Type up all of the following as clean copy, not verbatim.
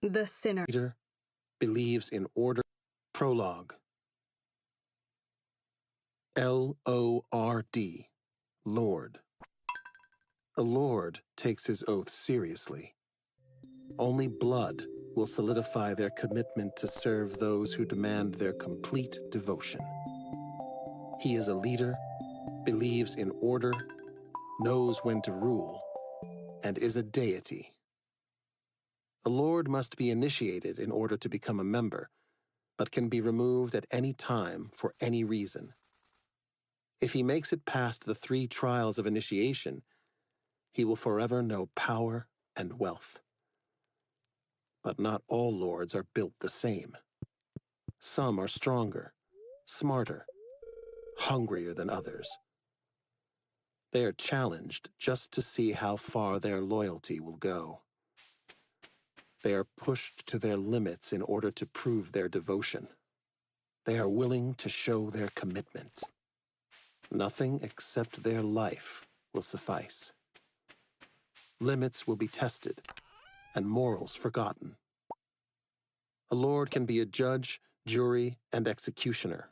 The sinner. Leader believes in order. Prologue. L-O-R-D. Lord. A lord takes his oath seriously. Only blood will solidify their commitment to serve those who demand their complete devotion. He is a leader, believes in order, knows when to rule, and is a deity. A lord must be initiated in order to become a member, but can be removed at any time for any reason. If he makes it past the 3 trials of initiation, he will forever know power and wealth. But not all lords are built the same. Some are stronger, smarter, hungrier than others. They are challenged just to see how far their loyalty will go. They are pushed to their limits in order to prove their devotion. They are willing to show their commitment. Nothing except their life will suffice. Limits will be tested, and morals forgotten. A lord can be a judge, jury, and executioner.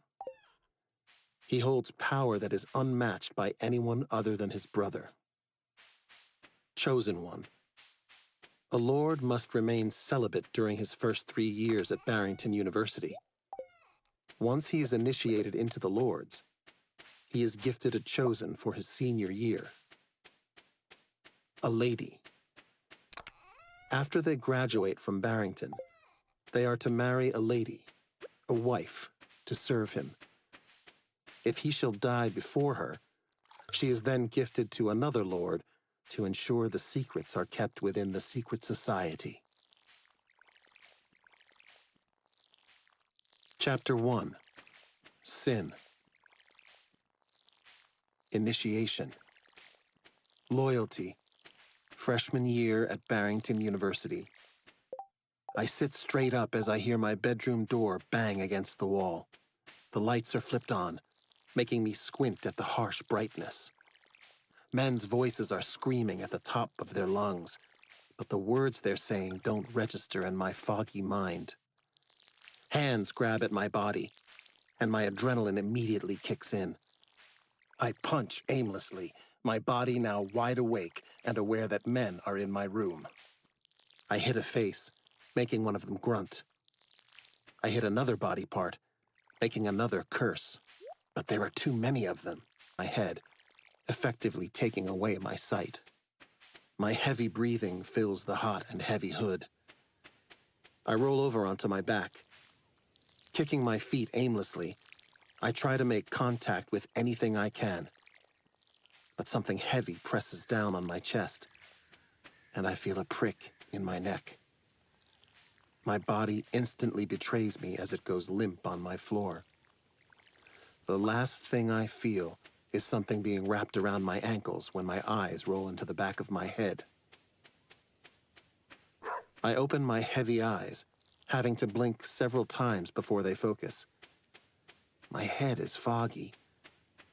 He holds power that is unmatched by anyone other than his brother. Chosen one. A lord must remain celibate during his first 3 years at Barrington University. Once he is initiated into the lords, he is gifted a chosen for his senior year. A lady. After they graduate from Barrington, they are to marry a lady, a wife, to serve him. If he shall die before her, she is then gifted to another lord to ensure the secrets are kept within the secret society. Chapter 1. Sin. Initiation. Loyalty. Freshman year at Barrington University. I sit straight up as I hear my bedroom door bang against the wall. The lights are flipped on, making me squint at the harsh brightness. Men's voices are screaming at the top of their lungs, but the words they're saying don't register in my foggy mind. Hands grab at my body, and my adrenaline immediately kicks in. I punch aimlessly, my body now wide awake and aware that men are in my room. I hit a face, making one of them grunt. I hit another body part, making another curse. But there are too many of them. My head, effectively taking away my sight. My heavy breathing fills the hot and heavy hood. I roll over onto my back. Kicking my feet aimlessly, I try to make contact with anything I can. But something heavy presses down on my chest, and I feel a prick in my neck. My body instantly betrays me as it goes limp on my floor. The last thing I feel is something being wrapped around my ankles when my eyes roll into the back of my head. I open my heavy eyes, having to blink several times before they focus. My head is foggy,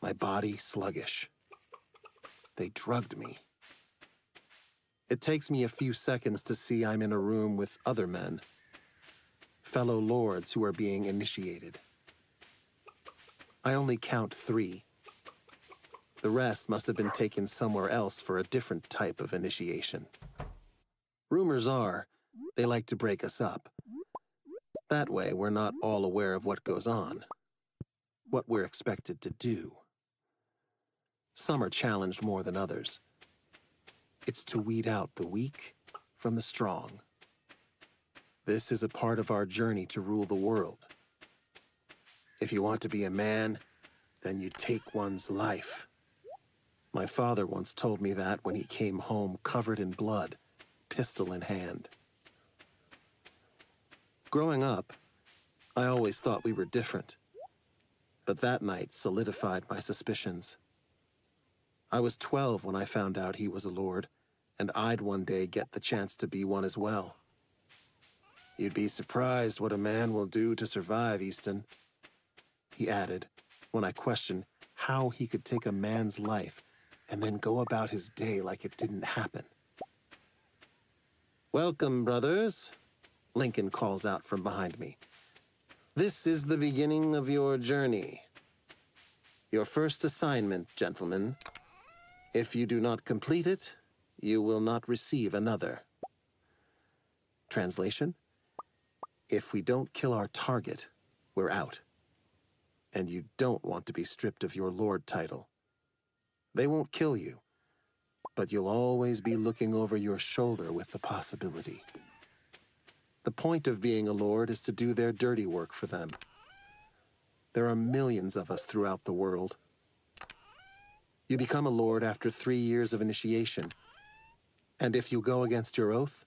my body sluggish. They drugged me. It takes me a few seconds to see I'm in a room with other men, fellow lords who are being initiated. I only count 3. The rest must have been taken somewhere else for a different type of initiation. Rumors are, they like to break us up. That way, we're not all aware of what goes on, what we're expected to do. Some are challenged more than others. It's to weed out the weak from the strong. This is a part of our journey to rule the world. If you want to be a man, then you take one's life. My father once told me that when he came home covered in blood, pistol in hand. Growing up, I always thought we were different. But that night solidified my suspicions. I was 12 when I found out he was a lord, and I'd one day get the chance to be one as well. You'd be surprised what a man will do to survive, Easton, he added, when I questioned how he could take a man's life and then go about his day like it didn't happen. Welcome, brothers. Lincoln calls out from behind me. This is the beginning of your journey. Your first assignment, gentlemen. If you do not complete it, you will not receive another. Translation? If we don't kill our target, we're out. And you don't want to be stripped of your lord title. They won't kill you, but you'll always be looking over your shoulder with the possibility. The point of being a lord is to do their dirty work for them. There are millions of us throughout the world. You become a lord after 3 years of initiation, and if you go against your oath,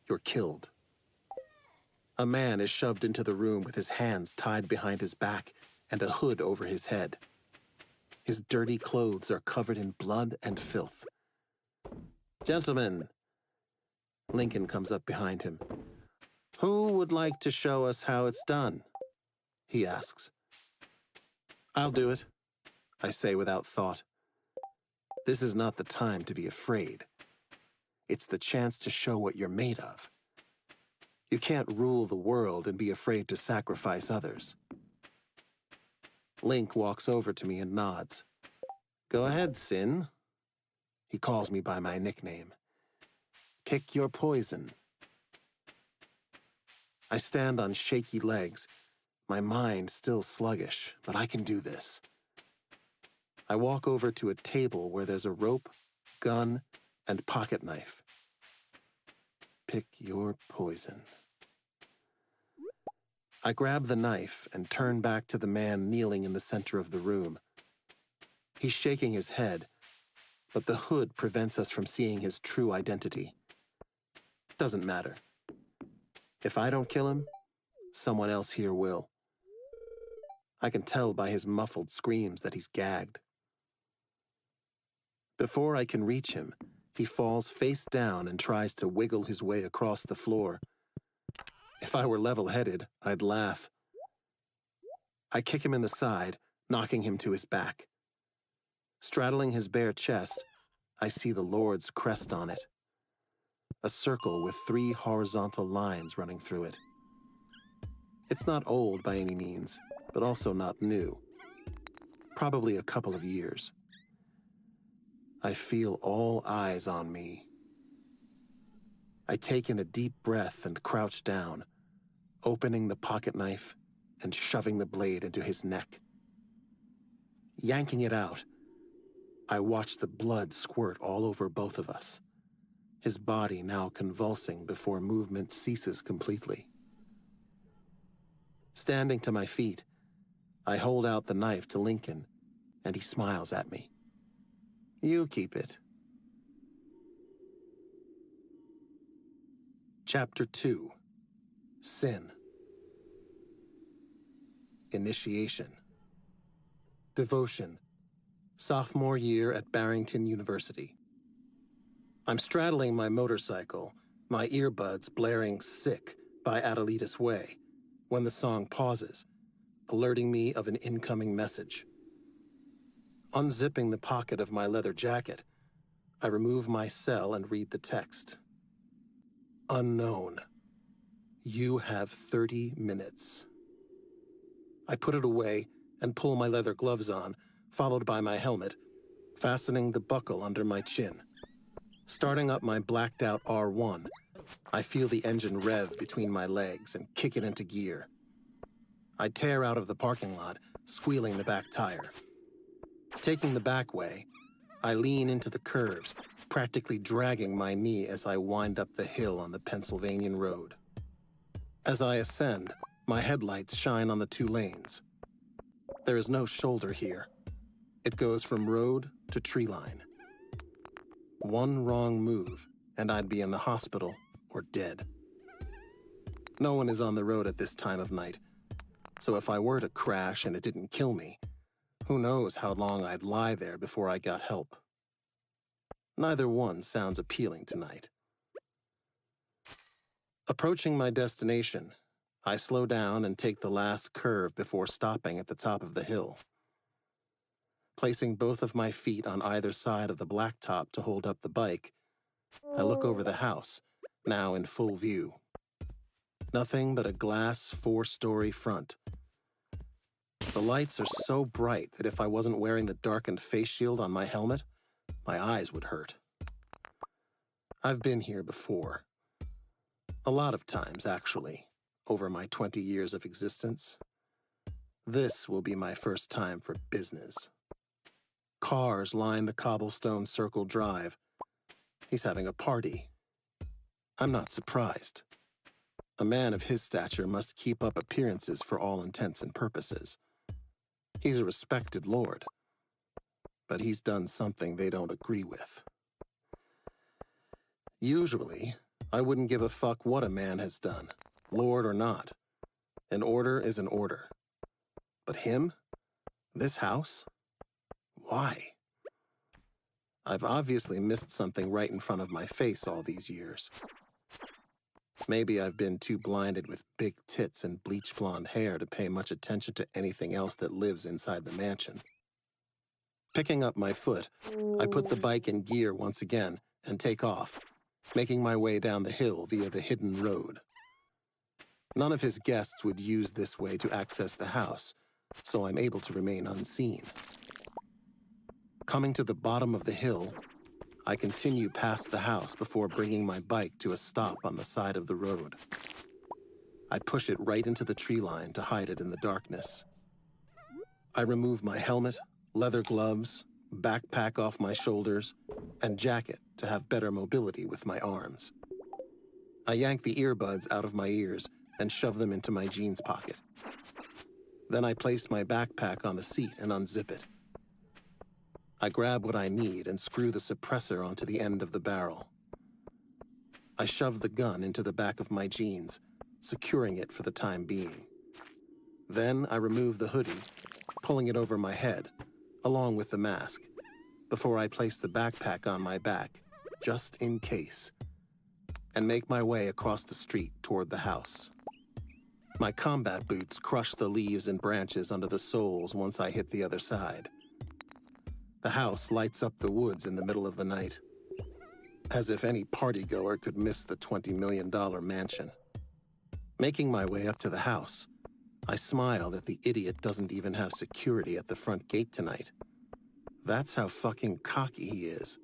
you're killed. A man is shoved into the room with his hands tied behind his back and a hood over his head. His dirty clothes are covered in blood and filth. Gentlemen, Lincoln comes up behind him. Who would like to show us how it's done? He asks. I'll do it, I say without thought. This is not the time to be afraid. It's the chance to show what you're made of. You can't rule the world and be afraid to sacrifice others. Link walks over to me and nods. Go ahead, Sin. He calls me by my nickname. Pick your poison. I stand on shaky legs, my mind still sluggish, but I can do this. I walk over to a table where there's a rope, gun, and pocket knife. Pick your poison. I grab the knife and turn back to the man kneeling in the center of the room. He's shaking his head, but the hood prevents us from seeing his true identity. Doesn't matter. If I don't kill him, someone else here will. I can tell by his muffled screams that he's gagged. Before I can reach him, he falls face down and tries to wiggle his way across the floor. If I were level-headed, I'd laugh. I kick him in the side, knocking him to his back. Straddling his bare chest, I see the Lord's crest on it. A circle with 3 horizontal lines running through it. It's not old by any means, but also not new. Probably a couple of years. I feel all eyes on me. I take in a deep breath and crouch down, opening the pocket knife and shoving the blade into his neck. Yanking it out, I watch the blood squirt all over both of us, his body now convulsing before movement ceases completely. Standing to my feet, I hold out the knife to Lincoln, and he smiles at me. You keep it. Chapter 2. Sin. Initiation. Devotion. Sophomore year at Barrington University. I'm straddling my motorcycle, my earbuds blaring Sick by Adelita's Way, when the song pauses, alerting me of an incoming message. Unzipping the pocket of my leather jacket, I remove my cell and read the text. Unknown. You have 30 minutes. I put it away and pull my leather gloves on, followed by my helmet, fastening the buckle under my chin. Starting up my blacked-out R1, I feel the engine rev between my legs and kick it into gear. I tear out of the parking lot, squealing the back tire. Taking the back way, I lean into the curves, practically dragging my knee as I wind up the hill on the Pennsylvanian road. As I ascend, my headlights shine on the 2 lanes. There is no shoulder here. It goes from road to tree line. One wrong move, and I'd be in the hospital or dead. No one is on the road at this time of night, so if I were to crash and it didn't kill me, who knows how long I'd lie there before I got help. Neither one sounds appealing tonight. Approaching my destination, I slow down and take the last curve before stopping at the top of the hill. Placing both of my feet on either side of the blacktop to hold up the bike, I look over the house, now in full view. Nothing but a glass 4-story front. The lights are so bright that if I wasn't wearing the darkened face shield on my helmet, my eyes would hurt. I've been here before. A lot of times, actually, over my 20 years of existence. This will be my first time for business. Cars line the cobblestone circle drive. He's having a party. I'm not surprised. A man of his stature must keep up appearances for all intents and purposes. He's a respected lord, but he's done something they don't agree with. Usually, I wouldn't give a fuck what a man has done, lord or not. An order is an order. But him? This house? Why? I've obviously missed something right in front of my face all these years. Maybe I've been too blinded with big tits and bleach blonde hair to pay much attention to anything else that lives inside the mansion. Picking up my foot, I put the bike in gear once again and take off, making my way down the hill via the hidden road. None of his guests would use this way to access the house, so I'm able to remain unseen. Coming to the bottom of the hill, I continue past the house before bringing my bike to a stop on the side of the road. I push it right into the tree line to hide it in the darkness. I remove my helmet, leather gloves, backpack off my shoulders, and jacket to have better mobility with my arms. I yank the earbuds out of my ears and shove them into my jeans pocket. Then I place my backpack on the seat and unzip it. I grab what I need and screw the suppressor onto the end of the barrel. I shove the gun into the back of my jeans, securing it for the time being. Then I remove the hoodie, pulling it over my head, along with the mask, before I place the backpack on my back, just in case, and make my way across the street toward the house. My combat boots crush the leaves and branches under the soles once I hit the other side. The house lights up the woods in the middle of the night, as if any partygoer could miss the $20 million mansion. Making my way up to the house, I smile that the idiot doesn't even have security at the front gate tonight. That's how fucking cocky he is.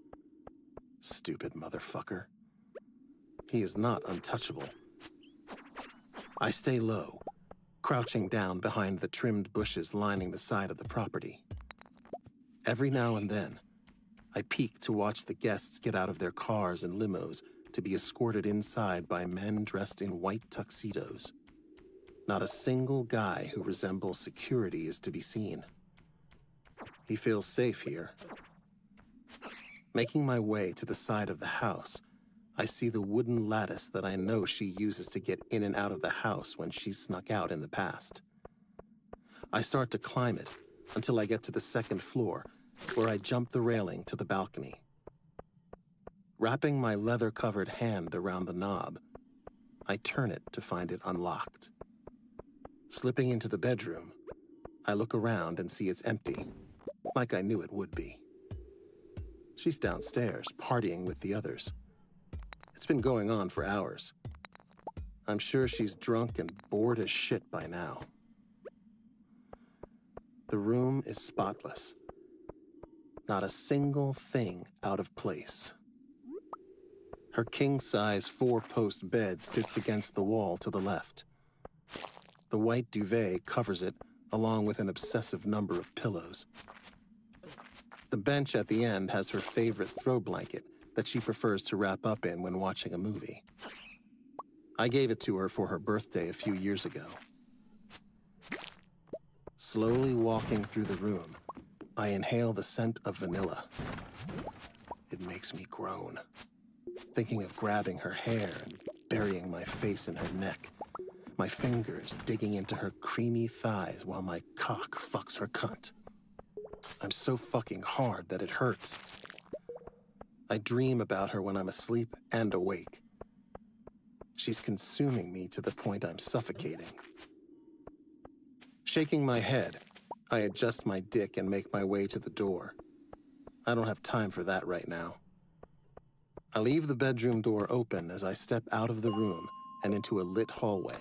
Stupid motherfucker. He is not untouchable. I stay low, crouching down behind the trimmed bushes lining the side of the property. Every now and then, I peek to watch the guests get out of their cars and limos to be escorted inside by men dressed in white tuxedos. Not a single guy who resembles security is to be seen. He feels safe here. Making my way to the side of the house, I see the wooden lattice that I know she uses to get in and out of the house when she snuck out in the past. I start to climb it until I get to the second floor, where I jump the railing to the balcony. Wrapping my leather-covered hand around the knob, I turn it to find it unlocked. Slipping into the bedroom, I look around and see it's empty, like I knew it would be. She's downstairs, partying with the others. It's been going on for hours. I'm sure she's drunk and bored as shit by now. The room is spotless. Not a single thing out of place. Her king-size 4-post bed sits against the wall to the left. The white duvet covers it, along with an obsessive number of pillows. The bench at the end has her favorite throw blanket that she prefers to wrap up in when watching a movie. I gave it to her for her birthday a few years ago. Slowly walking through the room, I inhale the scent of vanilla. It makes me groan, thinking of grabbing her hair and burying my face in her neck, my fingers digging into her creamy thighs while my cock fucks her cunt. I'm so fucking hard that it hurts. I dream about her when I'm asleep and awake. She's consuming me to the point I'm suffocating. Shaking my head, I adjust my dick and make my way to the door. I don't have time for that right now. I leave the bedroom door open as I step out of the room and into a lit hallway.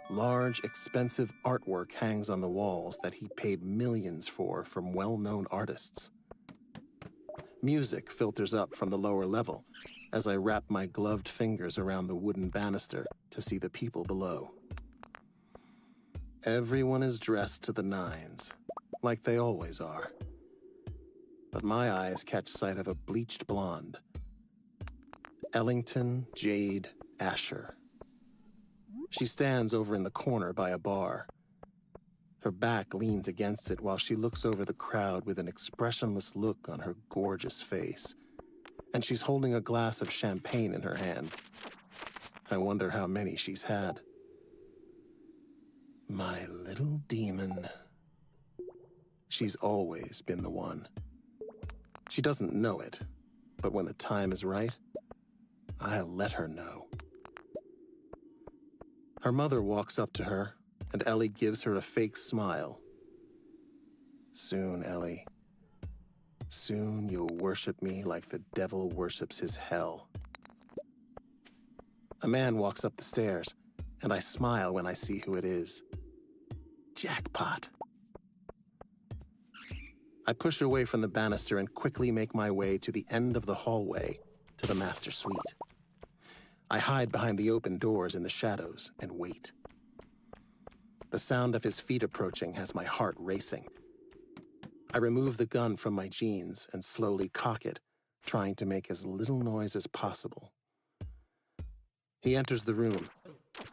Large, expensive artwork hangs on the walls that he paid millions for from well-known artists. Music filters up from the lower level as I wrap my gloved fingers around the wooden banister to see the people below. Everyone is dressed to the nines, like they always are. But my eyes catch sight of a bleached blonde. Ellington Jade Asher. She stands over in the corner by a bar. Her back leans against it while she looks over the crowd with an expressionless look on her gorgeous face. And she's holding a glass of champagne in her hand. I wonder how many she's had. My little demon. She's always been the one. She doesn't know it, but when the time is right, I'll let her know. Her mother walks up to her, and Ellie gives her a fake smile. Soon, Ellie. Soon you'll worship me like the devil worships his hell. A man walks up the stairs, and I smile when I see who it is. Jackpot. I push away from the banister and quickly make my way to the end of the hallway to the master suite. I hide behind the open doors in the shadows and wait. The sound of his feet approaching has my heart racing. I remove the gun from my jeans and slowly cock it, trying to make as little noise as possible. He enters the room,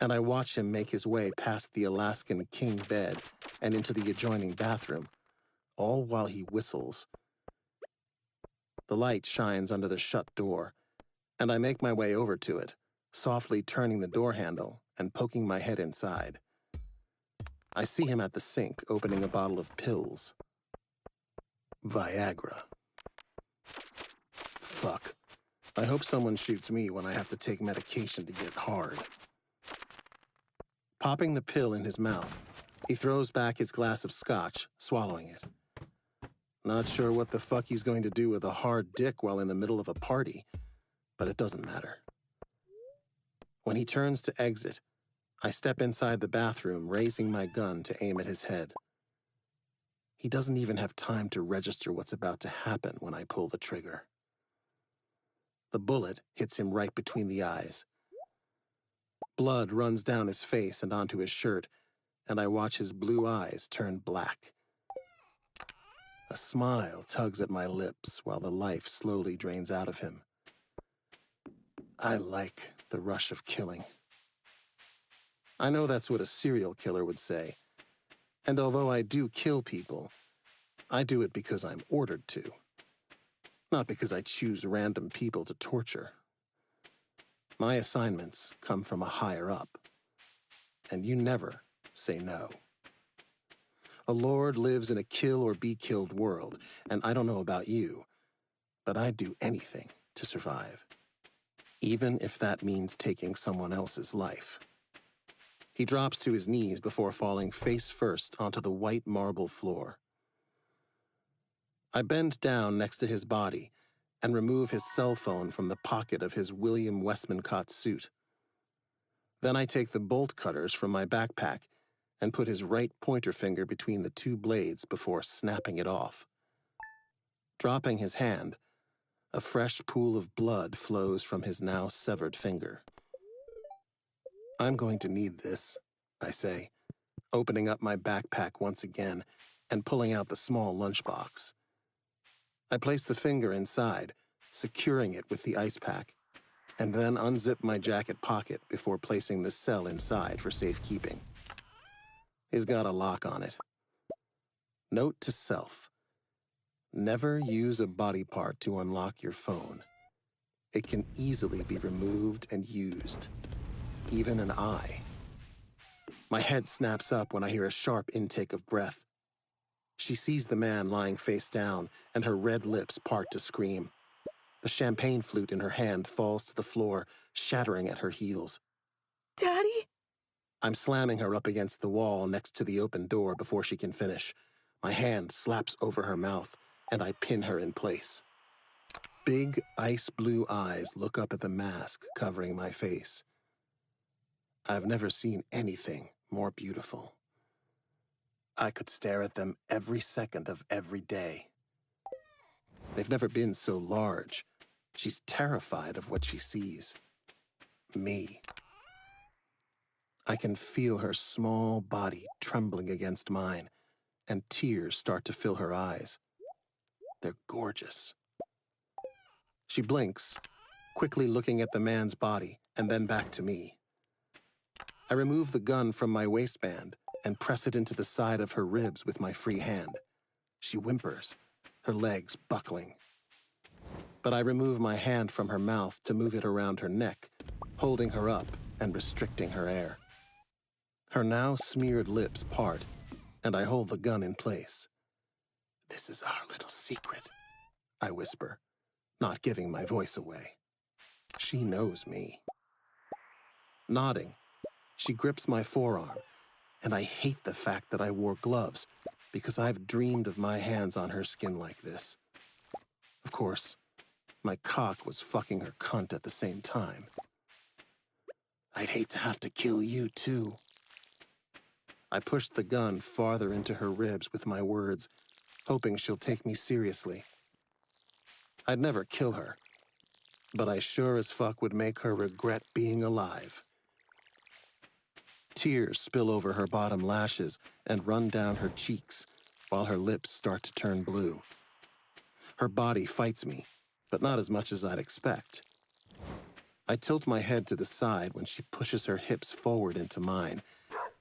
and I watch him make his way past the Alaskan king bed and into the adjoining bathroom, all while he whistles. The light shines under the shut door, and I make my way over to it, softly turning the door handle and poking my head inside. I see him at the sink opening a bottle of pills. Viagra. Fuck. I hope someone shoots me when I have to take medication to get hard. Popping the pill in his mouth, he throws back his glass of scotch, swallowing it. Not sure what the fuck he's going to do with a hard dick while in the middle of a party, but it doesn't matter. When he turns to exit, I step inside the bathroom, raising my gun to aim at his head. He doesn't even have time to register what's about to happen when I pull the trigger. The bullet hits him right between the eyes. Blood runs down his face and onto his shirt, and I watch his blue eyes turn black. A smile tugs at my lips while the life slowly drains out of him. I like the rush of killing. I know that's what a serial killer would say, and although I do kill people, I do it because I'm ordered to, not because I choose random people to torture. My assignments come from a higher up, and you never say no. A lord lives in a kill or be killed world, and I don't know about you, but I'd do anything to survive, even if that means taking someone else's life. He drops to his knees before falling face first onto the white marble floor. I bend down next to his body and remove his cell phone from the pocket of his William Westmacott suit. Then I take the bolt cutters from my backpack and put his right pointer finger between the two blades before snapping it off. Dropping his hand, a fresh pool of blood flows from his now severed finger. I'm going to need this, I say, opening up my backpack once again and pulling out the small lunchbox. I place the finger inside, securing it with the ice pack, and then unzip my jacket pocket before placing the cell inside for safekeeping. He's got a lock on it. Note to self: never use a body part to unlock your phone. It can easily be removed and used, even an eye. My head snaps up when I hear a sharp intake of breath. She sees the man lying face down, and her red lips part to scream. The champagne flute in her hand falls to the floor, shattering at her heels. Daddy? I'm slamming her up against the wall next to the open door before she can finish. My hand slaps over her mouth, and I pin her in place. Big ice blue eyes look up at the mask covering my face. I've never seen anything more beautiful. I could stare at them every second of every day. They've never been so large. She's terrified of what she sees. Me. I can feel her small body trembling against mine, and tears start to fill her eyes. They're gorgeous. She blinks, quickly looking at the man's body and then back to me. I remove the gun from my waistband and press it into the side of her ribs with my free hand. She whimpers, her legs buckling. But I remove my hand from her mouth to move it around her neck, holding her up and restricting her air. Her now smeared lips part, and I hold the gun in place. "This is our little secret," I whisper, not giving my voice away. She knows me. Nodding, she grips my forearm, and I hate the fact that I wore gloves because I've dreamed of my hands on her skin like this. Of course, my cock was fucking her cunt at the same time. "I'd hate to have to kill you, too." I pushed the gun farther into her ribs with my words, hoping she'll take me seriously. I'd never kill her, but I sure as fuck would make her regret being alive. Tears spill over her bottom lashes and run down her cheeks, while her lips start to turn blue. Her body fights me, but not as much as I'd expect. I tilt my head to the side when she pushes her hips forward into mine,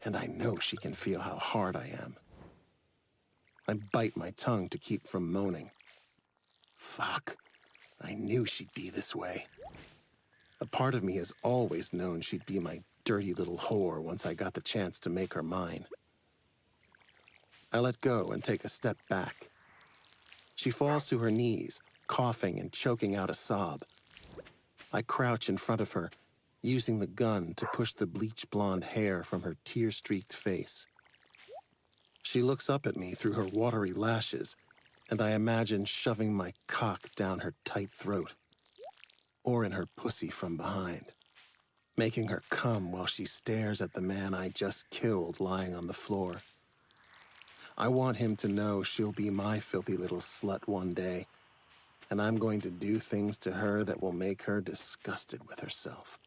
and I know she can feel how hard I am. I bite my tongue to keep from moaning. Fuck, I knew she'd be this way. A part of me has always known she'd be my dirty little whore once I got the chance to make her mine. I let go and take a step back. She falls to her knees, coughing and choking out a sob. I crouch in front of her, using the gun to push the bleach blonde hair from her tear-streaked face. She looks up at me through her watery lashes, and I imagine shoving my cock down her tight throat, or in her pussy from behind, making her come while she stares at the man I just killed lying on the floor. I want him to know she'll be my filthy little slut one day, and I'm going to do things to her that will make her disgusted with herself.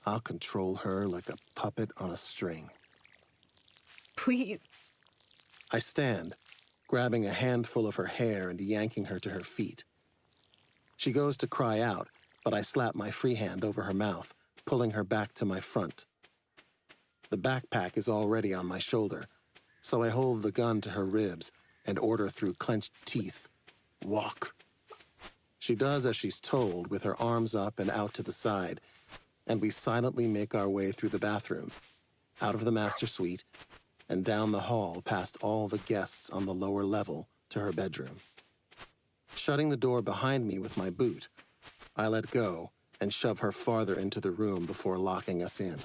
I'll control her like a puppet on a string. Please. I stand, grabbing a handful of her hair and yanking her to her feet. She goes to cry out, but I slap my free hand over her mouth, pulling her back to my front. The backpack is already on my shoulder, so I hold the gun to her ribs and order through clenched teeth, "Walk." She does as she's told, with her arms up and out to the side, and we silently make our way through the bathroom, out of the master suite, and down the hall past all the guests on the lower level to her bedroom. Shutting the door behind me with my boot, I let go and shove her farther into the room before locking us in.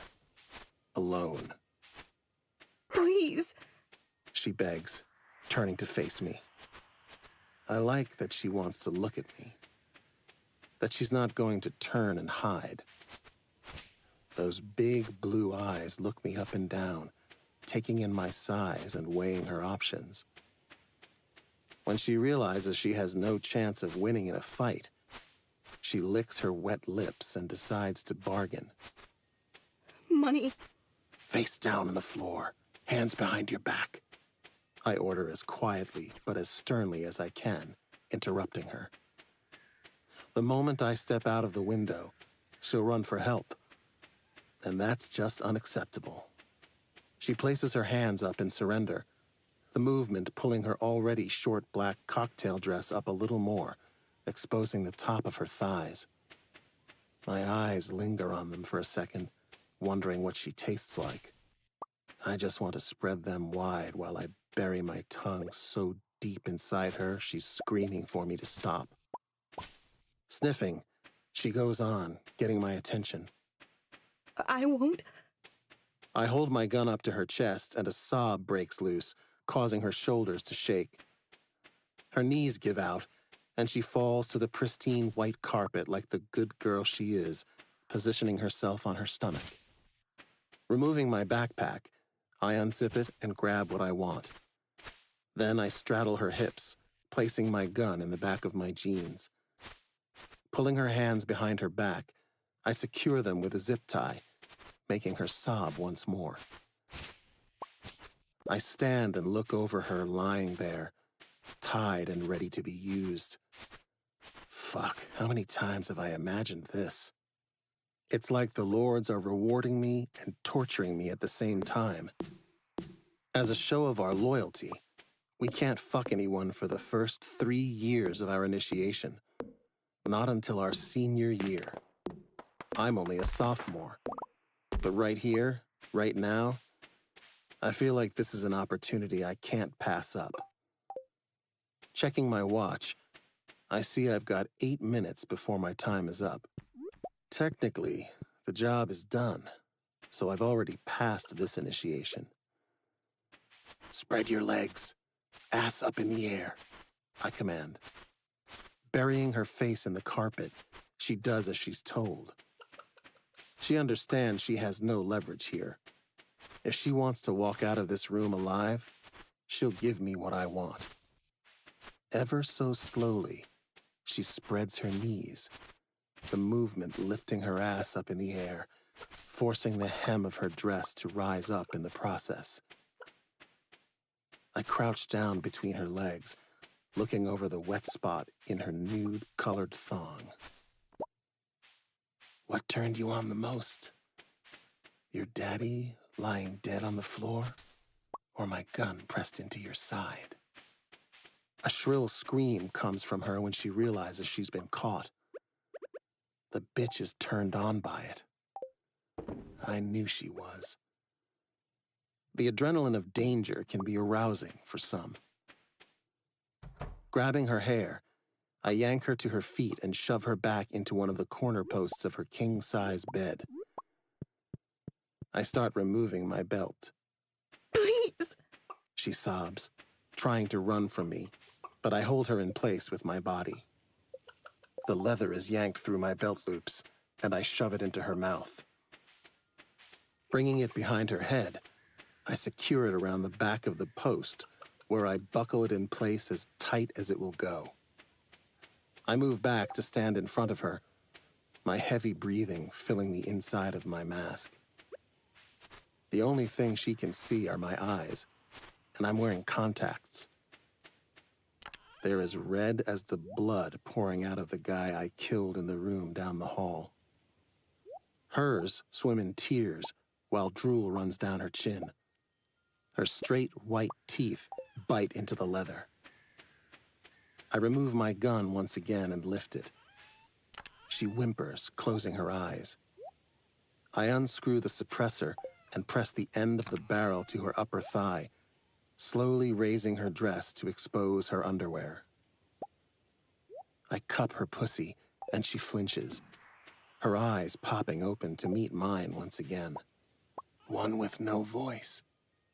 Alone. Please. She begs, turning to face me. I like that she wants to look at me. That she's not going to turn and hide. Those big blue eyes look me up and down, taking in my size and weighing her options. When she realizes she has no chance of winning in a fight, she licks her wet lips and decides to bargain. Money. Face down on the floor, hands behind your back. I order as quietly but as sternly as I can, interrupting her. The moment I step out of the window, she'll run for help. And that's just unacceptable. She places her hands up in surrender, the movement pulling her already short black cocktail dress up a little more, exposing the top of her thighs. My eyes linger on them for a second, wondering what she tastes like. I just want to spread them wide while I bury my tongue so deep inside her she's screaming for me to stop. Sniffing, she goes on, getting my attention. I won't. I hold my gun up to her chest and a sob breaks loose, causing her shoulders to shake. Her knees give out, and she falls to the pristine white carpet like the good girl she is, positioning herself on her stomach. Removing my backpack, I unzip it and grab what I want. Then I straddle her hips, placing my gun in the back of my jeans. Pulling her hands behind her back, I secure them with a zip tie, making her sob once more. I stand and look over her lying there, tied and ready to be used. Fuck, how many times have I imagined this? It's like the lords are rewarding me and torturing me at the same time. As a show of our loyalty, we can't fuck anyone for the first 3 years of our initiation. Not until our senior year. I'm only a sophomore. But right here, right now, I feel like this is an opportunity I can't pass up. Checking my watch, I see I've got 8 minutes before my time is up. Technically, the job is done, so I've already passed this initiation. Spread your legs, ass up in the air, I command. Burying her face in the carpet, she does as she's told. She understands she has no leverage here. If she wants to walk out of this room alive, she'll give me what I want. Ever so slowly, she spreads her knees, the movement lifting her ass up in the air, forcing the hem of her dress to rise up in the process. I crouch down between her legs, looking over the wet spot in her nude-colored thong. What turned you on the most? Your daddy lying dead on the floor, or my gun pressed into your side? A shrill scream comes from her when she realizes she's been caught. The bitch is turned on by it. I knew she was. The adrenaline of danger can be arousing for some. Grabbing her hair, I yank her to her feet and shove her back into one of the corner posts of her king-size bed. I start removing my belt. Please! She sobs, trying to run from me, but I hold her in place with my body. The leather is yanked through my belt loops, and I shove it into her mouth. Bringing it behind her head, I secure it around the back of the post, where I buckle it in place as tight as it will go. I move back to stand in front of her, my heavy breathing filling the inside of my mask. The only thing she can see are my eyes, and I'm wearing contacts. They're as red as the blood pouring out of the guy I killed in the room down the hall. Hers swim in tears while drool runs down her chin. Her straight white teeth bite into the leather. I remove my gun once again and lift it. She whimpers, closing her eyes. I unscrew the suppressor and press the end of the barrel to her upper thigh, slowly raising her dress to expose her underwear. I cup her pussy, and she flinches, her eyes popping open to meet mine once again. One with no voice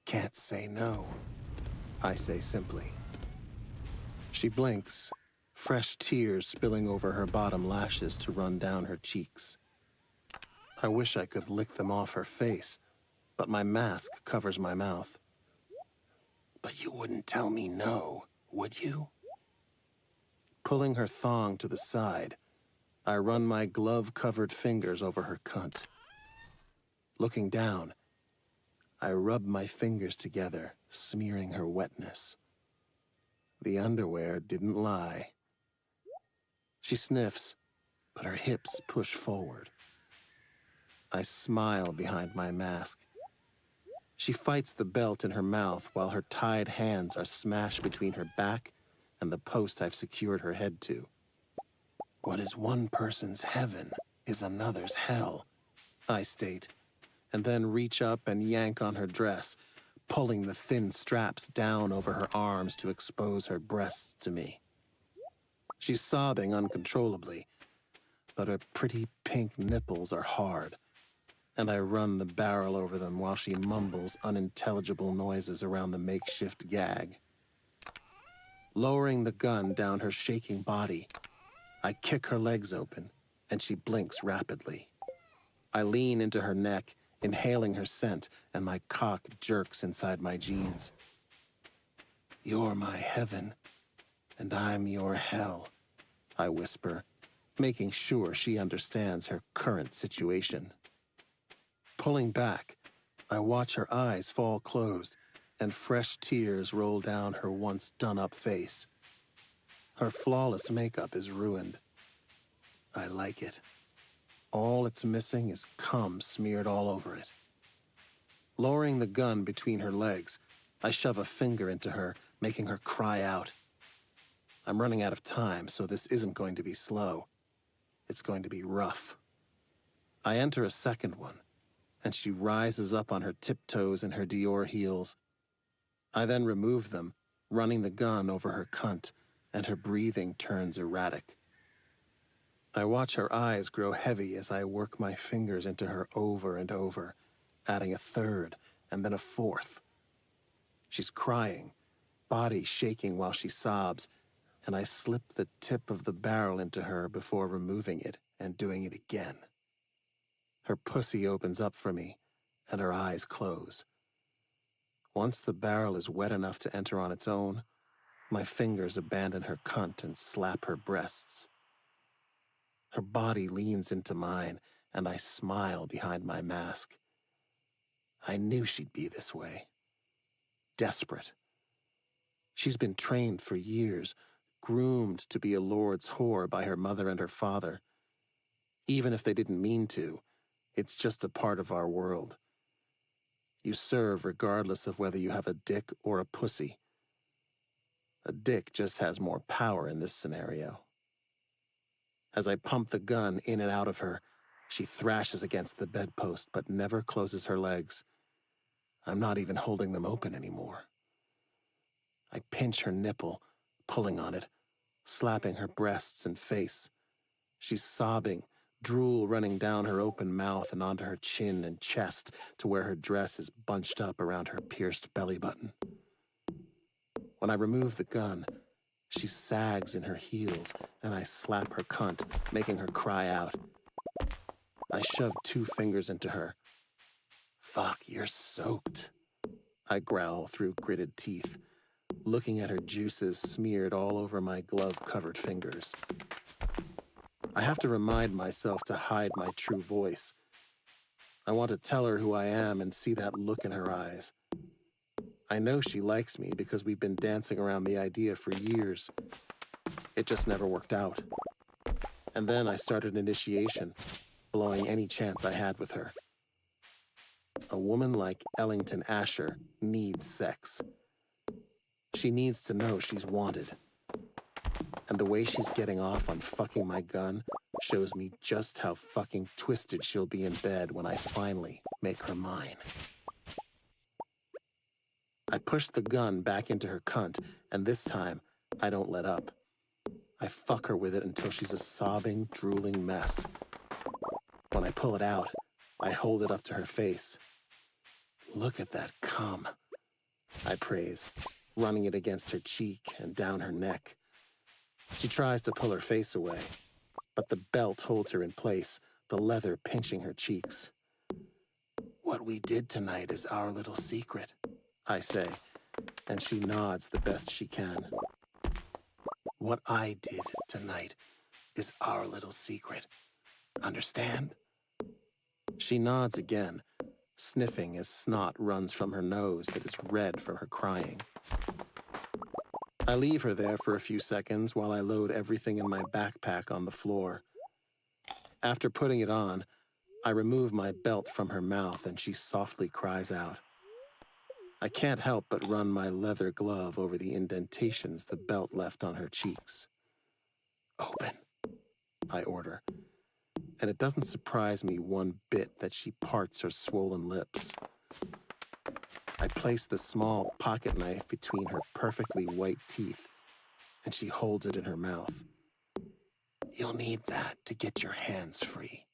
can't say no, I say simply. She blinks, fresh tears spilling over her bottom lashes to run down her cheeks. I wish I could lick them off her face, but my mask covers my mouth. But you wouldn't tell me no, would you? Pulling her thong to the side, I run my glove-covered fingers over her cunt. Looking down, I rub my fingers together, smearing her wetness. The underwear didn't lie. She sniffs, but her hips push forward. I smile behind my mask. She fights the belt in her mouth while her tied hands are smashed between her back and the post I've secured her head to. What is one person's heaven is another's hell, I state, and then reach up and yank on her dress, pulling the thin straps down over her arms to expose her breasts to me. She's sobbing uncontrollably, but her pretty pink nipples are hard, and I run the barrel over them while she mumbles unintelligible noises around the makeshift gag. Lowering the gun down her shaking body, I kick her legs open, and she blinks rapidly. I lean into her neck inhaling her scent, and my cock jerks inside my jeans. "You're my heaven, and I'm your hell," I whisper, making sure she understands her current situation. Pulling back, I watch her eyes fall closed, and fresh tears roll down her once done-up face. Her flawless makeup is ruined. I like it. All it's missing is cum smeared all over it. Lowering the gun between her legs, I shove a finger into her, making her cry out. I'm running out of time, so this isn't going to be slow. It's going to be rough. I enter a second one, and she rises up on her tiptoes in her Dior heels. I then remove them, running the gun over her cunt, and her breathing turns erratic. I watch her eyes grow heavy as I work my fingers into her over and over, adding a third and then a fourth. She's crying, body shaking while she sobs, and I slip the tip of the barrel into her before removing it and doing it again. Her pussy opens up for me, and her eyes close. Once the barrel is wet enough to enter on its own, my fingers abandon her cunt and slap her breasts. Her body leans into mine, and I smile behind my mask. I knew she'd be this way. Desperate. She's been trained for years, groomed to be a lord's whore by her mother and her father. Even if they didn't mean to, it's just a part of our world. You serve regardless of whether you have a dick or a pussy. A dick just has more power in this scenario. As I pump the gun in and out of her, she thrashes against the bedpost but never closes her legs. I'm not even holding them open anymore. I pinch her nipple, pulling on it, slapping her breasts and face. She's sobbing, drool running down her open mouth and onto her chin and chest to where her dress is bunched up around her pierced belly button. When I remove the gun, she sags in her heels, and I slap her cunt, making her cry out. I shove 2 fingers into her. "Fuck, you're soaked," I growl through gritted teeth, looking at her juices smeared all over my glove-covered fingers. I have to remind myself to hide my true voice. I want to tell her who I am and see that look in her eyes. I know she likes me because we've been dancing around the idea for years. It just never worked out. And then I started initiation, blowing any chance I had with her. A woman like Ellington Asher needs sex. She needs to know she's wanted. And the way she's getting off on fucking my gun shows me just how fucking twisted she'll be in bed when I finally make her mine. I push the gun back into her cunt, and this time, I don't let up. I fuck her with it until she's a sobbing, drooling mess. When I pull it out, I hold it up to her face. "Look at that cum," I praise, running it against her cheek and down her neck. She tries to pull her face away, but the belt holds her in place, the leather pinching her cheeks. "What we did tonight is our little secret," I say, and she nods the best she can. "What I did tonight is our little secret. Understand?" She nods again, sniffing as snot runs from her nose that is red from her crying. I leave her there for a few seconds while I load everything in my backpack on the floor. After putting it on, I remove my belt from her mouth and she softly cries out. I can't help but run my leather glove over the indentations the belt left on her cheeks. "Open," I order, and it doesn't surprise me one bit that she parts her swollen lips. I place the small pocket knife between her perfectly white teeth, and she holds it in her mouth. "You'll need that to get your hands free."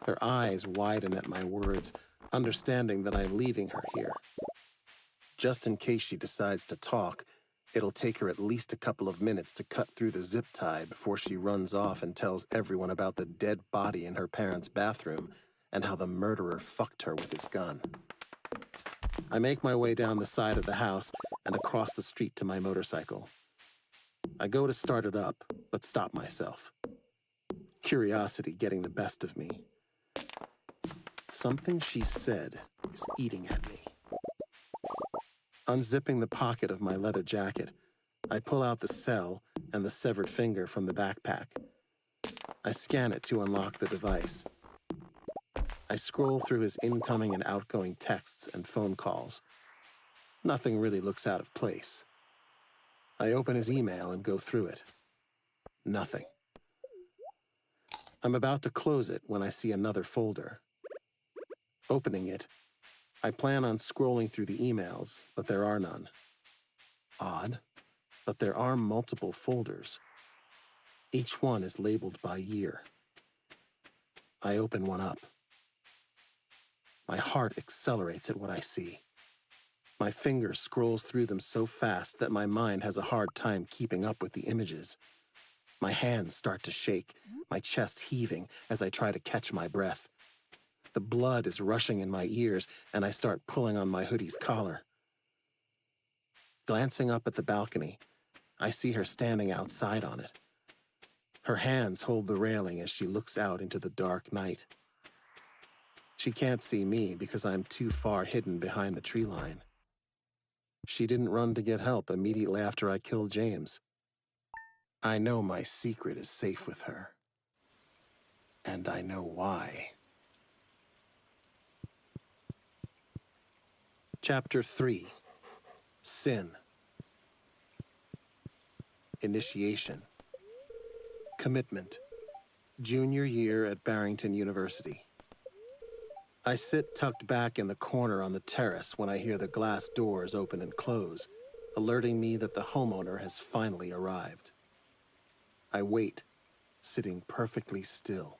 Her eyes widen at my words, understanding that I'm leaving her here. Just in case she decides to talk, it'll take her at least a couple of minutes to cut through the zip tie before she runs off and tells everyone about the dead body in her parents' bathroom and how the murderer fucked her with his gun. I make my way down the side of the house and across the street to my motorcycle. I go to start it up, but stop myself. Curiosity getting the best of me. Something she said is eating at me. Unzipping the pocket of my leather jacket, I pull out the cell and the severed finger from the backpack. I scan it to unlock the device. I scroll through his incoming and outgoing texts and phone calls. Nothing really looks out of place. I open his email and go through it. Nothing. I'm about to close it when I see another folder. Opening it, I plan on scrolling through the emails, but there are none. Odd, but there are multiple folders. Each one is labeled by year. I open one up. My heart accelerates at what I see. My finger scrolls through them so fast that my mind has a hard time keeping up with the images. My hands start to shake, my chest heaving as I try to catch my breath. The blood is rushing in my ears, and I start pulling on my hoodie's collar. Glancing up at the balcony, I see her standing outside on it. Her hands hold the railing as she looks out into the dark night. She can't see me because I'm too far hidden behind the tree line. She didn't run to get help immediately after I killed James. I know my secret is safe with her. And I know why. Chapter 3. Sin. Initiation. Commitment. Junior year at Barrington University. I sit tucked back in the corner on the terrace when I hear the glass doors open and close, alerting me that the homeowner has finally arrived. I wait, sitting perfectly still.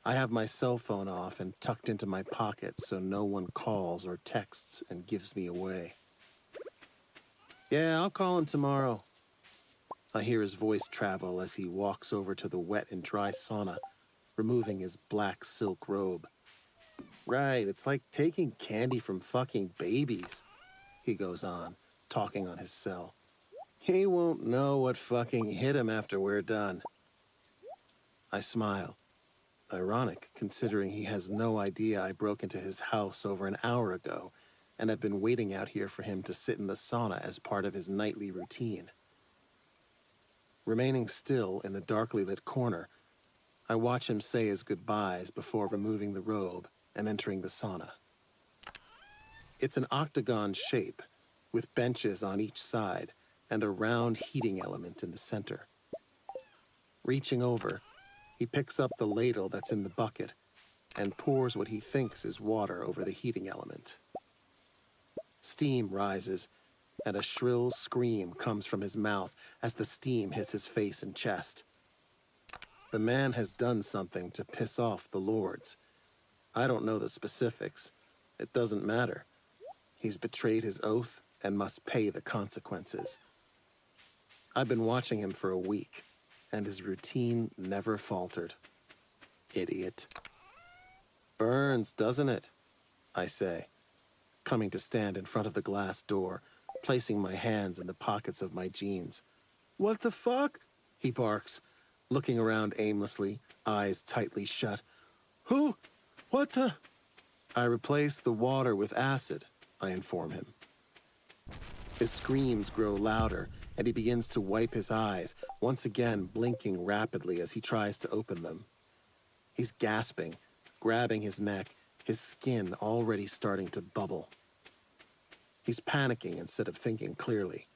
I have my cell phone off and tucked into my pocket so no one calls or texts and gives me away. Yeah, I'll call him tomorrow. I hear his voice travel as he walks over to the wet and dry sauna, removing his black silk robe. Right, it's like taking candy from fucking babies, he goes on, talking on his cell. He won't know what fucking hit him after we're done. I smile. Ironic, considering he has no idea I broke into his house over an hour ago and have been waiting out here for him to sit in the sauna as part of his nightly routine. Remaining still in the darkly lit corner, I watch him say his goodbyes before removing the robe and entering the sauna. It's an octagon shape, with benches on each side and a round heating element in the center. Reaching over, he picks up the ladle that's in the bucket and pours what he thinks is water over the heating element. Steam rises, and a shrill scream comes from his mouth as the steam hits his face and chest. The man has done something to piss off the lords. I don't know the specifics. It doesn't matter. He's betrayed his oath and must pay the consequences. I've been watching him for a week, and his routine never faltered. Idiot. Burns, doesn't it? I say, coming to stand in front of the glass door, placing my hands in the pockets of my jeans. What the fuck? He barks, looking around aimlessly, eyes tightly shut. Who? What the? I replace the water with acid, I inform him. His screams grow louder, and he begins to wipe his eyes, once again blinking rapidly as he tries to open them. He's gasping, grabbing his neck, his skin already starting to bubble. He's panicking instead of thinking clearly.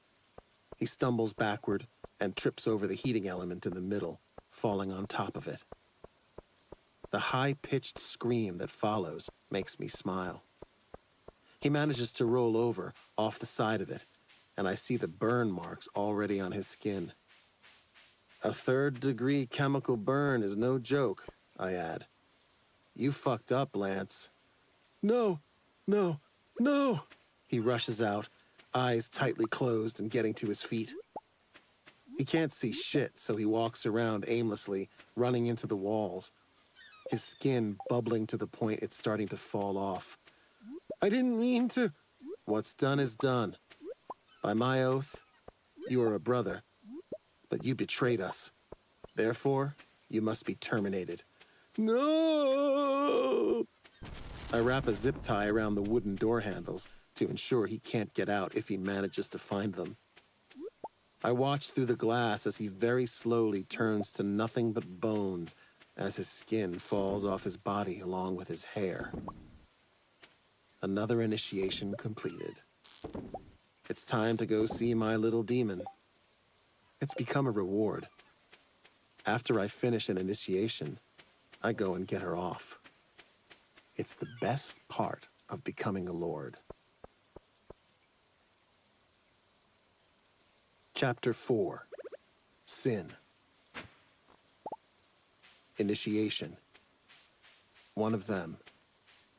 He stumbles backward and trips over the heating element in the middle, falling on top of it. The high-pitched scream that follows makes me smile. He manages to roll over, off the side of it, and I see the burn marks already on his skin. A third-degree chemical burn is no joke, I add. You fucked up, Lance. No, no, no! He rushes out, eyes tightly closed and getting to his feet. He can't see shit, so he walks around aimlessly, running into the walls. his skin bubbling to the point it's starting to fall off. I didn't mean to. What's done is done. By my oath, you are a brother, but you betrayed us. Therefore, you must be terminated. No! I wrap a zip tie around the wooden door handles to ensure he can't get out if he manages to find them. I watch through the glass as he very slowly turns to nothing but bones as his skin falls off his body along with his hair. Another initiation completed. It's time to go see my little demon. It's become a reward. After I finish an initiation, I go and get her off. It's the best part of becoming a lord. Chapter 4. Sin. Initiation. One of them.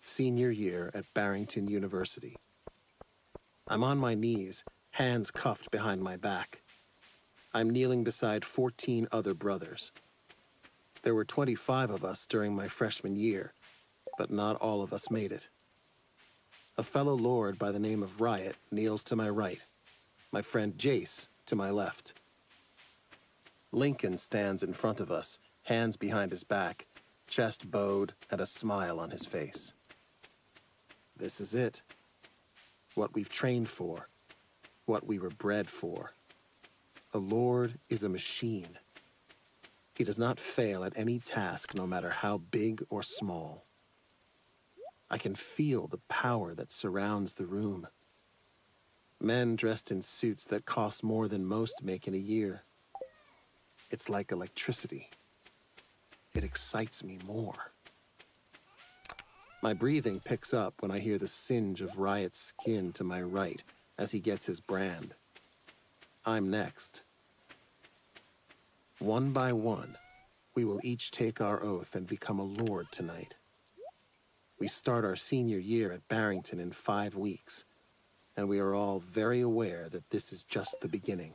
Senior year at Barrington University. I'm on my knees, hands cuffed behind my back. I'm kneeling beside 14 other brothers. There were 25 of us during my freshman year, but not all of us made it. A fellow lord by the name of Riot kneels to my right, my friend Jace to my left. Lincoln stands in front of us, hands behind his back, chest bowed, and a smile on his face. This is it. What we've trained for. What we were bred for. A lord is a machine. He does not fail at any task, no matter how big or small. I can feel the power that surrounds the room. Men dressed in suits that cost more than most make in a year. It's like electricity. It excites me more. My breathing picks up when I hear the singe of Riot's skin to my right as he gets his brand. I'm next. One by one, we will each take our oath and become a lord tonight. We start our senior year at Barrington in 5 weeks, and we are all very aware that this is just the beginning.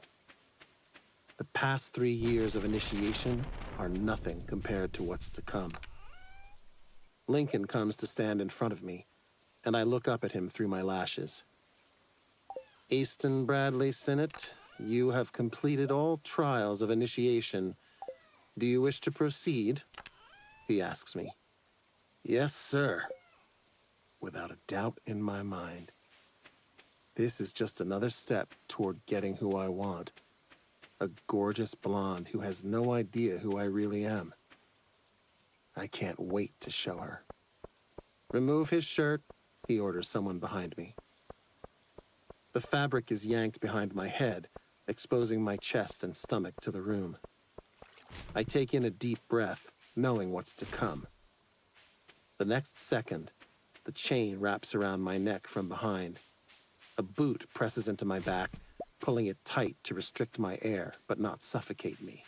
The past 3 years of initiation are nothing compared to what's to come. Lincoln comes to stand in front of me, and I look up at him through my lashes. Easton Bradley Sinnott, you have completed all trials of initiation. Do you wish to proceed? He asks me. Yes, sir. Without a doubt in my mind. This is just another step toward getting who I want. A gorgeous blonde who has no idea who I really am. I can't wait to show her. Remove his shirt, he orders someone behind me. The fabric is yanked behind my head, exposing my chest and stomach to the room. I take in a deep breath, knowing what's to come. The next second, the chain wraps around my neck from behind. A boot presses into my back, pulling it tight to restrict my air, but not suffocate me.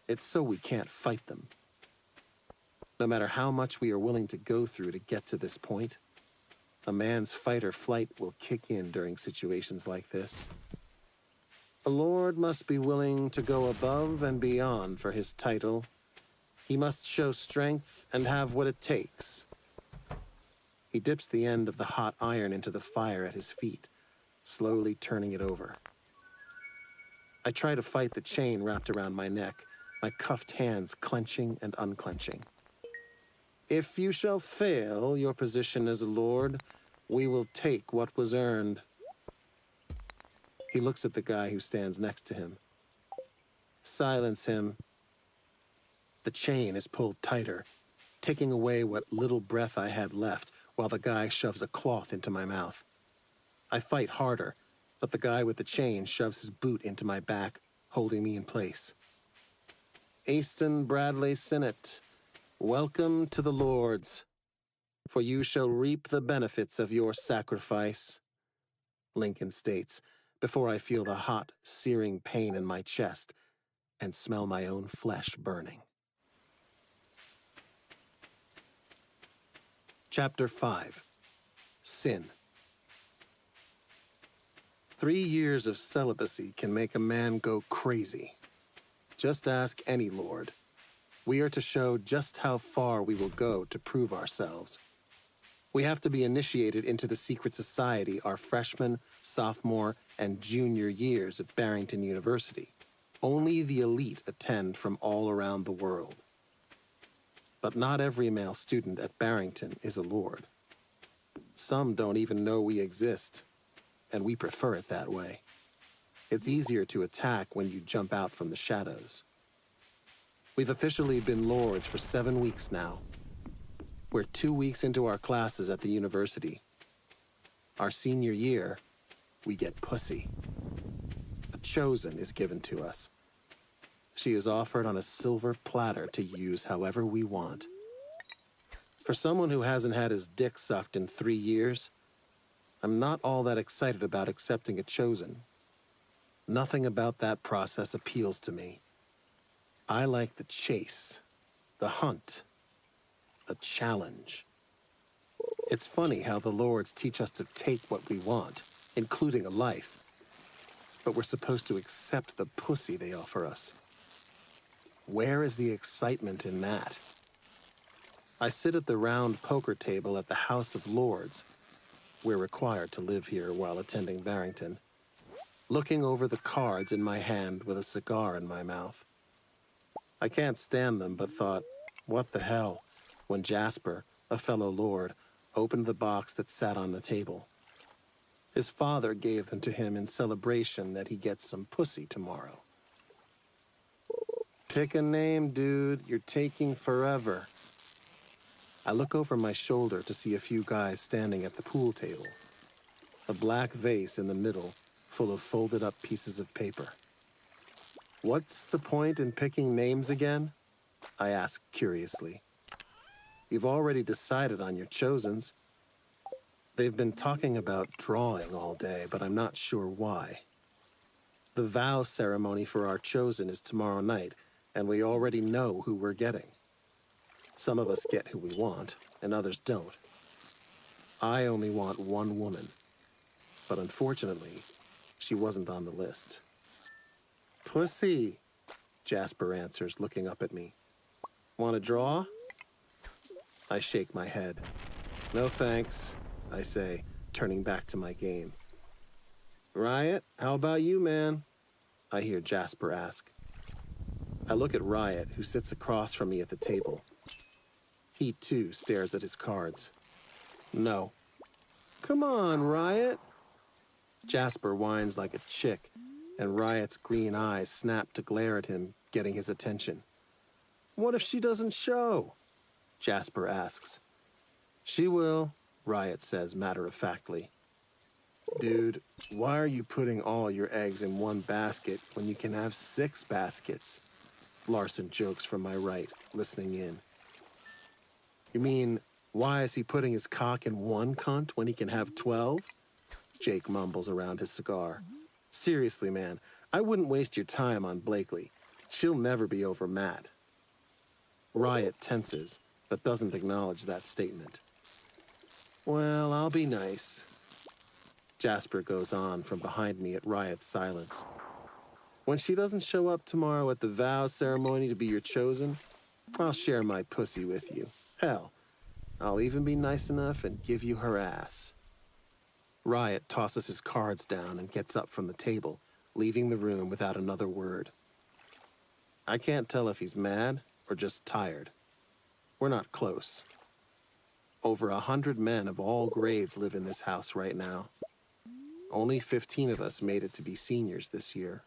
It's so we can't fight them. No matter how much we are willing to go through to get to this point, a man's fight or flight will kick in during situations like this. A lord must be willing to go above and beyond for his title. He must show strength and have what it takes. He dips the end of the hot iron into the fire at his feet, slowly turning it over. I try to fight the chain wrapped around my neck, my cuffed hands clenching and unclenching. If you shall fail your position as a lord, we will take what was earned. He looks at the guy who stands next to him. Silence him. The chain is pulled tighter, taking away what little breath I had left, while the guy shoves a cloth into my mouth. I fight harder, but the guy with the chain shoves his boot into my back, holding me in place. Easton Bradley Sinnott, welcome to the Lords, for you shall reap the benefits of your sacrifice, Lincoln states, before I feel the hot, searing pain in my chest and smell my own flesh burning. Chapter 5. Sin. 3 years of celibacy can make a man go crazy. Just ask any lord. We are to show just how far we will go to prove ourselves. We have to be initiated into the secret society our freshman, sophomore, and junior years at Barrington University. Only the elite attend from all around the world. But not every male student at Barrington is a lord. Some don't even know we exist, and we prefer it that way. It's easier to attack when you jump out from the shadows. We've officially been lords for 7 weeks now. We're 2 weeks into our classes at the university. Our senior year, we get pussy. A chosen is given to us. She is offered on a silver platter to use however we want. For someone who hasn't had his dick sucked in 3 years, I'm not all that excited about accepting a chosen. Nothing about that process appeals to me. I like the chase, the hunt, a challenge. It's funny how the lords teach us to take what we want, including a life. But we're supposed to accept the pussy they offer us. Where is the excitement in that? I sit at the round poker table at the House of Lords. We're required to live here while attending Barrington. Looking over the cards in my hand with a cigar in my mouth. I can't stand them, but thought, what the hell, when Jasper, a fellow lord, opened the box that sat on the table. His father gave them to him in celebration that he gets some pussy tomorrow. Pick a name, dude. You're taking forever. I look over my shoulder to see a few guys standing at the pool table. A black vase in the middle, full of folded up pieces of paper. What's the point in picking names again? I ask curiously. You've already decided on your chosens. They've been talking about drawing all day, but I'm not sure why. The vow ceremony for our chosen is tomorrow night, and we already know who we're getting. Some of us get who we want, and others don't. I only want one woman, but unfortunately, she wasn't on the list. Pussy, Jasper answers, looking up at me. Want to draw? I shake my head. No thanks, I say, turning back to my game. Riot, how about you, man? I hear Jasper ask. I look at Riot, who sits across from me at the table. He, too, stares at his cards. No. Come on, Riot. Jasper whines like a chick, and Riot's green eyes snap to glare at him, getting his attention. What if she doesn't show? Jasper asks. She will, Riot says matter-of-factly. Dude, why are you putting all your eggs in one basket when you can have 6 baskets? Larson jokes from my right, listening in. You mean, why is he putting his cock in one cunt when he can have 12? Jake mumbles around his cigar. Seriously, man, I wouldn't waste your time on Blakely. She'll never be over Matt. Riot tenses, but doesn't acknowledge that statement. Well, I'll be nice. Jasper goes on from behind me at Riot's silence. When she doesn't show up tomorrow at the vow ceremony to be your chosen, I'll share my pussy with you. Hell, I'll even be nice enough and give you her ass. Riot tosses his cards down and gets up from the table, leaving the room without another word. I can't tell if he's mad or just tired. We're not close. Over 100 men of all grades live in this house right now. Only 15 of us made it to be seniors this year.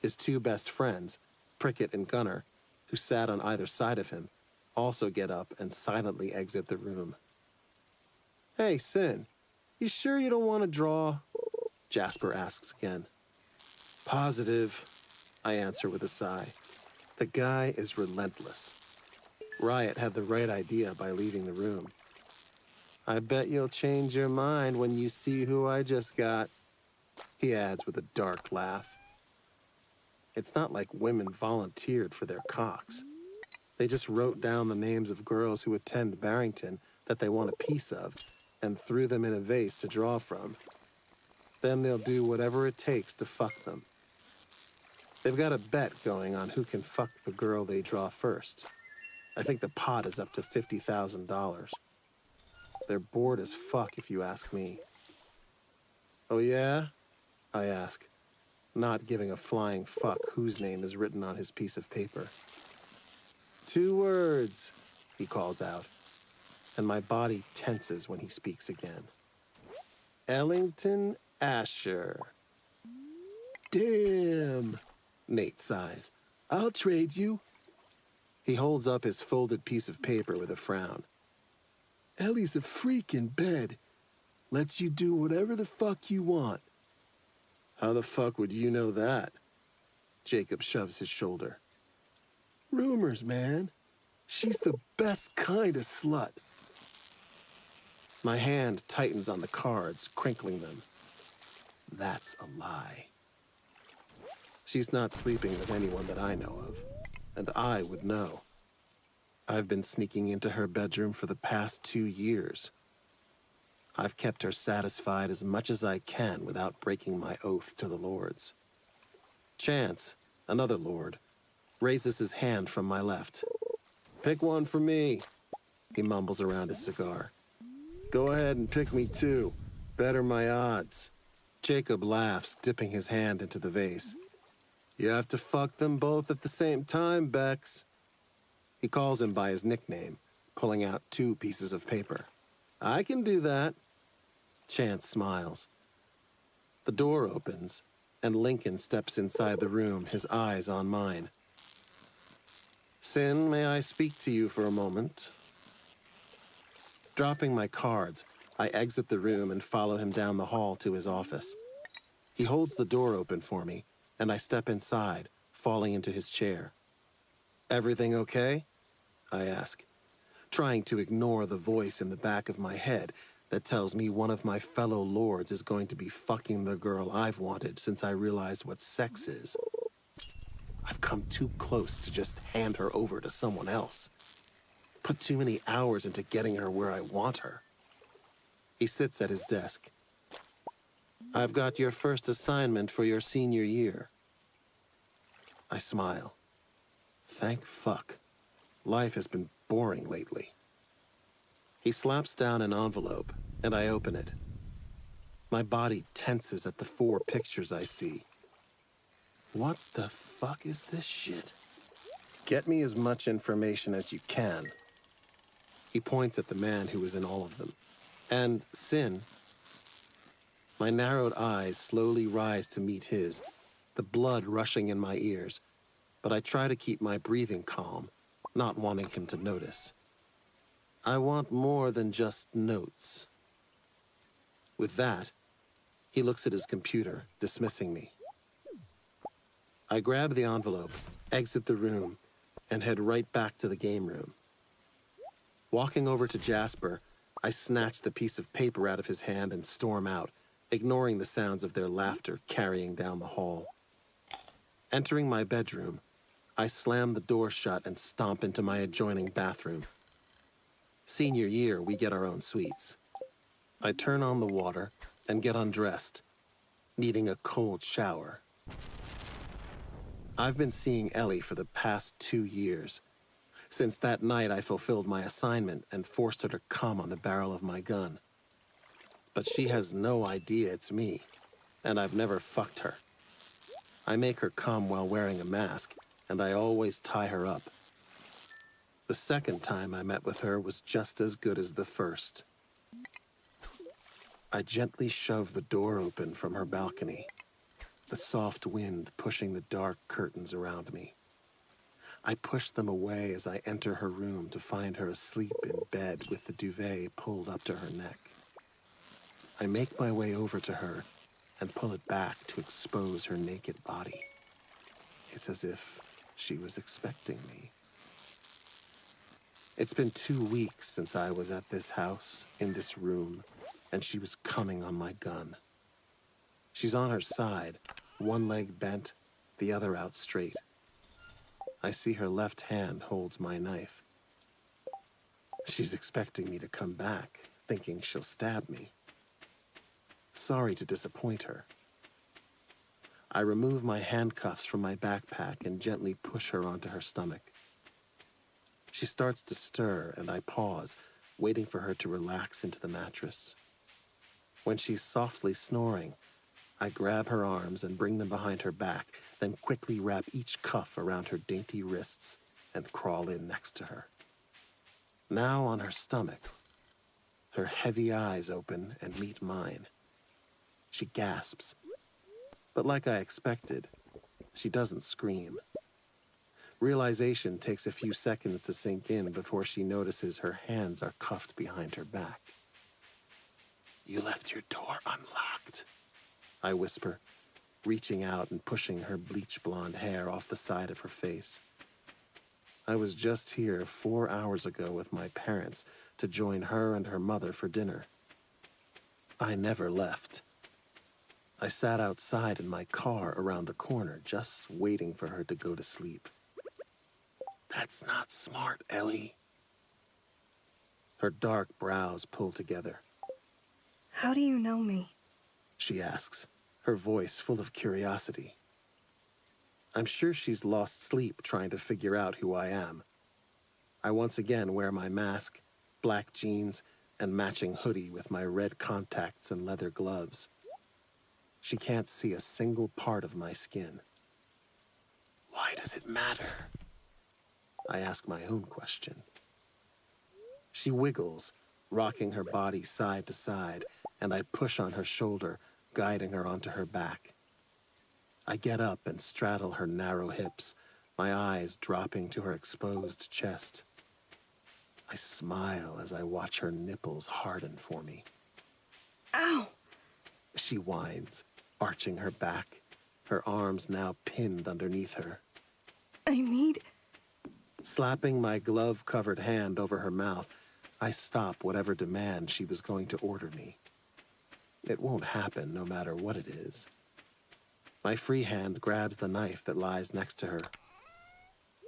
His 2 best friends, Prickett and Gunner, who sat on either side of him, also get up and silently exit the room. Hey, Sin, you sure you don't want to draw? Jasper asks again. Positive, I answer with a sigh. The guy is relentless. Riot had the right idea by leaving the room. I bet you'll change your mind when you see who I just got, he adds with a dark laugh. It's not like women volunteered for their cocks. They just wrote down the names of girls who attend Barrington that they want a piece of and threw them in a vase to draw from. Then they'll do whatever it takes to fuck them. They've got a bet going on who can fuck the girl they draw first. I think the pot is up to $50,000. They're bored as fuck, if you ask me. Oh yeah? I ask, not giving a flying fuck whose name is written on his piece of paper. 2 words, he calls out, and my body tenses when he speaks again. Ellington Asher. Damn, Nate sighs. I'll trade you. He holds up his folded piece of paper with a frown. Ellie's a freak in bed. Lets you do whatever the fuck you want. How the fuck would you know that? Jacob shoves his shoulder. Rumors, man. She's the best kind of slut. My hand tightens on the cards, crinkling them. That's a lie. She's not sleeping with anyone that I know of, and I would know. I've been sneaking into her bedroom for the past 2 years. I've kept her satisfied as much as I can without breaking my oath to the lords. Chance, another lord, raises his hand from my left. Pick one for me, he mumbles around his cigar. Go ahead and pick me too. Better my odds. Jacob laughs, dipping his hand into the vase. You have to fuck them both at the same time, Bex. He calls him by his nickname, pulling out 2 pieces of paper. I can do that. Chance smiles. The door opens, and Lincoln steps inside the room, his eyes on mine. Sin, may I speak to you for a moment? Dropping my cards, I exit the room and follow him down the hall to his office. He holds the door open for me, and I step inside, falling into his chair. Everything okay? I ask, trying to ignore the voice in the back of my head that tells me one of my fellow lords is going to be fucking the girl I've wanted since I realized what sex is. I've come too close to just hand her over to someone else. Put too many hours into getting her where I want her. He sits at his desk. I've got your first assignment for your senior year. I smile. Thank fuck. Life has been boring lately. He slaps down an envelope, and I open it. My body tenses at the 4 pictures I see. What the fuck is this shit? Get me as much information as you can. He points at the man who is in all of them. And Sin. My narrowed eyes slowly rise to meet his, the blood rushing in my ears, but I try to keep my breathing calm, not wanting him to notice. I want more than just notes. With that, he looks at his computer, dismissing me. I grab the envelope, exit the room, and head right back to the game room. Walking over to Jasper, I snatch the piece of paper out of his hand and storm out, ignoring the sounds of their laughter carrying down the hall. Entering my bedroom, I slam the door shut and stomp into my adjoining bathroom. Senior year, we get our own suites. I turn on the water and get undressed, needing a cold shower. I've been seeing Ellie for the past 2 years. Since that night, I fulfilled my assignment and forced her to come on the barrel of my gun. But she has no idea it's me, and I've never fucked her. I make her come while wearing a mask, and I always tie her up. The second time I met with her was just as good as the first. I gently shove the door open from her balcony, the soft wind pushing the dark curtains around me. I push them away as I enter her room to find her asleep in bed with the duvet pulled up to her neck. I make my way over to her and pull it back to expose her naked body. It's as if she was expecting me. It's been 2 weeks since I was at this house, in this room, and she was coming on my gun. She's on her side, one leg bent, the other out straight. I see her left hand holds my knife. She's expecting me to come back, thinking she'll stab me. Sorry to disappoint her. I remove my handcuffs from my backpack and gently push her onto her stomach. She starts to stir, and I pause, waiting for her to relax into the mattress. When she's softly snoring, I grab her arms and bring them behind her back, then quickly wrap each cuff around her dainty wrists and crawl in next to her. Now on her stomach, her heavy eyes open and meet mine. She gasps, but like I expected, she doesn't scream. Realization takes a few seconds to sink in before she notices her hands are cuffed behind her back. "You left your door unlocked," I whisper, reaching out and pushing her bleach blonde hair off the side of her face. I was just here 4 hours ago with my parents to join her and her mother for dinner. I never left. I sat outside in my car around the corner, just waiting for her to go to sleep. "That's not smart, Ellie." Her dark brows pull together. How do you know me? She asks, her voice full of curiosity. I'm sure she's lost sleep trying to figure out who I am. I once again wear my mask, black jeans, and matching hoodie with my red contacts and leather gloves. She can't see a single part of my skin. Why does it matter? I ask my own question. She wiggles, rocking her body side to side, and I push on her shoulder, guiding her onto her back. I get up and straddle her narrow hips, my eyes dropping to her exposed chest. I smile as I watch her nipples harden for me. Ow! She whines, arching her back, her arms now pinned underneath her. I need... Slapping my glove-covered hand over her mouth, I stop whatever demand she was going to order me. It won't happen no matter what it is. My free hand grabs the knife that lies next to her.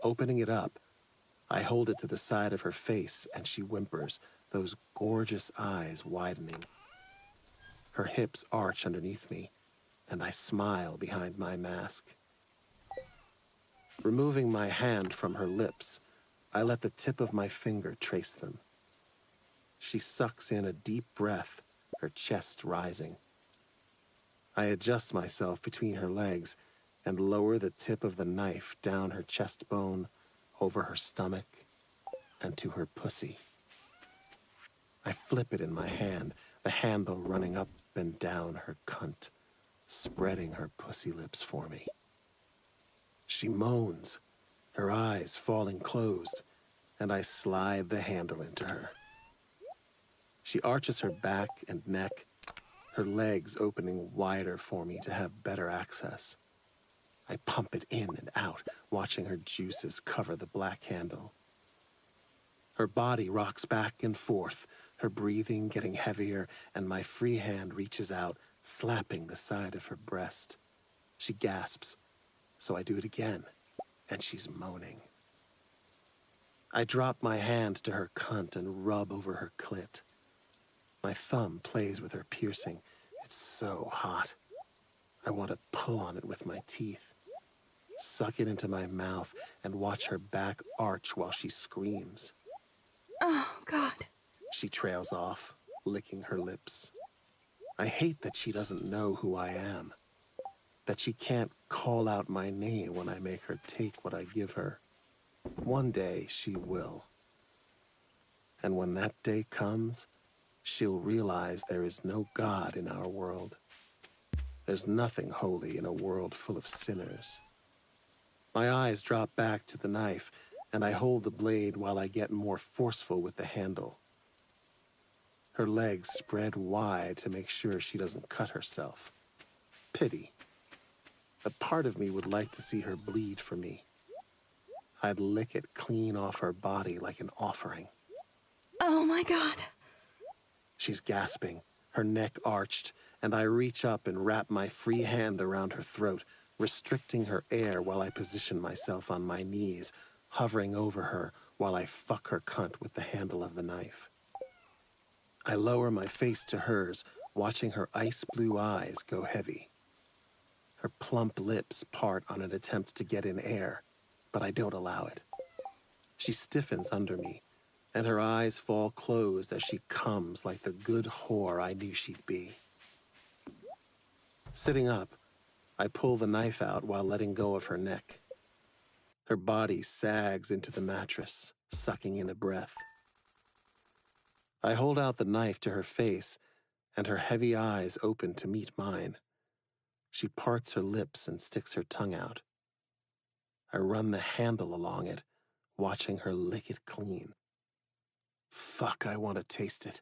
Opening it up, I hold it to the side of her face and she whimpers, those gorgeous eyes widening. Her hips arch underneath me, and I smile behind my mask. Removing my hand from her lips, I let the tip of my finger trace them. She sucks in a deep breath, her chest rising. I adjust myself between her legs and lower the tip of the knife down her chest bone, over her stomach, and to her pussy. I flip it in my hand, the handle running up and down her cunt, spreading her pussy lips for me. She moans, her eyes falling closed, and I slide the handle into her. She arches her back and neck, her legs opening wider for me to have better access. I pump it in and out, watching her juices cover the black handle. Her body rocks back and forth, her breathing getting heavier, and my free hand reaches out, slapping the side of her breast. She gasps, so I do it again, and she's moaning. I drop my hand to her cunt and rub over her clit. My thumb plays with her piercing. It's so hot. I want to pull on it with my teeth, suck it into my mouth, and watch her back arch while she screams. Oh, God. She trails off, licking her lips. I hate that she doesn't know who I am, that she can't call out my name when I make her take what I give her. One day she will. And when that day comes, she'll realize there is no God in our world. There's nothing holy in a world full of sinners. My eyes drop back to the knife, and I hold the blade while I get more forceful with the handle. Her legs spread wide to make sure she doesn't cut herself. Pity. A part of me would like to see her bleed for me. I'd lick it clean off her body like an offering. Oh, my God. She's gasping, her neck arched, and I reach up and wrap my free hand around her throat, restricting her air while I position myself on my knees, hovering over her while I fuck her cunt with the handle of the knife. I lower my face to hers, watching her ice blue eyes go heavy. Her plump lips part on an attempt to get in air, but I don't allow it. She stiffens under me, and her eyes fall closed as she comes like the good whore I knew she'd be. Sitting up, I pull the knife out while letting go of her neck. Her body sags into the mattress, sucking in a breath. I hold out the knife to her face, and her heavy eyes open to meet mine. She parts her lips and sticks her tongue out. I run the handle along it, watching her lick it clean. Fuck, I want to taste it.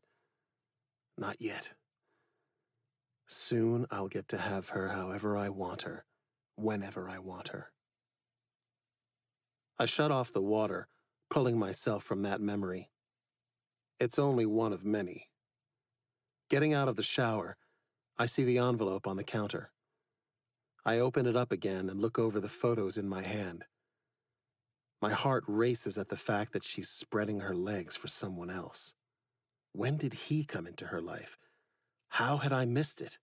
Not yet. Soon I'll get to have her however I want her, whenever I want her. I shut off the water, pulling myself from that memory. It's only one of many. Getting out of the shower, I see the envelope on the counter. I open it up again and look over the photos in my hand. My heart races at the fact that she's spreading her legs for someone else. When did he come into her life? How had I missed it?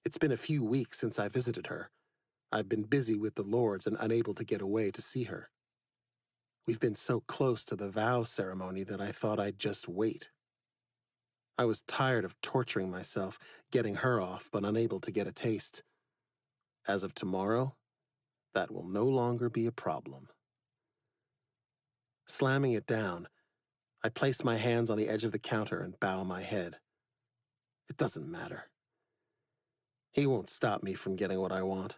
It's been a few weeks since I visited her. I've been busy with the lords and unable to get away to see her. We've been so close to the vow ceremony that I thought I'd just wait. I was tired of torturing myself, getting her off, but unable to get a taste. As of tomorrow, that will no longer be a problem. Slamming it down, I place my hands on the edge of the counter and bow my head. It doesn't matter. He won't stop me from getting what I want.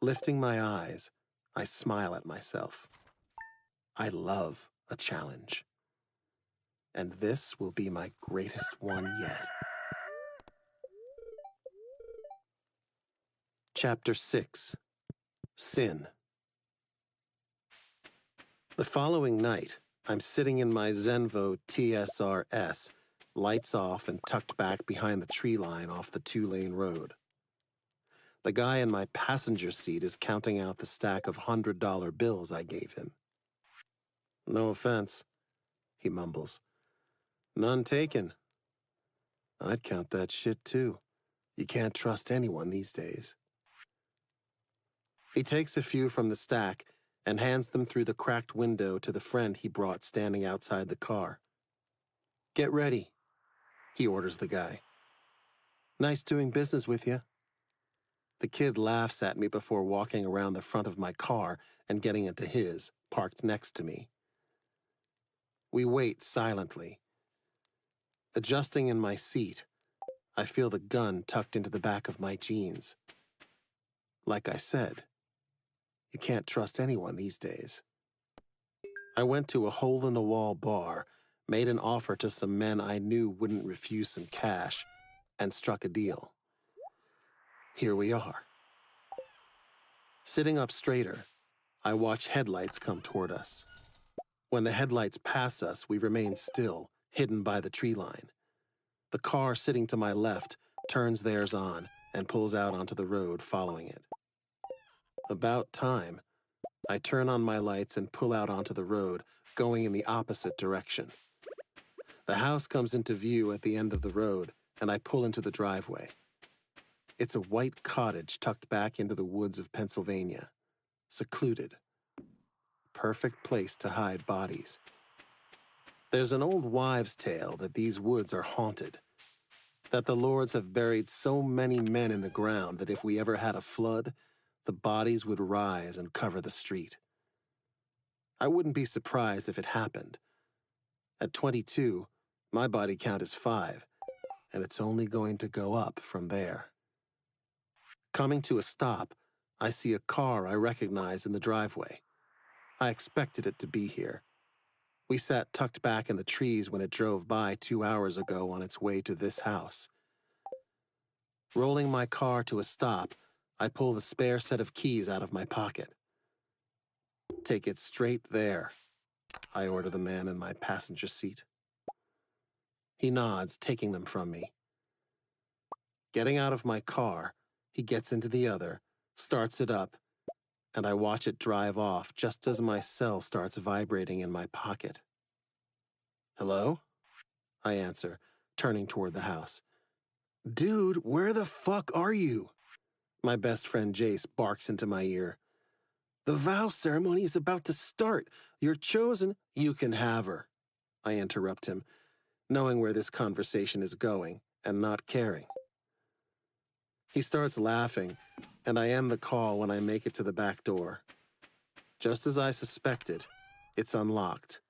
Lifting my eyes, I smile at myself. I love a challenge. And this will be my greatest one yet. Chapter 6. Sin. The following night, I'm sitting in my Zenvo TSRS, lights off and tucked back behind the tree line off the 2-lane road. The guy in my passenger seat is counting out the stack of $100 bills I gave him. "No offense," he mumbles. "None taken." "I'd count that shit too. You can't trust anyone these days." He takes a few from the stack and hands them through the cracked window to the friend he brought standing outside the car. "Get ready," he orders the guy. "Nice doing business with you." The kid laughs at me before walking around the front of my car and getting into his, parked next to me. We wait silently. Adjusting in my seat, I feel the gun tucked into the back of my jeans. Like I said, you can't trust anyone these days. I went to a hole-in-the-wall bar, made an offer to some men I knew wouldn't refuse some cash, and struck a deal. Here we are. Sitting up straighter, I watch headlights come toward us. When the headlights pass us, we remain still, hidden by the tree line. The car sitting to my left turns theirs on and pulls out onto the road following it. About time, I turn on my lights and pull out onto the road, going in the opposite direction. The house comes into view at the end of the road, and I pull into the driveway. It's a white cottage tucked back into the woods of Pennsylvania, secluded. Perfect place to hide bodies. There's an old wives' tale that these woods are haunted, that the lords have buried so many men in the ground that if we ever had a flood, the bodies would rise and cover the street. I wouldn't be surprised if it happened. At 22, my body count is 5, and it's only going to go up from there. Coming to a stop, I see a car I recognize in the driveway. I expected it to be here. We sat tucked back in the trees when it drove by 2 hours ago on its way to this house. Rolling my car to a stop, I pull the spare set of keys out of my pocket. "Take it straight there," I order the man in my passenger seat. He nods, taking them from me. Getting out of my car, he gets into the other, starts it up, and I watch it drive off just as my cell starts vibrating in my pocket. "Hello?" I answer, turning toward the house. "Dude, where the fuck are you?" My best friend Jace barks into my ear. "The vow ceremony is about to start. You're chosen. You can have her." I interrupt him, knowing where this conversation is going and not caring. He starts laughing, and I end the call when I make it to the back door. Just as I suspected, it's unlocked.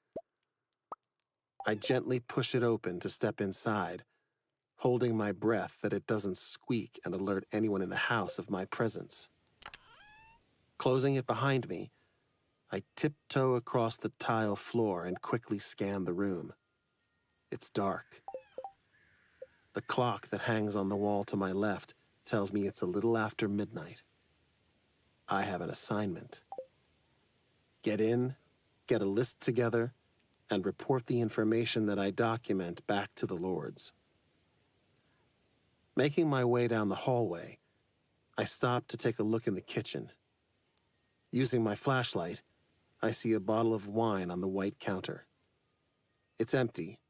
I gently push it open to step inside, holding my breath that it doesn't squeak and alert anyone in the house of my presence. Closing it behind me, I tiptoe across the tile floor and quickly scan the room. It's dark. The clock that hangs on the wall to my left tells me it's a little after midnight. I have an assignment. Get in, get a list together, and report the information that I document back to the Lords. Making my way down the hallway, I stop to take a look in the kitchen. Using my flashlight, I see a bottle of wine on the white counter. It's empty,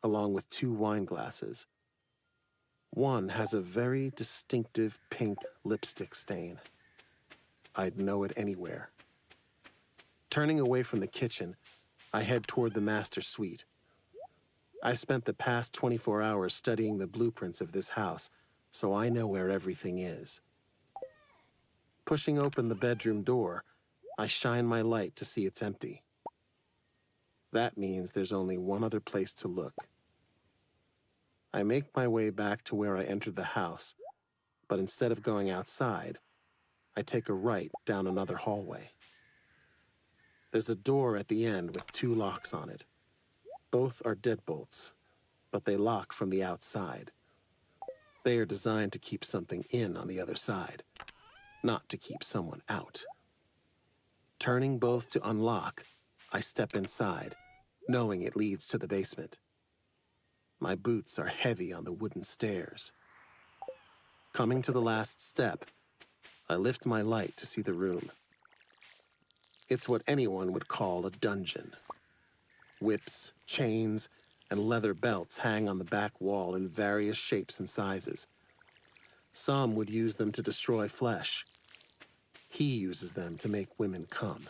along with 2 wine glasses. One has a very distinctive pink lipstick stain. I'd know it anywhere. Turning away from the kitchen, I head toward the master suite. I've spent the past 24 hours studying the blueprints of this house, so I know where everything is. Pushing open the bedroom door, I shine my light to see it's empty. That means there's only one other place to look. I make my way back to where I entered the house, but instead of going outside, I take a right down another hallway. There's a door at the end with 2 locks on it. Both are deadbolts, but they lock from the outside. They are designed to keep something in on the other side, not to keep someone out. Turning both to unlock, I step inside, knowing it leads to the basement. My boots are heavy on the wooden stairs. Coming to the last step, I lift my light to see the room. It's what anyone would call a dungeon. Whips, chains, and leather belts hang on the back wall in various shapes and sizes. Some would use them to destroy flesh. He uses them to make women come.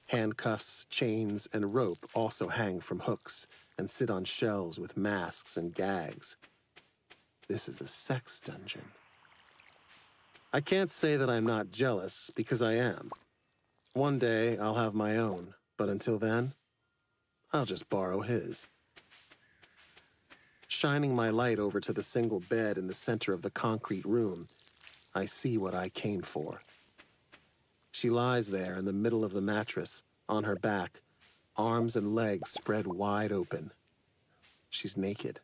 Handcuffs, chains, and rope also hang from hooks and sit on shelves with masks and gags. This is a sex dungeon. I can't say that I'm not jealous, because I am. One day I'll have my own, but until then, I'll just borrow his. Shining my light over to the single bed in the center of the concrete room, I see what I came for. She lies there in the middle of the mattress, on her back, arms and legs spread wide open. She's naked.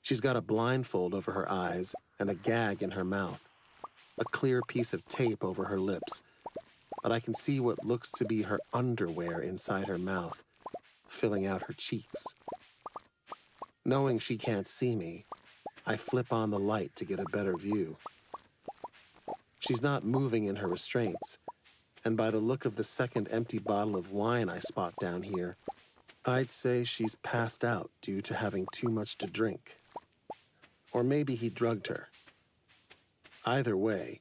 She's got a blindfold over her eyes and a gag in her mouth, a clear piece of tape over her lips, but I can see what looks to be her underwear inside her mouth, filling out her cheeks. Knowing she can't see me, I flip on the light to get a better view. She's not moving in her restraints, and by the look of the second empty bottle of wine I spot down here, I'd say she's passed out due to having too much to drink. Or maybe he drugged her. Either way,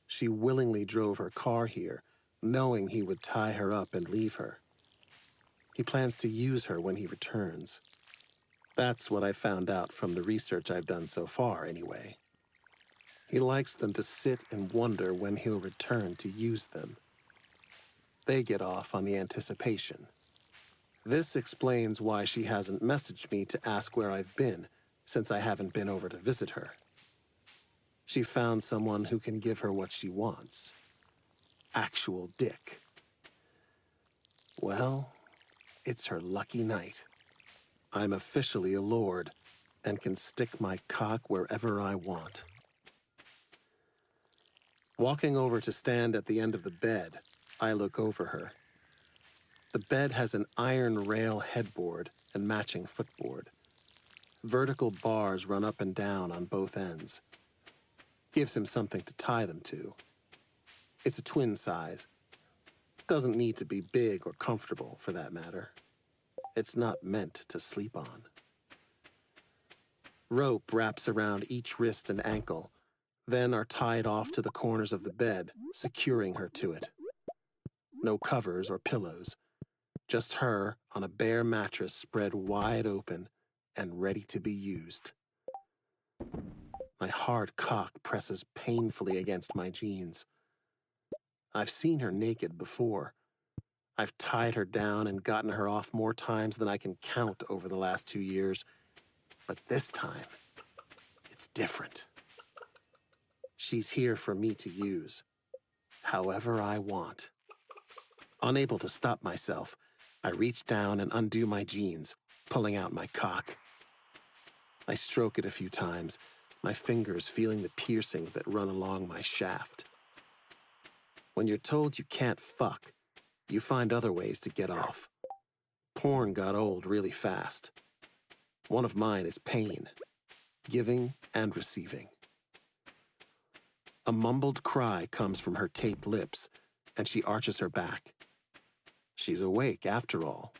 she willingly drove her car here, knowing he would tie her up and leave her. He plans to use her when he returns. That's what I found out from the research I've done so far, anyway. He likes them to sit and wonder when he'll return to use them. They get off on the anticipation. This explains why she hasn't messaged me to ask where I've been, since I haven't been over to visit her. She found someone who can give her what she wants. Actual dick. Well, it's her lucky night. I'm officially a lord and can stick my cock wherever I want. Walking over to stand at the end of the bed, I look over her. The bed has an iron rail headboard and matching footboard. Vertical bars run up and down on both ends. Gives him something to tie them to. It's a twin size. Doesn't need to be big or comfortable, for that matter. It's not meant to sleep on. Rope wraps around each wrist and ankle, then are tied off to the corners of the bed, securing her to it. No covers or pillows, just her on a bare mattress spread wide open and ready to be used. My hard cock presses painfully against my jeans. I've seen her naked before. I've tied her down and gotten her off more times than I can count over the last 2 years. But this time, it's different. She's here for me to use, however I want. Unable to stop myself, I reach down and undo my jeans, pulling out my cock. I stroke it a few times, my fingers feeling the piercings that run along my shaft. When you're told you can't fuck, you find other ways to get off. Porn got old really fast. One of mine is pain, giving and receiving. A mumbled cry comes from her taped lips, and she arches her back. She's awake, after all.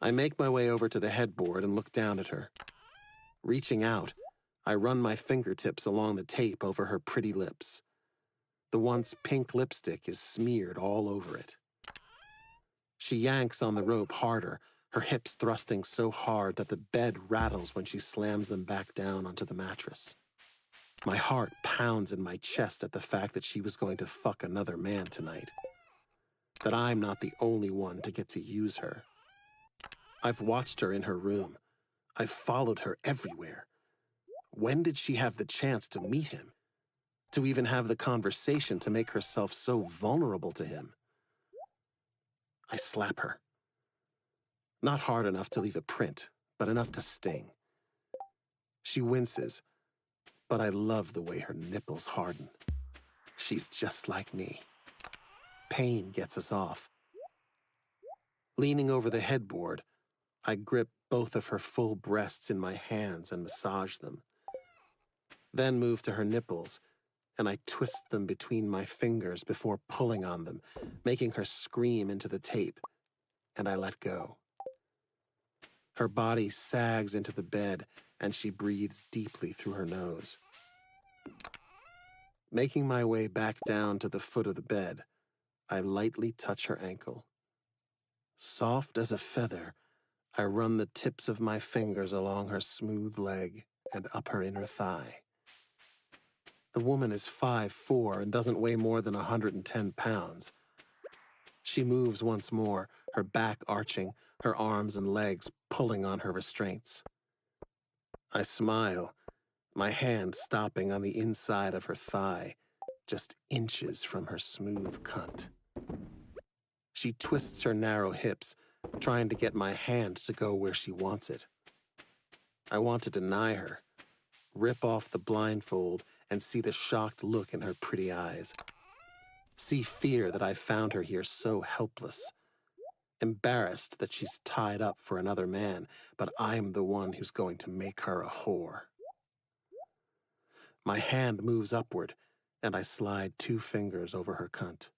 I make my way over to the headboard and look down at her. Reaching out, I run my fingertips along the tape over her pretty lips. The once pink lipstick is smeared all over it. She yanks on the rope harder, her hips thrusting so hard that the bed rattles when she slams them back down onto the mattress. My heart pounds in my chest at the fact that she was going to fuck another man tonight. That I'm not the only one to get to use her. I've watched her in her room. I've followed her everywhere. When did she have the chance to meet him? To even have the conversation to make herself so vulnerable to him? I slap her. Not hard enough to leave a print, but enough to sting. She winces, but I love the way her nipples harden. She's just like me. Pain gets us off. Leaning over the headboard, I grip both of her full breasts in my hands and massage them. Then move to her nipples, and I twist them between my fingers before pulling on them, making her scream into the tape, and I let go. Her body sags into the bed, and she breathes deeply through her nose. Making my way back down to the foot of the bed, I lightly touch her ankle. Soft as a feather, I run the tips of my fingers along her smooth leg and up her inner thigh. The woman is 5'4" and doesn't weigh more than 110 pounds. She moves once more, her back arching, her arms and legs pulling on her restraints. I smile, my hand stopping on the inside of her thigh, just inches from her smooth cunt. She twists her narrow hips, trying to get my hand to go where she wants it. I want to deny her, rip off the blindfold, and see the shocked look in her pretty eyes. See fear that I found her here so helpless. Embarrassed that she's tied up for another man, but I'm the one who's going to make her a whore. My hand moves upward, and I slide 2 fingers over her cunt.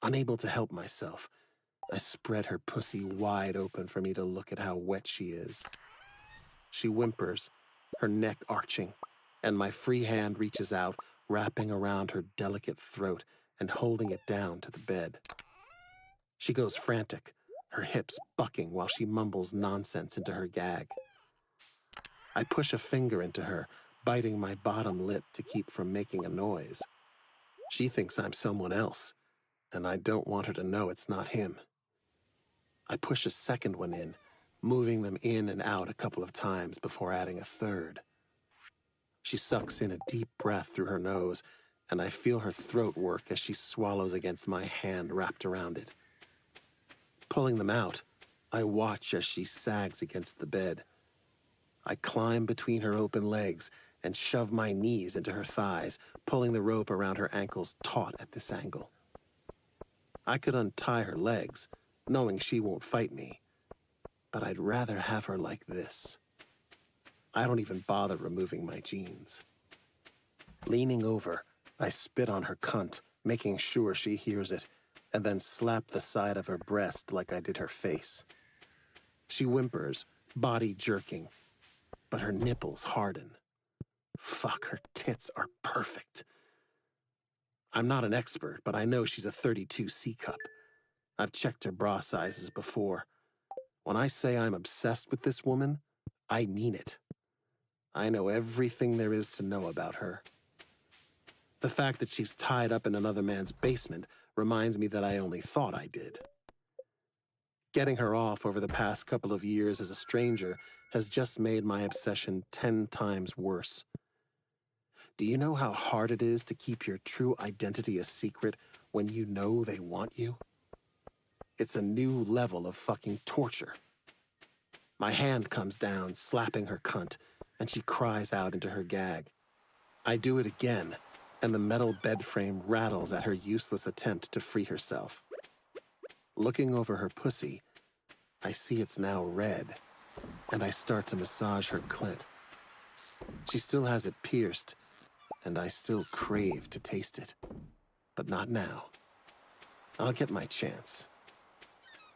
Unable to help myself, I spread her pussy wide open for me to look at how wet she is. She whimpers, her neck arching, and my free hand reaches out, wrapping around her delicate throat and holding it down to the bed. She goes frantic, her hips bucking while she mumbles nonsense into her gag. I push a finger into her, biting my bottom lip to keep from making a noise. She thinks I'm someone else, and I don't want her to know it's not him. I push a second one in, moving them in and out a couple of times before adding a third. She sucks in a deep breath through her nose, and I feel her throat work as she swallows against my hand wrapped around it. Pulling them out, I watch as she sags against the bed. I climb between her open legs and shove my knees into her thighs, pulling the rope around her ankles taut at this angle. I could untie her legs, knowing she won't fight me, but I'd rather have her like this. I don't even bother removing my jeans. Leaning over, I spit on her cunt, making sure she hears it, and then slap the side of her breast like I did her face. She whimpers, body jerking, but her nipples harden. Fuck, her tits are perfect. I'm not an expert, but I know she's a 32 C cup. I've checked her bra sizes before. When I say I'm obsessed with this woman, I mean it. I know everything there is to know about her. The fact that she's tied up in another man's basement reminds me that I only thought I did. Getting her off over the past couple of years as a stranger has just made my obsession 10 times worse. Do you know how hard it is to keep your true identity a secret when you know they want you? It's a new level of fucking torture. My hand comes down, slapping her cunt, and she cries out into her gag. I do it again, and the metal bed frame rattles at her useless attempt to free herself. Looking over her pussy, I see it's now red, and I start to massage her clit. She still has it pierced, and I still crave to taste it. But not now. I'll get my chance.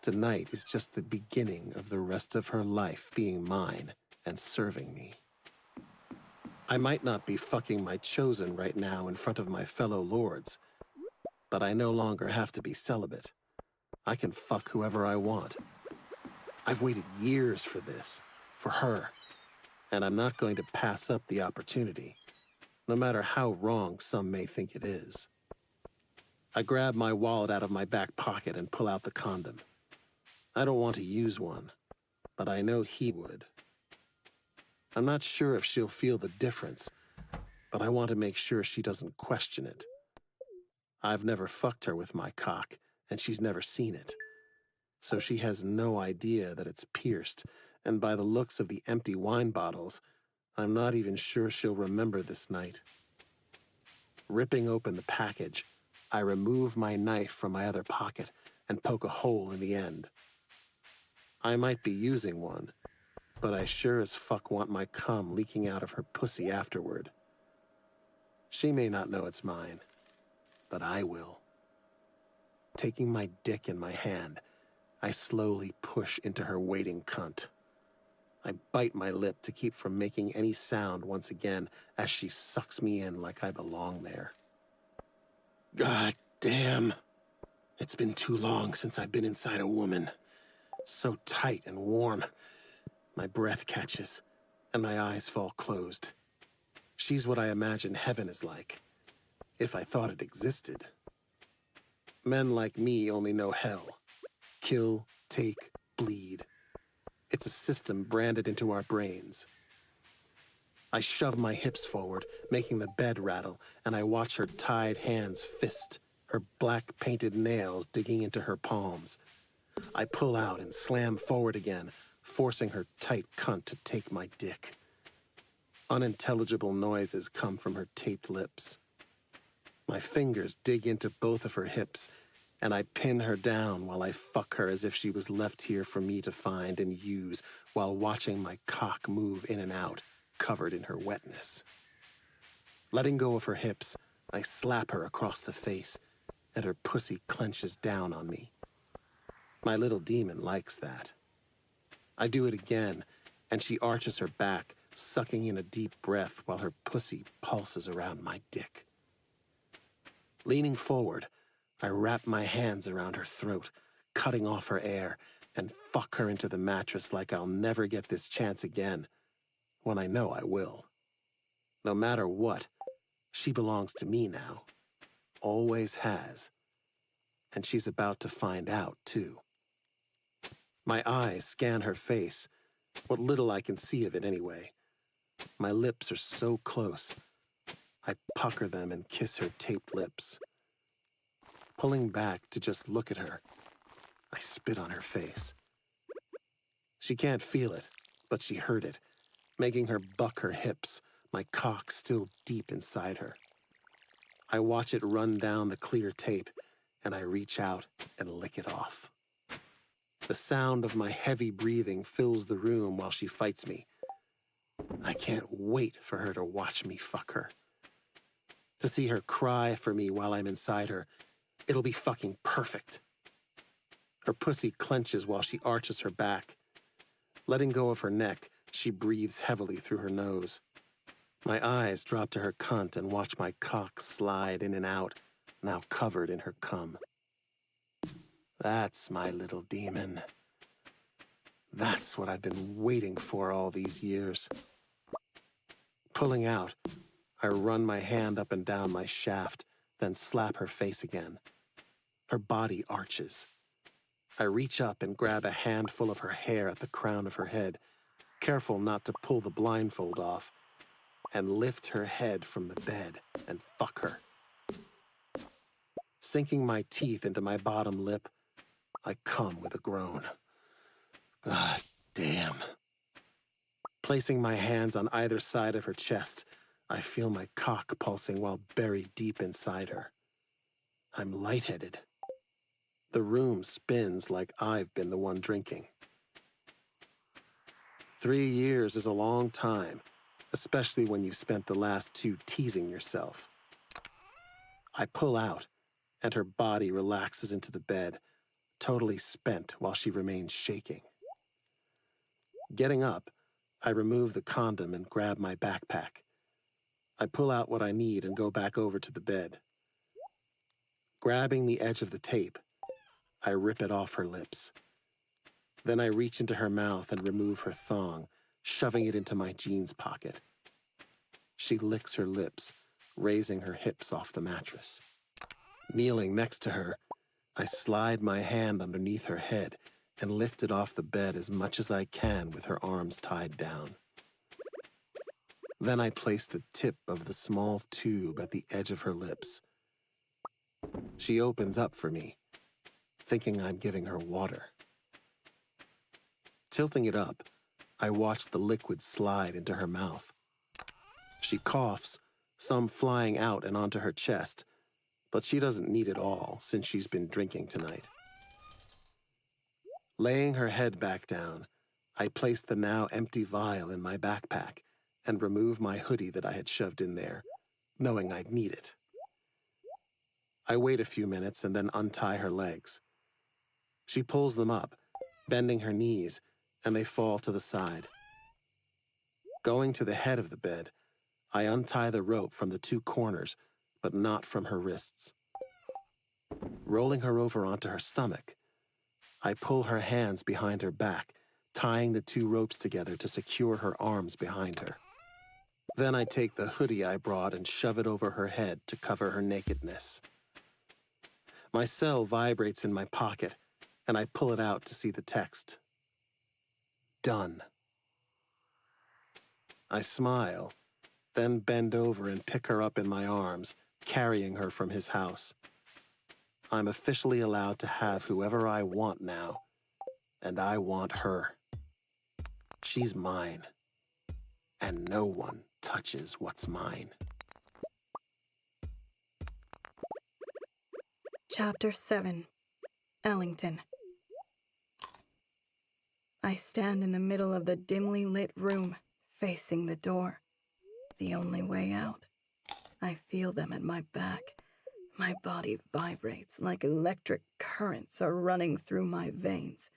Tonight is just the beginning of the rest of her life being mine and serving me. I might not be fucking my chosen right now in front of my fellow lords, but I no longer have to be celibate. I can fuck whoever I want. I've waited years for this, for her, and I'm not going to pass up the opportunity, no matter how wrong some may think it is. I grab my wallet out of my back pocket and pull out the condom. I don't want to use one, but I know he would. I'm not sure if she'll feel the difference, but I want to make sure she doesn't question it. I've never fucked her with my cock, and she's never seen it. So she has no idea that it's pierced, and by the looks of the empty wine bottles, I'm not even sure she'll remember this night. Ripping open the package, I remove my knife from my other pocket and poke a hole in the end. I might be using one, but I sure as fuck want my cum leaking out of her pussy afterward. She may not know it's mine, but I will. Taking my dick in my hand, I slowly push into her waiting cunt. I bite my lip to keep from making any sound once again as she sucks me in like I belong there. God damn. It's been too long since I've been inside a woman. So tight and warm. My breath catches, and my eyes fall closed. She's what I imagine heaven is like, if I thought it existed. Men like me only know hell. Kill, take, bleed. It's a system branded into our brains. I shove my hips forward, making the bed rattle, and I watch her tied hands fist, her black painted nails digging into her palms. I pull out and slam forward again, forcing her tight cunt to take my dick. Unintelligible noises come from her taped lips. My fingers dig into both of her hips, and I pin her down while I fuck her as if she was left here for me to find and use while watching my cock move in and out, covered in her wetness. Letting go of her hips, I slap her across the face, and her pussy clenches down on me. My little demon likes that. I do it again, and she arches her back, sucking in a deep breath while her pussy pulses around my dick. Leaning forward, I wrap my hands around her throat, cutting off her air, and fuck her into the mattress like I'll never get this chance again, when I know I will. No matter what, she belongs to me now. Always has. And she's about to find out, too. My eyes scan her face, what little I can see of it anyway. My lips are so close. I pucker them and kiss her taped lips. Pulling back to just look at her, I spit on her face. She can't feel it, but she heard it, making her buck her hips, my cock still deep inside her. I watch it run down the clear tape, and I reach out and lick it off. The sound of my heavy breathing fills the room while she fights me. I can't wait for her to watch me fuck her. To see her cry for me while I'm inside her, it'll be fucking perfect. Her pussy clenches while she arches her back. Letting go of her neck, she breathes heavily through her nose. My eyes drop to her cunt and watch my cock slide in and out, now covered in her cum. That's my little demon. That's what I've been waiting for all these years. Pulling out, I run my hand up and down my shaft, then slap her face again. Her body arches. I reach up and grab a handful of her hair at the crown of her head, careful not to pull the blindfold off, and lift her head from the bed and fuck her. Sinking my teeth into my bottom lip, I come with a groan. God damn. Placing my hands on either side of her chest, I feel my cock pulsing while buried deep inside her. I'm lightheaded. The room spins like I've been the one drinking. 3 years is a long time, especially when you've spent the last 2 teasing yourself. I pull out, and her body relaxes into the bed, totally spent while she remains shaking. Getting up, I remove the condom and grab my backpack. I pull out what I need and go back over to the bed. Grabbing the edge of the tape, I rip it off her lips. Then I reach into her mouth and remove her thong, shoving it into my jeans pocket. She licks her lips, raising her hips off the mattress. Kneeling next to her, I slide my hand underneath her head and lift it off the bed as much as I can with her arms tied down. Then I place the tip of the small tube at the edge of her lips. She opens up for me, thinking I'm giving her water. Tilting it up, I watch the liquid slide into her mouth. She coughs, some flying out and onto her chest, but she doesn't need it all since she's been drinking tonight. Laying her head back down, I place the now empty vial in my backpack and remove my hoodie that I had shoved in there, knowing I'd need it. I wait a few minutes and then untie her legs. She pulls them up, bending her knees, and they fall to the side. Going to the head of the bed, I untie the rope from the 2 corners, but not from her wrists. Rolling her over onto her stomach, I pull her hands behind her back, tying the 2 ropes together to secure her arms behind her. Then I take the hoodie I brought and shove it over her head to cover her nakedness. My cell vibrates in my pocket, and I pull it out to see the text. Done. I smile, then bend over and pick her up in my arms, carrying her from his house. I'm officially allowed to have whoever I want now, and I want her. She's mine, and no one touches what's mine. Chapter 7. Ellington. I stand in the middle of the dimly lit room, facing the door. The only way out. I feel them at my back. My body vibrates like electric currents are running through my veins.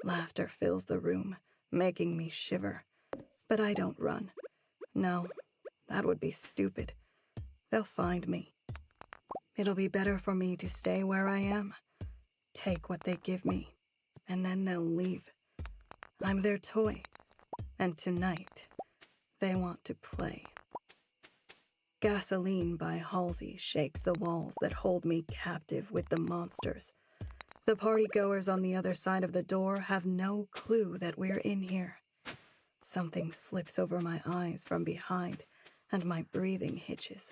Laughter fills the room, making me shiver. But I don't run. No, that would be stupid. They'll find me. It'll be better for me to stay where I am, take what they give me, and then they'll leave. I'm their toy, and tonight, they want to play. Gasoline by Halsey shakes the walls that hold me captive with the monsters. The partygoers on the other side of the door have no clue that we're in here. Something slips over my eyes from behind, and my breathing hitches.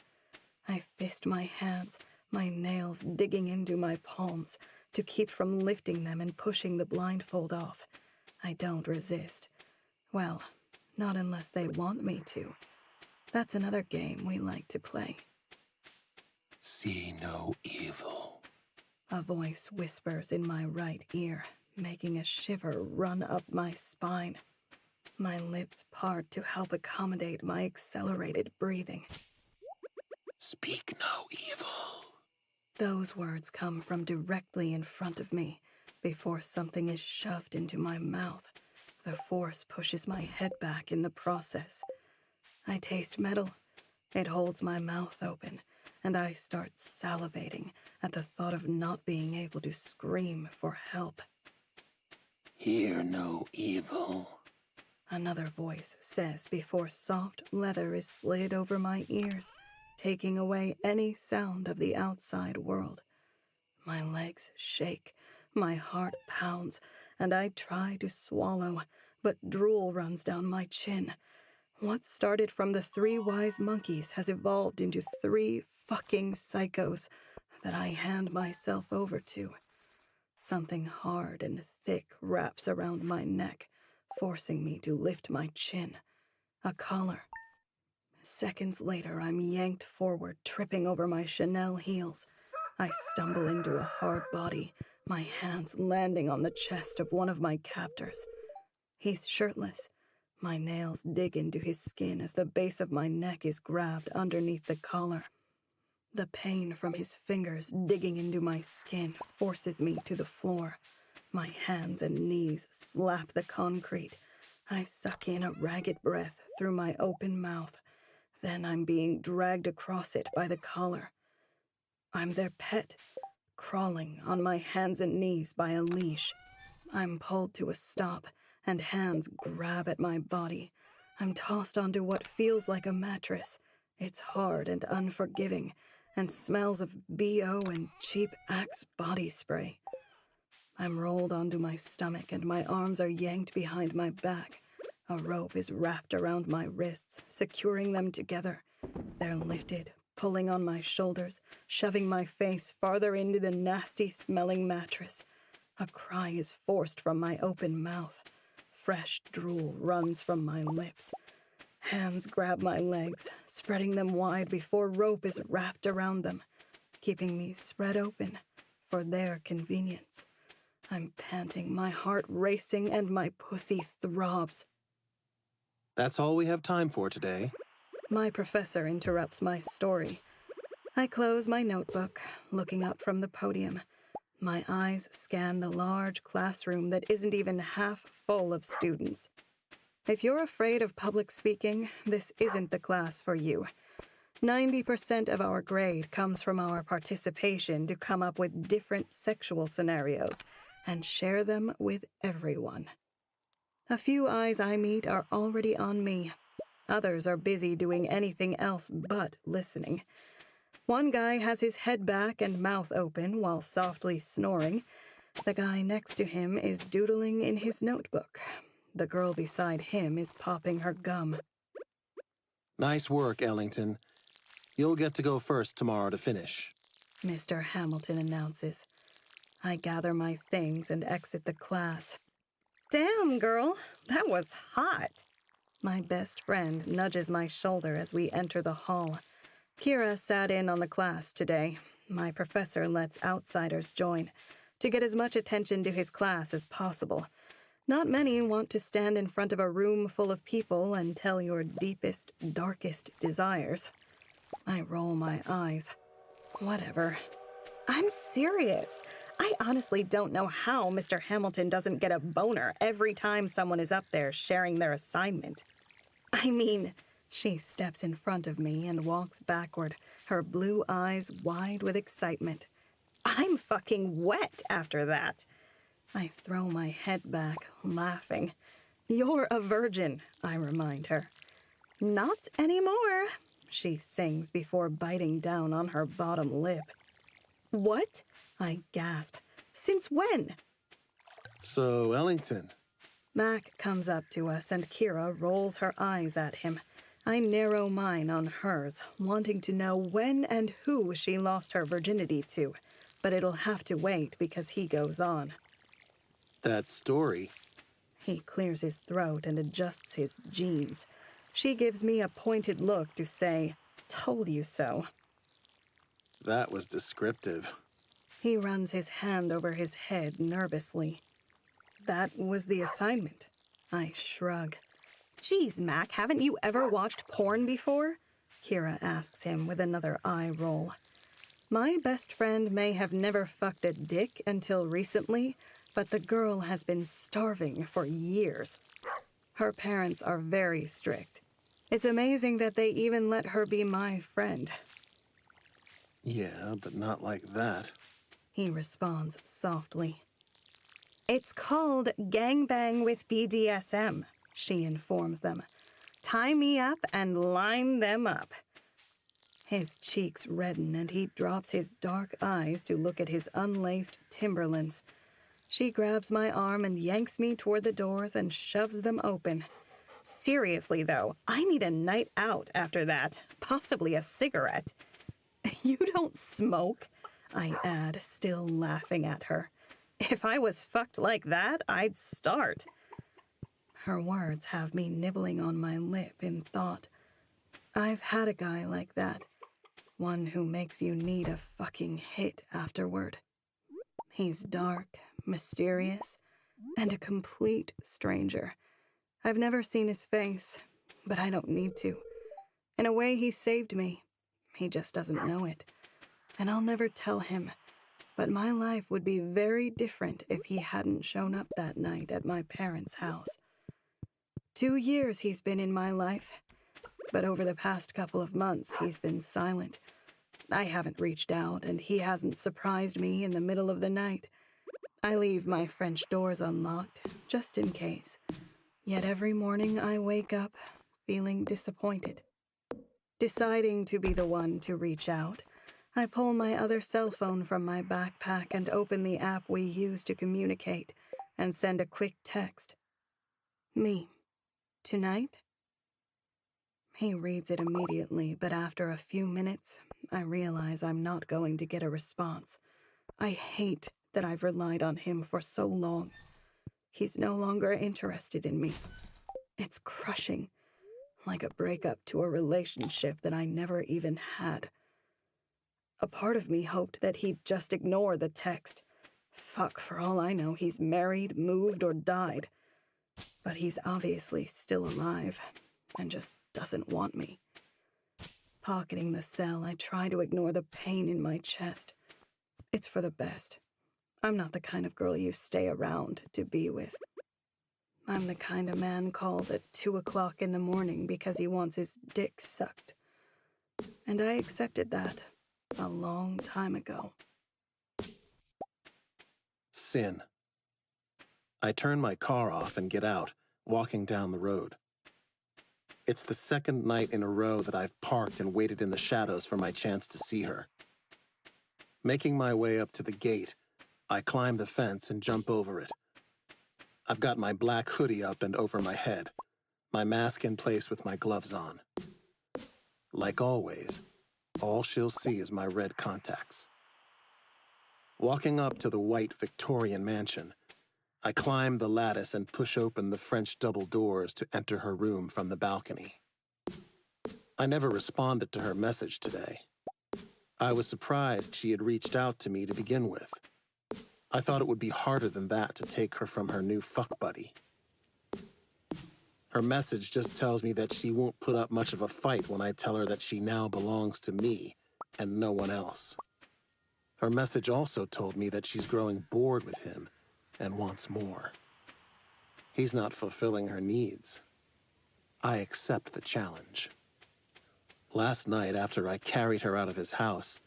I fist my hands, my nails digging into my palms to keep from lifting them and pushing the blindfold off. I don't resist. Well, not unless they want me to. That's another game we like to play. See no evil. A voice whispers in my right ear, making a shiver run up my spine. My lips part to help accommodate my accelerated breathing. Speak no evil. Those words come from directly in front of me before something is shoved into my mouth. The force pushes my head back in the process. I taste metal. It holds my mouth open, and I start salivating at the thought of not being able to scream for help. Hear no evil, Another voice says before soft leather is slid over my ears, taking away any sound of the outside world. My legs shake, my heart pounds, and I try to swallow, but drool runs down my chin. What started from the 3 wise monkeys has evolved into 3 fucking psychos that I hand myself over to. Something hard and thick wraps around my neck, forcing me to lift my chin. A collar. Seconds later, I'm yanked forward, tripping over my Chanel heels. I stumble into a hard body, my hands landing on the chest of one of my captors. He's shirtless. My nails dig into his skin as the base of my neck is grabbed underneath the collar. The pain from his fingers digging into my skin forces me to the floor. My hands and knees slap the concrete. I suck in a ragged breath through my open mouth. Then I'm being dragged across it by the collar. I'm their pet, crawling on my hands and knees by a leash. I'm pulled to a stop, and hands grab at my body. I'm tossed onto what feels like a mattress. It's hard and unforgiving, and smells of BO and cheap Axe body spray. I'm rolled onto my stomach, and my arms are yanked behind my back. A rope is wrapped around my wrists, securing them together. They're lifted, pulling on my shoulders, shoving my face farther into the nasty-smelling mattress. A cry is forced from my open mouth. Fresh drool runs from my lips. Hands grab my legs, spreading them wide before rope is wrapped around them, keeping me spread open for their convenience. I'm panting, my heart racing, and my pussy throbs. That's all we have time for today. My professor interrupts my story. I close my notebook, looking up from the podium. My eyes scan the large classroom that isn't even half full of students. If you're afraid of public speaking, this isn't the class for you. 90% of our grade comes from our participation to come up with different sexual scenarios and share them with everyone. A few eyes I meet are already on me. Others are busy doing anything else but listening. One guy has his head back and mouth open while softly snoring. The guy next to him is doodling in his notebook. The girl beside him is popping her gum. Nice work, Ellington. You'll get to go first tomorrow to finish. Mr. Hamilton announces. I gather my things and exit the class. Damn, girl, that was hot. My best friend nudges my shoulder as we enter the hall. Kira sat in on the class today. My professor lets outsiders join to get as much attention to his class as possible. Not many want to stand in front of a room full of people and tell your deepest, darkest desires. I roll my eyes. Whatever. I'm serious. I honestly don't know how Mr. Hamilton doesn't get a boner every time someone is up there sharing their assignment. I mean, she steps in front of me and walks backward, her blue eyes wide with excitement. I'm fucking wet after that. I throw my head back, laughing. You're a virgin, I remind her. Not anymore, she sings before biting down on her bottom lip. What? I gasp. Since when? So, Ellington. Mac comes up to us and Kira rolls her eyes at him. I narrow mine on hers, wanting to know when and who she lost her virginity to, but it'll have to wait because he goes on. That story. He clears his throat and adjusts his jeans. She gives me a pointed look to say, "Told you so." That was descriptive. He runs his hand over his head nervously. That was the assignment. I shrug. Geez, Mac, haven't you ever watched porn before? Kira asks him with another eye roll. My best friend may have never fucked a dick until recently, but the girl has been starving for years. Her parents are very strict. It's amazing that they even let her be my friend. Yeah, but not like that. He responds softly. It's called gangbang with BDSM, she informs them. Tie me up and line them up. His cheeks redden and he drops his dark eyes to look at his unlaced Timberlands. She grabs my arm and yanks me toward the doors and shoves them open. Seriously, though, I need a night out after that, possibly a cigarette. You don't smoke, I add, still laughing at her. If I was fucked like that, I'd start. Her words have me nibbling on my lip in thought. I've had a guy like that, one who makes you need a fucking hit afterward. He's dark, mysterious, and a complete stranger. I've never seen his face, but I don't need to. In a way, he saved me. He just doesn't know it. And I'll never tell him. But my life would be very different if he hadn't shown up that night at my parents' house. 2 years he's been in my life, but over the past couple of months he's been silent. I haven't reached out, and he hasn't surprised me in the middle of the night. I leave my French doors unlocked, just in case. Yet every morning I wake up feeling disappointed. Deciding to be the one to reach out, I pull my other cell phone from my backpack and open the app we use to communicate and send a quick text. Me. Tonight? He reads it immediately, but after a few minutes, I realize I'm not going to get a response. I hate that I've relied on him for so long. He's no longer interested in me. It's crushing, like a breakup to a relationship that I never even had. A part of me hoped that he'd just ignore the text. Fuck, for all I know, he's married, moved, or died. But he's obviously still alive, and just doesn't want me. Pocketing the cell, I try to ignore the pain in my chest. It's for the best. I'm not the kind of girl you stay around to be with. I'm the kind of man calls at 2 o'clock in the morning because he wants his dick sucked. And I accepted that a long time ago. Sin. I turn my car off and get out, walking down the road. It's the second night in a row that I've parked and waited in the shadows for my chance to see her. Making my way up to the gate, I climb the fence and jump over it. I've got my black hoodie up and over my head, my mask in place with my gloves on. Like always, all she'll see is my red contacts. Walking up to the white Victorian mansion, I climb the lattice and push open the French double doors to enter her room from the balcony. I never responded to her message today. I was surprised she had reached out to me to begin with. I thought it would be harder than that to take her from her new fuck buddy. Her message just tells me that she won't put up much of a fight when I tell her that she now belongs to me and no one else. Her message also told me that she's growing bored with him and wants more. He's not fulfilling her needs. I accept the challenge. Last night, after I carried her out of his house,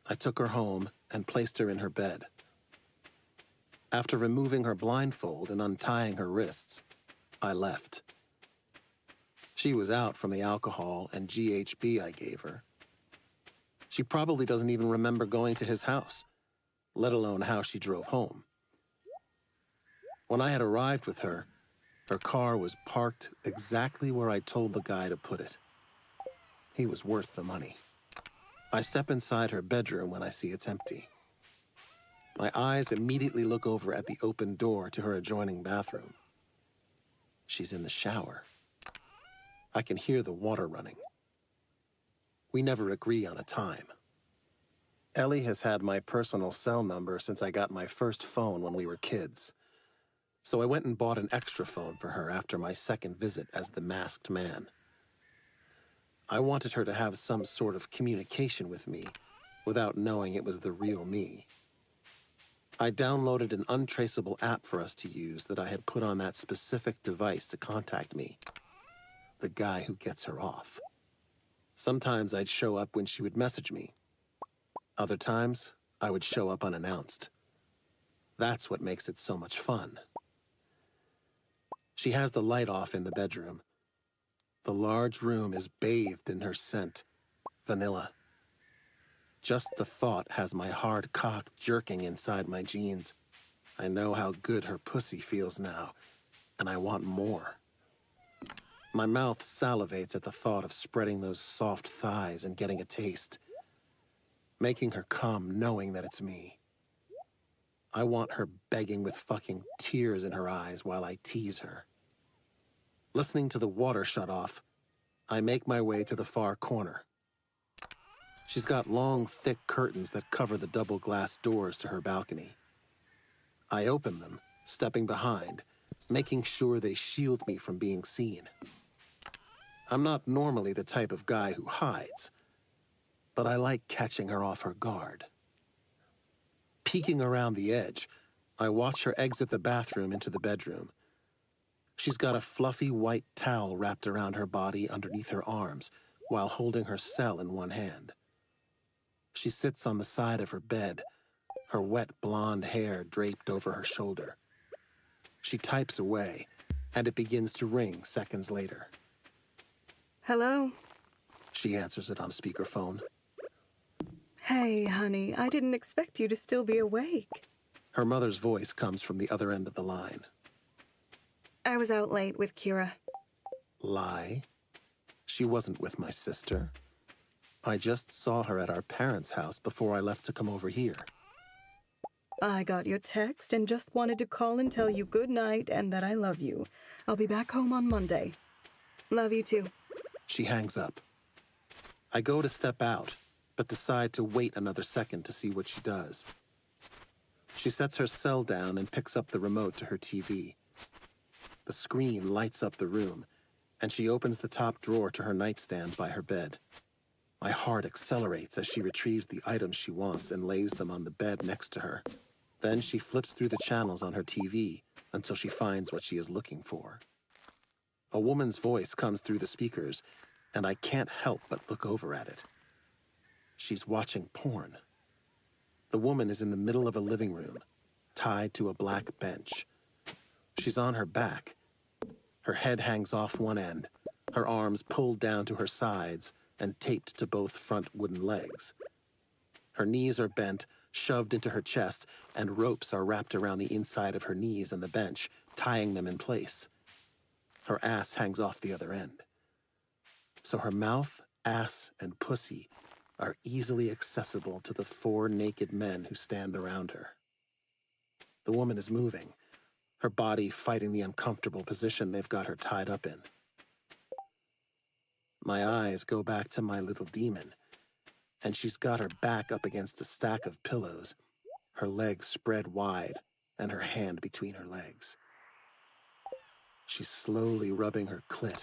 I took her home and placed her in her bed. After removing her blindfold and untying her wrists, I left. She was out from the alcohol and GHB I gave her. She probably doesn't even remember going to his house, let alone how she drove home. When I had arrived with her, her car was parked exactly where I told the guy to put it. He was worth the money. I step inside her bedroom when I see it's empty. My eyes immediately look over at the open door to her adjoining bathroom. She's in the shower. I can hear the water running. We never agree on a time. Ellie has had my personal cell number since I got my first phone when we were kids. So I went and bought an extra phone for her after my second visit as the masked man. I wanted her to have some sort of communication with me without knowing it was the real me. I downloaded an untraceable app for us to use that I had put on that specific device to contact me. the guy who gets her off. Sometimes I'd show up when she would message me. Other times, I would show up unannounced. That's what makes it so much fun. She has the light off in the bedroom. The large room is bathed in her scent, vanilla. Just the thought has my hard cock jerking inside my jeans. I know how good her pussy feels now, and I want more. My mouth salivates at the thought of spreading those soft thighs and getting a taste. Making her come knowing that it's me. I want her begging with fucking tears in her eyes while I tease her. Listening to the water shut off, I make my way to the far corner. She's got long, thick curtains that cover the double glass doors to her balcony. I open them, stepping behind, making sure they shield me from being seen. I'm not normally the type of guy who hides, but I like catching her off her guard. Peeking around the edge, I watch her exit the bathroom into the bedroom. She's got a fluffy white towel wrapped around her body underneath her arms while holding her cell in one hand. She sits on the side of her bed, her wet blonde hair draped over her shoulder. She types away, and it begins to ring seconds later. Hello? She answers it on speakerphone. Hey, honey, I didn't expect you to still be awake. Her mother's voice comes from the other end of the line. I was out late with Kira. Lie. She wasn't with my sister. I just saw her at our parents' house before I left to come over here. I got your text and just wanted to call and tell you good night and that I love you. I'll be back home on Monday. Love you too. She hangs up. I go to step out, but decide to wait another second to see what she does. She sets her cell down and picks up the remote to her TV. The screen lights up the room, and she opens the top drawer to her nightstand by her bed. My heart accelerates as she retrieves the items she wants and lays them on the bed next to her. Then she flips through the channels on her TV until she finds what she is looking for. A woman's voice comes through the speakers, and I can't help but look over at it. She's watching porn. The woman is in the middle of a living room, tied to a black bench. She's on her back. Her head hangs off one end, her arms pulled down to her sides and taped to both front wooden legs. Her knees are bent, shoved into her chest, and ropes are wrapped around the inside of her knees and the bench, tying them in place. Her ass hangs off the other end. So her mouth, ass, and pussy are easily accessible to the 4 naked men who stand around her. The woman is moving, her body fighting the uncomfortable position they've got her tied up in. My eyes go back to my little demon, and she's got her back up against a stack of pillows, her legs spread wide, and her hand between her legs. She's slowly rubbing her clit,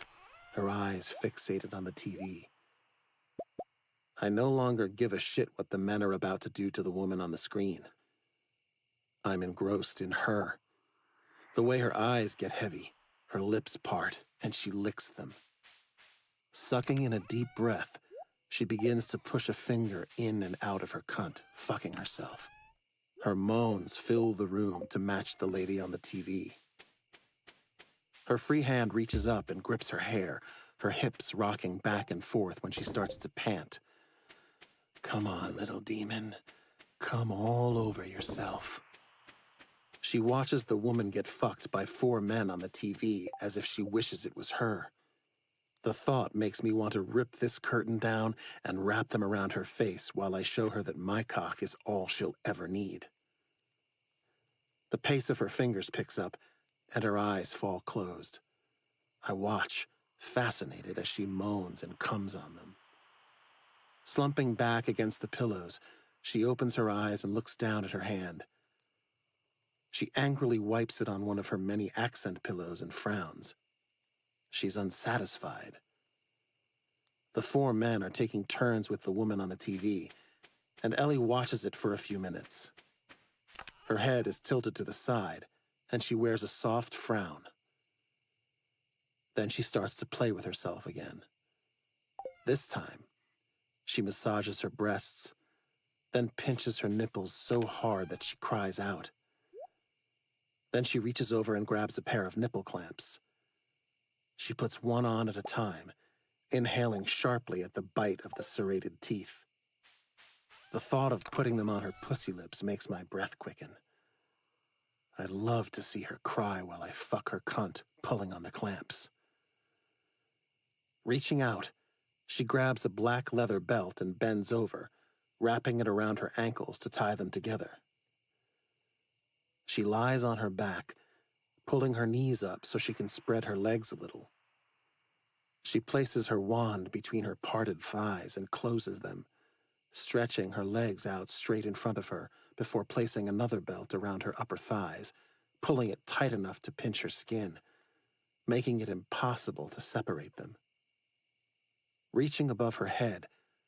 her eyes fixated on the TV. I no longer give a shit what the men are about to do to the woman on the screen. I'm engrossed in her. The way her eyes get heavy, her lips part, and she licks them. Sucking in a deep breath, she begins to push a finger in and out of her cunt, fucking herself. Her moans fill the room to match the lady on the TV. Her free hand reaches up and grips her hair, her hips rocking back and forth when she starts to pant. Come on, little demon. Come all over yourself. She watches the woman get fucked by 4 men on the TV as if she wishes it was her. The thought makes me want to rip this curtain down and wrap them around her face while I show her that my cock is all she'll ever need. The pace of her fingers picks up, and her eyes fall closed. I watch, fascinated as she moans and comes on them. Slumping back against the pillows, she opens her eyes and looks down at her hand. She angrily wipes it on one of her many accent pillows and frowns. She's unsatisfied. The 4 men are taking turns with the woman on the TV, and Ellie watches it for a few minutes. Her head is tilted to the side, and she wears a soft frown. Then she starts to play with herself again. This time, she massages her breasts, then pinches her nipples so hard that she cries out. Then she reaches over and grabs a pair of nipple clamps. She puts one on at a time, inhaling sharply at the bite of the serrated teeth. The thought of putting them on her pussy lips makes my breath quicken. I'd love to see her cry while I fuck her cunt, pulling on the clamps. Reaching out, she grabs a black leather belt and bends over, wrapping it around her ankles to tie them together. She lies on her back, pulling her knees up so she can spread her legs a little. She places her wand between her parted thighs and closes them, stretching her legs out straight in front of her before placing another belt around her upper thighs, pulling it tight enough to pinch her skin, making it impossible to separate them. Reaching above her head,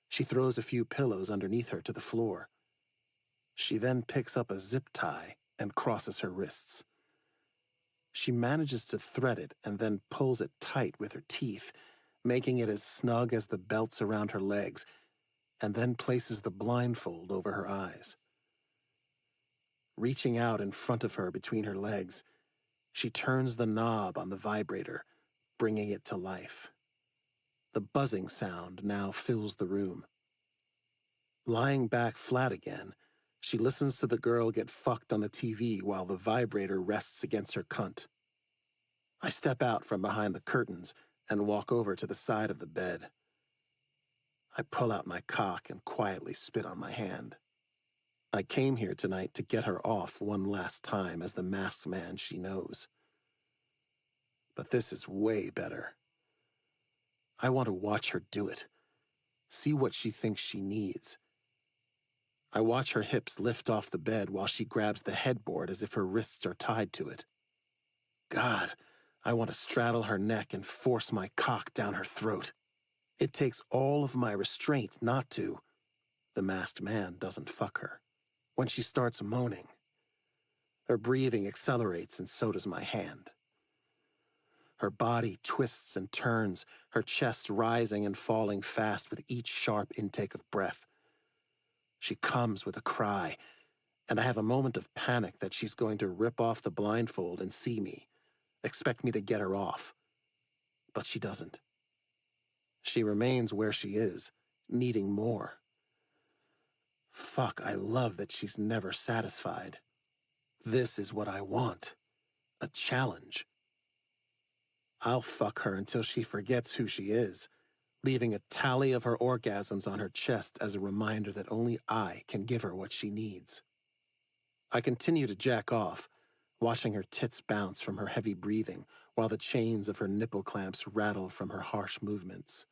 she throws a few pillows underneath her to the floor. She then picks up a zip tie and crosses her wrists. She manages to thread it and then pulls it tight with her teeth, making it as snug as the belts around her legs, and then places the blindfold over her eyes. Reaching out in front of her between her legs, she turns the knob on the vibrator, bringing it to life. The buzzing sound now fills the room. Lying back flat again, she listens to the girl get fucked on the TV while the vibrator rests against her cunt. I step out from behind the curtains and walk over to the side of the bed. I pull out my cock and quietly spit on my hand. I came here tonight to get her off one last time as the masked man she knows. But this is way better. I want to watch her do it, see what she thinks she needs. I watch her hips lift off the bed while she grabs the headboard as if her wrists are tied to it. God, I want to straddle her neck and force my cock down her throat. It takes all of my restraint not to. The masked man doesn't fuck her. When she starts moaning, her breathing accelerates and so does my hand. Her body twists and turns, her chest rising and falling fast with each sharp intake of breath. She comes with a cry, and I have a moment of panic that she's going to rip off the blindfold and see me, expect me to get her off. But she doesn't. She remains where she is, needing more. Fuck, I love that she's never satisfied. This is what I want. A challenge. I'll fuck her until she forgets who she is, leaving a tally of her orgasms on her chest as a reminder that only I can give her what she needs. I continue to jack off, watching her tits bounce from her heavy breathing while the chains of her nipple clamps rattle from her harsh movements.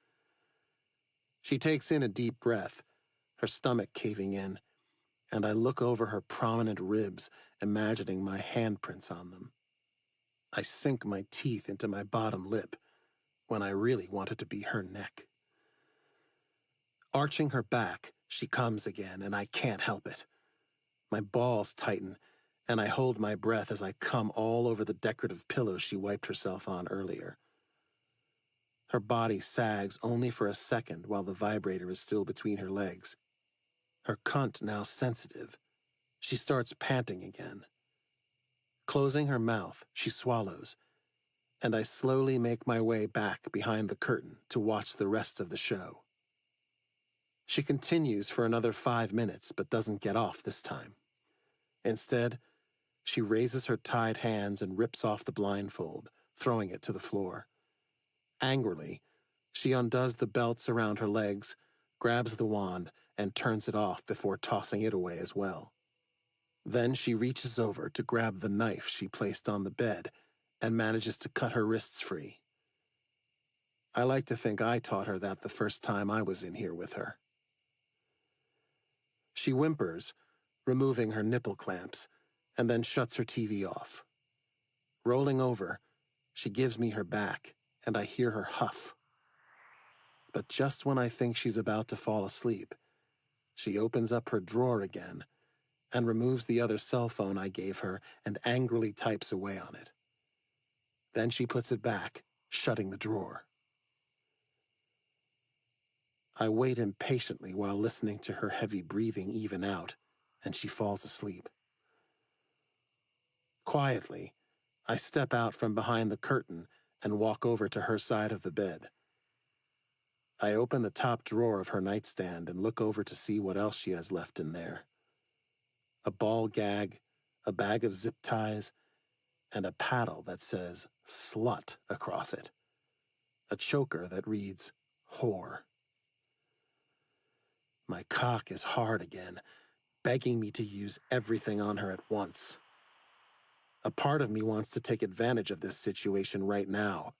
She takes in a deep breath, her stomach caving in, and I look over her prominent ribs, imagining my handprints on them. I sink my teeth into my bottom lip when I really want it to be her neck. Arching her back, she comes again, and I can't help it. My balls tighten, and I hold my breath as I come all over the decorative pillow she wiped herself on earlier. Her body sags only for a second while the vibrator is still between her legs. Her cunt now sensitive, she starts panting again. Closing her mouth, she swallows, and I slowly make my way back behind the curtain to watch the rest of the show. She continues for another 5 minutes, but doesn't get off this time. Instead, she raises her tied hands and rips off the blindfold, throwing it to the floor. Angrily, she undoes the belts around her legs, grabs the wand, and turns it off before tossing it away as well. Then she reaches over to grab the knife she placed on the bed and manages to cut her wrists free. I like to think I taught her that the first time I was in here with her. She whimpers, removing her nipple clamps, and then shuts her TV off. Rolling over, she gives me her back, and I hear her huff. But just when I think she's about to fall asleep, she opens up her drawer again and removes the other cell phone I gave her and angrily types away on it. Then she puts it back shutting the drawer. I wait impatiently while listening to her heavy breathing even out, and she falls asleep. Quietly, I step out from behind the curtain and walk over to her side of the bed. I open the top drawer of her nightstand and look over to see what else she has left in there. A ball gag, a bag of zip ties, and a paddle that says slut across it. A choker that reads whore. My cock is hard again, begging me to use everything on her at once. A part of me wants to take advantage of this situation right now,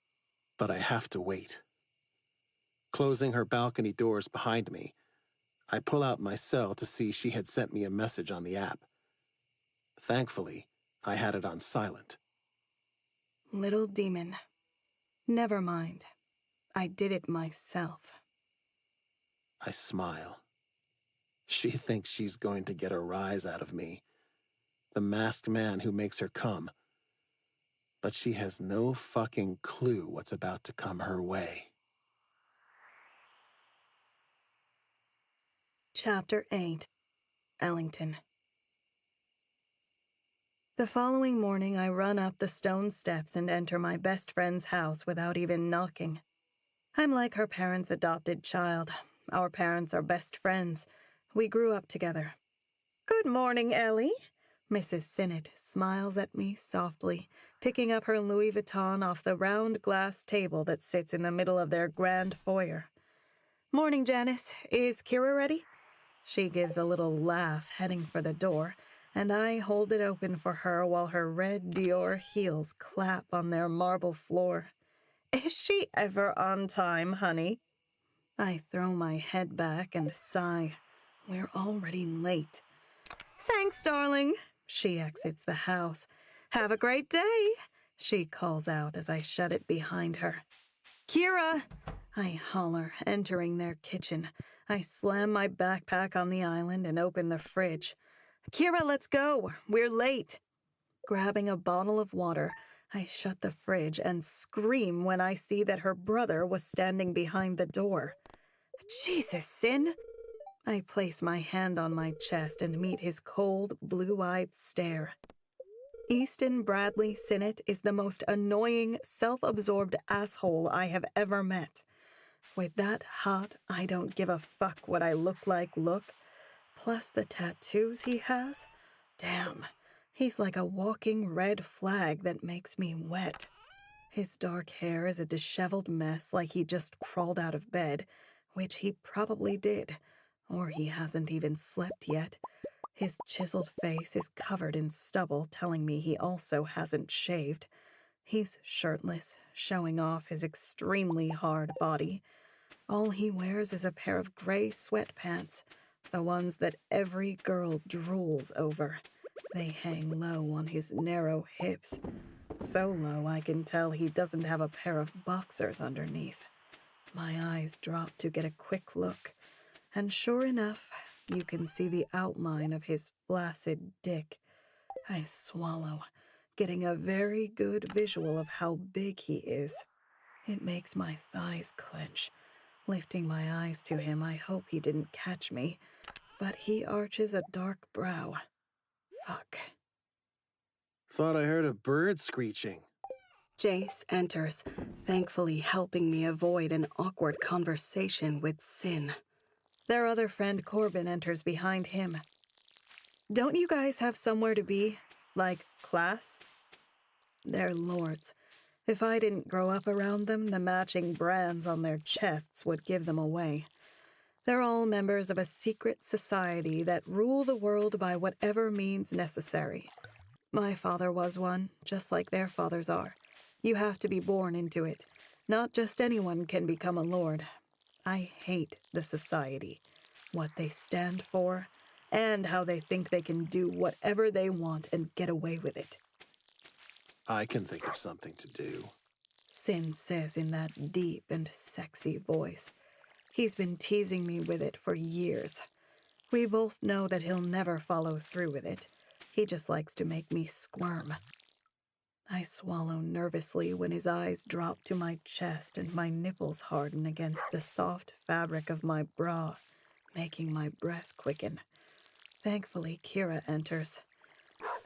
but I have to wait. Closing her balcony doors behind me, I pull out my cell to see she had sent me a message on the app. Thankfully, I had it on silent. Little demon. Never mind. I did it myself. I smile. She thinks she's going to get a rise out of me, the masked man who makes her come. But she has no fucking clue what's about to come her way. Chapter 8. Ellington. The following morning, I run up the stone steps and enter my best friend's house without even knocking. I'm like her parents' adopted child. Our parents are best friends. We grew up together. Good morning, Ellie. Mrs. Sinnott smiles at me softly, picking up her Louis Vuitton off the round glass table that sits in the middle of their grand foyer. Morning, Janice. Is Kira ready? She gives a little laugh, heading for the door, and I hold it open for her while her red Dior heels clap on their marble floor. Is she ever on time, honey? I throw my head back and sigh. We're already late. Thanks, darling. She exits the house. Have a great day, she calls out as I shut it behind her. Kira! I holler, entering their kitchen. I slam my backpack on the island and open the fridge. Kira, let's go. We're late. Grabbing a bottle of water, I shut the fridge and scream when I see that her brother was standing behind the door. Jesus, Sin! I place my hand on my chest and meet his cold, blue-eyed stare. Easton Bradley Sinnott is the most annoying, self-absorbed asshole I have ever met. With that hot, I don't give a fuck what I look like look, plus the tattoos he has, damn, he's like a walking red flag that makes me wet. His dark hair is a disheveled mess like he just crawled out of bed, which he probably did, or he hasn't even slept yet. His chiseled face is covered in stubble, telling me he also hasn't shaved. He's shirtless, showing off his extremely hard body. All he wears is a pair of gray sweatpants, the ones that every girl drools over. They hang low on his narrow hips. So low I can tell he doesn't have a pair of boxers underneath. My eyes drop to get a quick look, and sure enough, you can see the outline of his flaccid dick. I swallow, getting a very good visual of how big he is. It makes my thighs clench. Lifting my eyes to him, I hope he didn't catch me, but he arches a dark brow. Fuck. Thought I heard a bird screeching. Jace enters, thankfully helping me avoid an awkward conversation with Sin. Their other friend Corbin enters behind him. Don't you guys have somewhere to be? Like class? They're lords. If I didn't grow up around them, the matching brands on their chests would give them away. They're all members of a secret society that rule the world by whatever means necessary. My father was one, just like their fathers are. You have to be born into it. Not just anyone can become a lord. I hate the society, what they stand for, and how they think they can do whatever they want and get away with it. I can think of something to do. Sin says in that deep and sexy voice. He's been teasing me with it for years. We both know that he'll never follow through with it. He just likes to make me squirm. I swallow nervously when his eyes drop to my chest and my nipples harden against the soft fabric of my bra, making my breath quicken. Thankfully, Kira enters.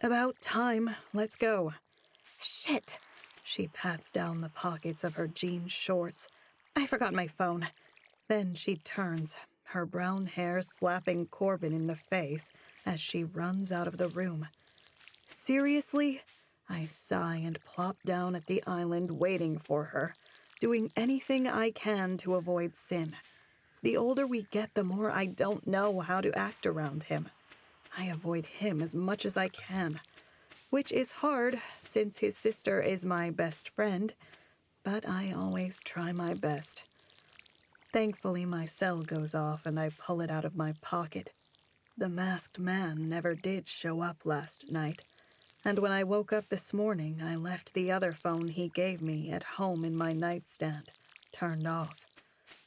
About time. Let's go. Shit! She pats down the pockets of her jean shorts. I forgot my phone. Then she turns, her brown hair slapping Corbin in the face as she runs out of the room. Seriously? I sigh and plop down at the island waiting for her, doing anything I can to avoid Sin. The older we get, the more I don't know how to act around him. I avoid him as much as I can, which is hard since his sister is my best friend, but I always try my best. Thankfully, my cell goes off and I pull it out of my pocket. The masked man never did show up last night, and when I woke up this morning, I left the other phone he gave me at home in my nightstand, turned off.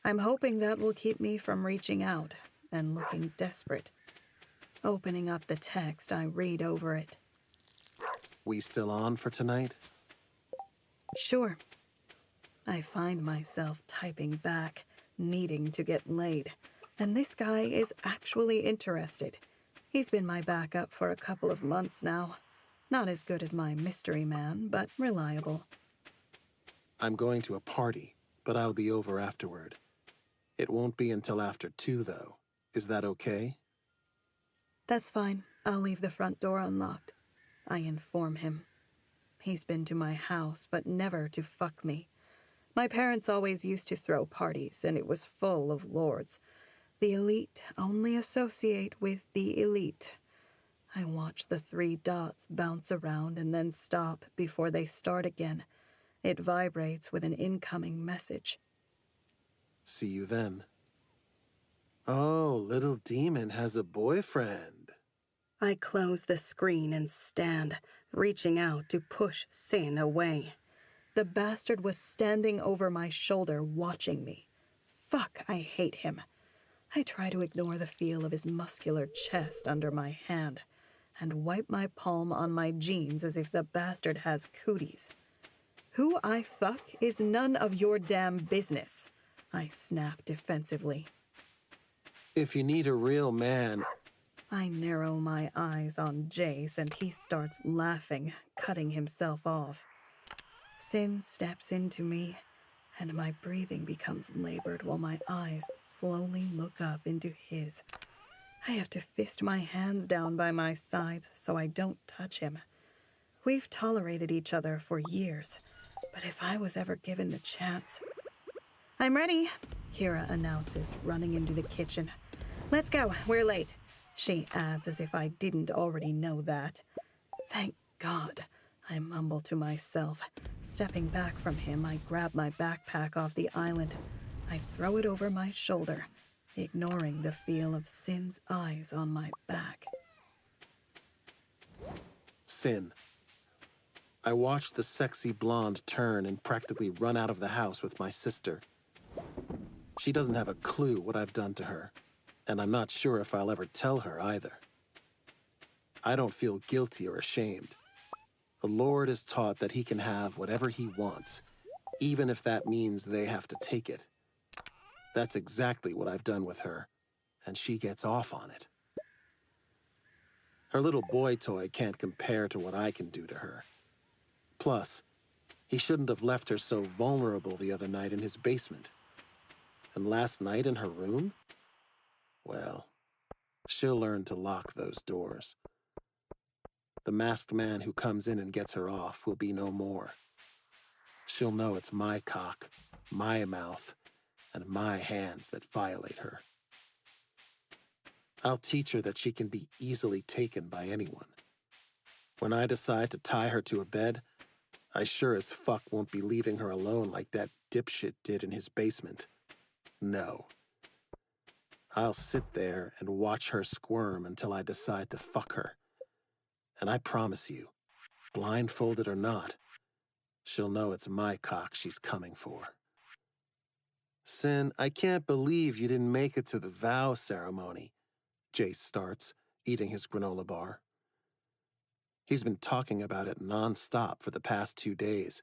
I'm hoping that will keep me from reaching out and looking desperate. Opening up the text, I read over it. We still on for tonight? Sure. I find myself typing back, needing to get laid, and this guy is actually interested. He's been my backup for a couple of months now. Not as good as my mystery man, but reliable. I'm going to a party, but I'll be over afterward. It won't be until after 2, though. Is that okay? That's fine. I'll leave the front door unlocked. I inform him. He's been to my house, but never to fuck me. My parents always used to throw parties, and it was full of lords. The elite only associate with the elite. I watch the 3 dots bounce around and then stop before they start again. It vibrates with an incoming message. See you then. Oh, little demon has a boyfriend. I close the screen and stand, reaching out to push Sin away. The bastard was standing over my shoulder, watching me. Fuck, I hate him. I try to ignore the feel of his muscular chest under my hand and wipe my palm on my jeans as if the bastard has cooties. Who I fuck is none of your damn business, I snap defensively. If you need a real man... I narrow my eyes on Jace and he starts laughing, cutting himself off. Sin steps into me, and my breathing becomes labored while my eyes slowly look up into his. I have to fist my hands down by my sides so I don't touch him. We've tolerated each other for years, but if I was ever given the chance... I'm ready, Kira announces, running into the kitchen. Let's go, we're late, she adds as if I didn't already know that. Thank God, I mumble to myself. Stepping back from him, I grab my backpack off the island. I throw it over my shoulder, ignoring the feel of Sin's eyes on my back. Sin. I watched the sexy blonde turn and practically run out of the house with my sister. She doesn't have a clue what I've done to her, and I'm not sure if I'll ever tell her either. I don't feel guilty or ashamed. The Lord is taught that he can have whatever he wants, even if that means they have to take it. That's exactly what I've done with her, and she gets off on it. Her little boy toy can't compare to what I can do to her. Plus, he shouldn't have left her so vulnerable the other night in his basement. And last night in her room? Well, she'll learn to lock those doors. The masked man who comes in and gets her off will be no more. She'll know it's my cock, my mouth, and my hands that violate her. I'll teach her that she can be easily taken by anyone. When I decide to tie her to a bed, I sure as fuck won't be leaving her alone like that dipshit did in his basement. No. I'll sit there and watch her squirm until I decide to fuck her. And I promise you, blindfolded or not, she'll know it's my cock she's coming for. Sin, I can't believe you didn't make it to the vow ceremony, Jace starts, eating his granola bar. He's been talking about it non-stop for the past 2 days.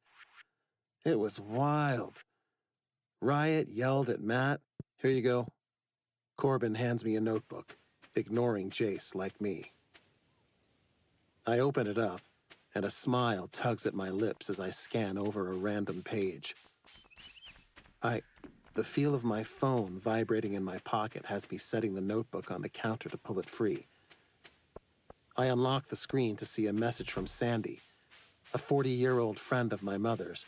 It was wild. Riot yelled at Matt. Here you go. Corbin hands me a notebook, ignoring Jace like me. I open it up, and a smile tugs at my lips as I scan over a random page. The feel of my phone vibrating in my pocket has me setting the notebook on the counter to pull it free. I unlock the screen to see a message from Sandy, a 40-year-old friend of my mother's,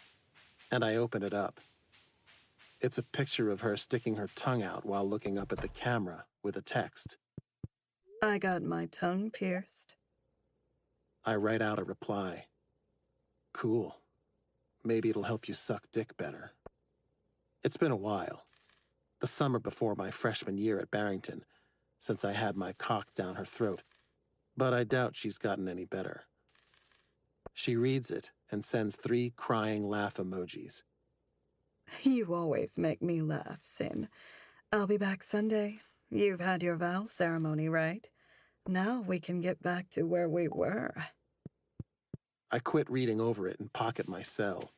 and I open it up. It's a picture of her sticking her tongue out while looking up at the camera with a text. I got my tongue pierced. I write out a reply. Cool. Maybe it'll help you suck dick better. It's been a while. The summer before my freshman year at Barrington, since I had my cock down her throat. But I doubt she's gotten any better. She reads it and sends 3 crying laugh emojis. You always make me laugh, Sin. I'll be back Sunday. You've had your vow ceremony, right? Now we can get back to where we were. I quit reading over it and pocket my cell.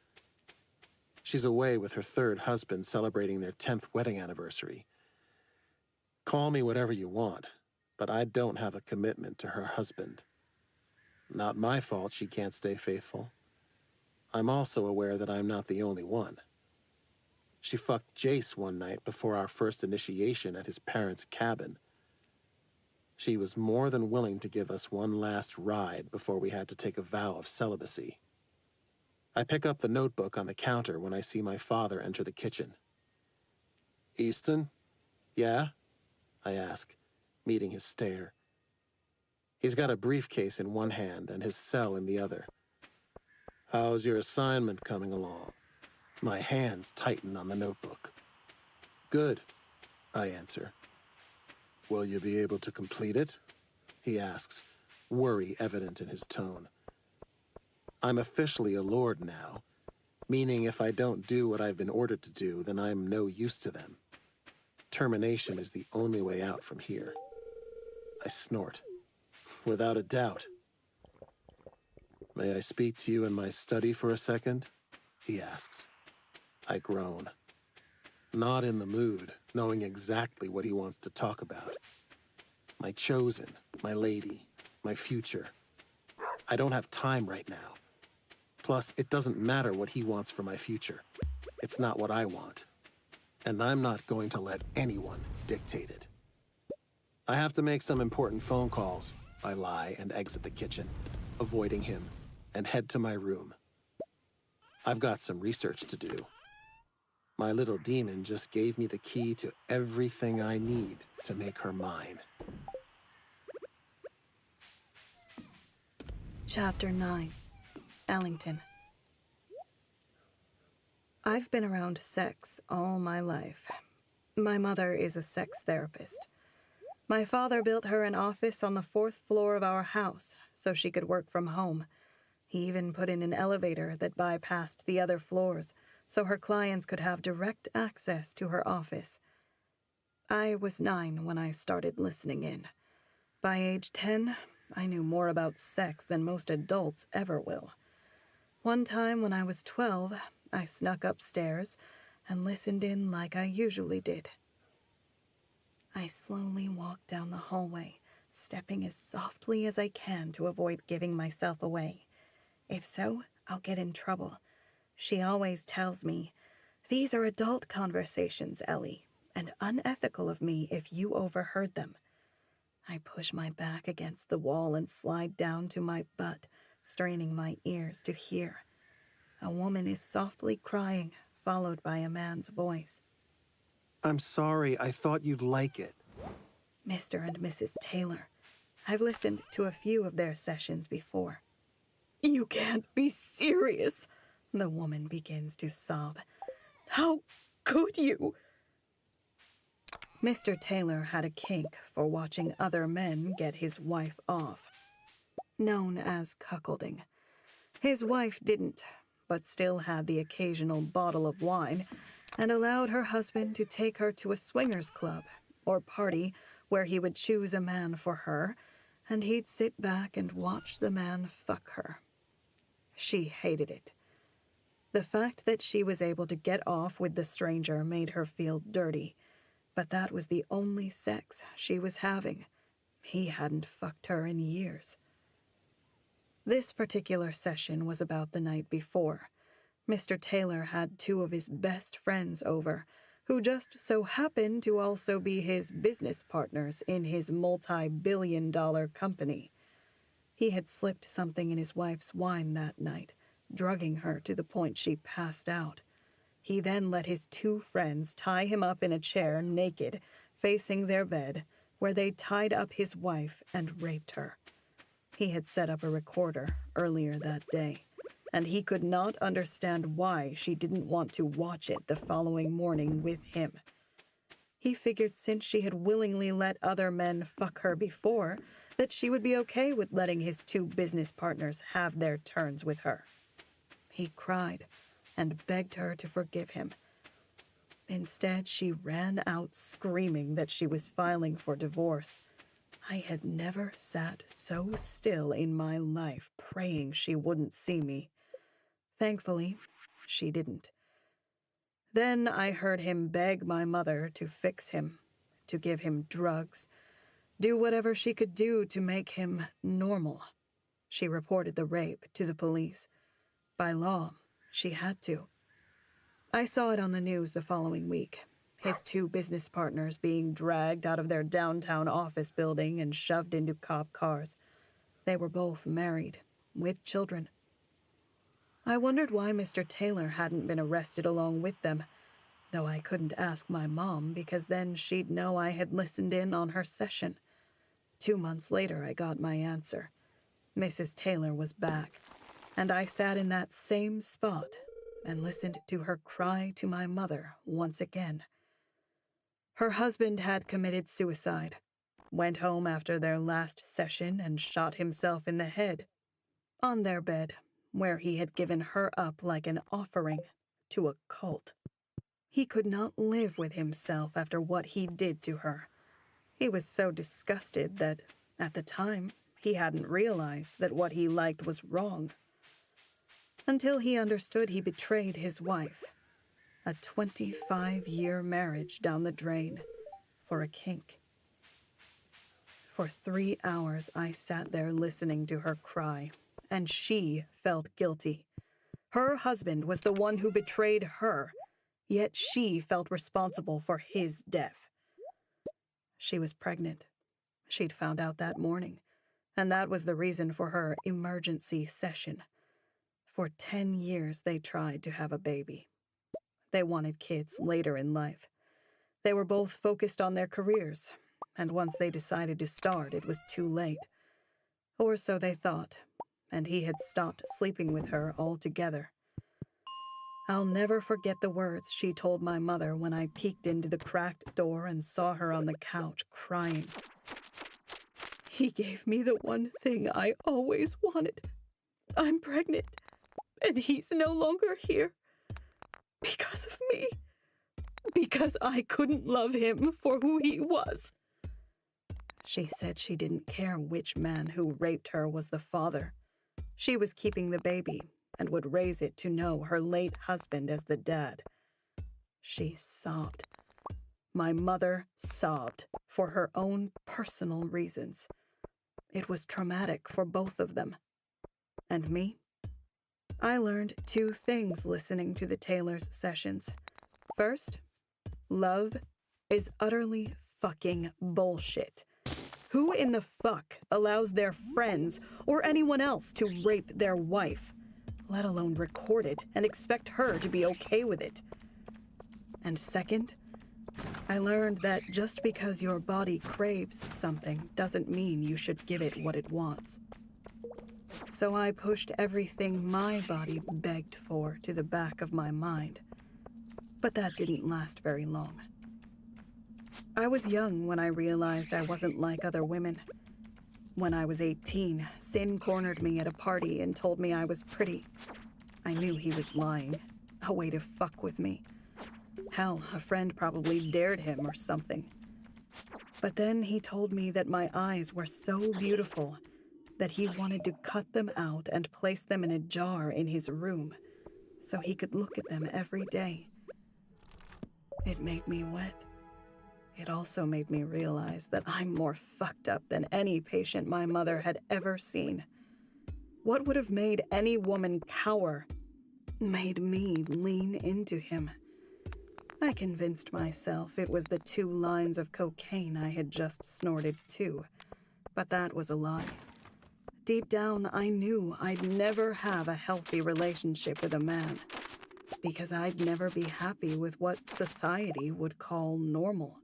She's away with her 3rd husband celebrating their 10th wedding anniversary. Call me whatever you want, but I don't have a commitment to her husband. Not my fault she can't stay faithful. I'm also aware that I'm not the only one. She fucked Jace one night before our first initiation at his parents' cabin. She was more than willing to give us one last ride before we had to take a vow of celibacy. I pick up the notebook on the counter when I see my father enter the kitchen. Easton? Yeah? I ask, meeting his stare. He's got a briefcase in one hand and his cell in the other. How's your assignment coming along? My hands tighten on the notebook. Good, I answer. Will you be able to complete it? He asks, worry evident in his tone. I'm officially a lord now, meaning if I don't do what I've been ordered to do, then I'm no use to them. Termination is the only way out from here. I snort. Without a doubt. May I speak to you in my study for a second? He asks. I groan. Not in the mood, knowing exactly what he wants to talk about. My chosen, my lady, my future. I don't have time right now. Plus, it doesn't matter what he wants for my future. It's not what I want. And I'm not going to let anyone dictate it. I have to make some important phone calls. I lie and exit the kitchen, avoiding him, and head to my room. I've got some research to do. My little demon just gave me the key to everything I need to make her mine. Chapter 9. Ellington. I've been around sex all my life. My mother is a sex therapist. My father built her an office on the 4th floor of our house so she could work from home. He even put in an elevator that bypassed the other floors so her clients could have direct access to her office. I was 9 when I started listening in. By age 10, I knew more about sex than most adults ever will. One time when I was 12, I snuck upstairs and listened in like I usually did. I slowly walked down the hallway, stepping as softly as I can to avoid giving myself away. If so, I'll get in trouble. She always tells me, "These are adult conversations, Ellie, and unethical of me if you overheard them." I push my back against the wall and slide down to my butt, straining my ears to hear. A woman is softly crying, followed by a man's voice. I'm sorry, I thought you'd like it. Mr. and Mrs. Taylor. I've listened to a few of their sessions before. You can't be serious, the woman begins to sob. How could you? Mr. Taylor had a kink for watching other men get his wife off, known as cuckolding. His wife didn't, but still had the occasional bottle of wine and allowed her husband to take her to a swingers club or party where he would choose a man for her and he'd sit back and watch the man fuck her. She hated it. The fact that she was able to get off with the stranger made her feel dirty, but that was the only sex she was having. He hadn't fucked her in years. This particular session was about the night before. Mr. Taylor had two of his best friends over, who just so happened to also be his business partners in his multi-billion-dollar company. He had slipped something in his wife's wine that night, drugging her to the point she passed out. He then let his two friends tie him up in a chair naked, facing their bed, where they tied up his wife and raped her. He had set up a recorder earlier that day, and he could not understand why she didn't want to watch it the following morning with him. He figured since she had willingly let other men fuck her before, that she would be okay with letting his two business partners have their turns with her. He cried and begged her to forgive him. Instead, she ran out screaming that she was filing for divorce. I had never sat so still in my life, praying she wouldn't see me. Thankfully, she didn't. Then I heard him beg my mother to fix him, to give him drugs, do whatever she could do to make him normal. She reported the rape to the police. By law, she had to. I saw it on the news the following week. His two business partners being dragged out of their downtown office building and shoved into cop cars. They were both married, with children. I wondered why Mr. Taylor hadn't been arrested along with them, though I couldn't ask my mom because then she'd know I had listened in on her session. 2 months later, I got my answer. Mrs. Taylor was back, and I sat in that same spot and listened to her cry to my mother once again. Her husband had committed suicide, went home after their last session and shot himself in the head, on their bed, where he had given her up like an offering to a cult. He could not live with himself after what he did to her. He was so disgusted that, at the time, he hadn't realized that what he liked was wrong. Until he understood he betrayed his wife. A 25-year marriage down the drain for a kink. For 3 hours I sat there listening to her cry, and she felt guilty. Her husband was the one who betrayed her, yet she felt responsible for his death. She was pregnant. She'd found out that morning, and that was the reason for her emergency session. For 10 years they tried to have a baby. They wanted kids later in life. They were both focused on their careers, and once they decided to start, it was too late. Or so they thought, and he had stopped sleeping with her altogether. I'll never forget the words she told my mother when I peeked into the cracked door and saw her on the couch crying. He gave me the one thing I always wanted. I'm pregnant, and he's no longer here. Because of me. Because I couldn't love him for who he was. She said she didn't care which man who raped her was the father. She was keeping the baby and would raise it to know her late husband as the dad. She sobbed. My mother sobbed for her own personal reasons. It was traumatic for both of them. And me? I learned 2 things listening to the Taylors' sessions. First, love is utterly fucking bullshit. Who in the fuck allows their friends or anyone else to rape their wife, let alone record it and expect her to be okay with it? And second, I learned that just because your body craves something doesn't mean you should give it what it wants. So I pushed everything my body begged for to the back of my mind. But that didn't last very long. I was young when I realized I wasn't like other women. When I was 18, Sin cornered me at a party and told me I was pretty. I knew he was lying, a way to fuck with me. Hell, a friend probably dared him or something. But then he told me that my eyes were so beautiful that he wanted to cut them out and place them in a jar in his room so he could look at them every day. It made me wet. It also made me realize that I'm more fucked up than any patient my mother had ever seen. What would have made any woman cower made me lean into him. I convinced myself it was the 2 lines of cocaine I had just snorted too, but that was a lie. Deep down, I knew I'd never have a healthy relationship with a man, because I'd never be happy with what society would call normal.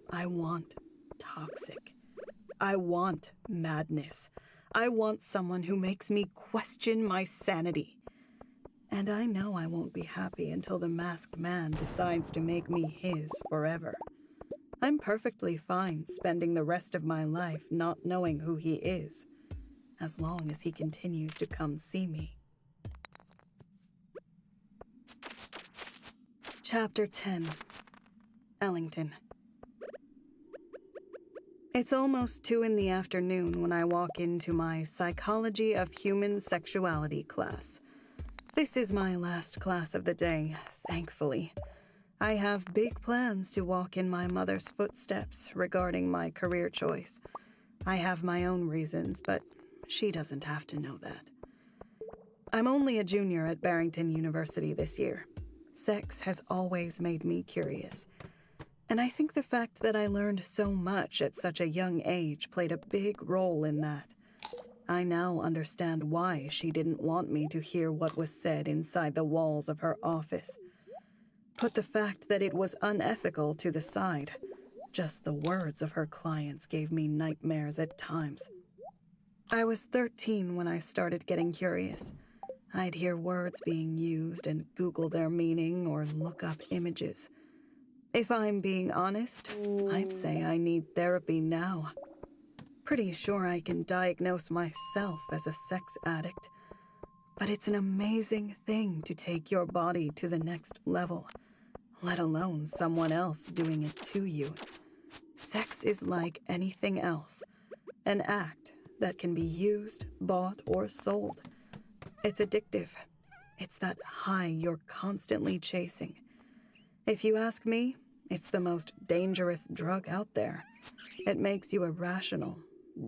I want toxic. I want madness. I want someone who makes me question my sanity. And I know I won't be happy until the masked man decides to make me his forever. I'm perfectly fine spending the rest of my life not knowing who he is, as long as he continues to come see me. Chapter 10. Ellington. It's almost 2 in the afternoon when I walk into my Psychology of Human Sexuality class. This is my last class of the day, thankfully. I have big plans to walk in my mother's footsteps regarding my career choice. I have my own reasons, but she doesn't have to know that. I'm only a junior at Barrington University this year. Sex has always made me curious. And I think the fact that I learned so much at such a young age played a big role in that. I now understand why she didn't want me to hear what was said inside the walls of her office. Put the fact that it was unethical to the side. Just the words of her clients gave me nightmares at times. I was 13 when I started getting curious. I'd hear words being used and Google their meaning or look up images. If I'm being honest, I'd say I need therapy now. Pretty sure I can diagnose myself as a sex addict. But it's an amazing thing to take your body to the next level, let alone someone else doing it to you. Sex is like anything else, an act that can be used, bought, or sold. It's addictive. It's that high you're constantly chasing. If you ask me, it's the most dangerous drug out there. It makes you irrational,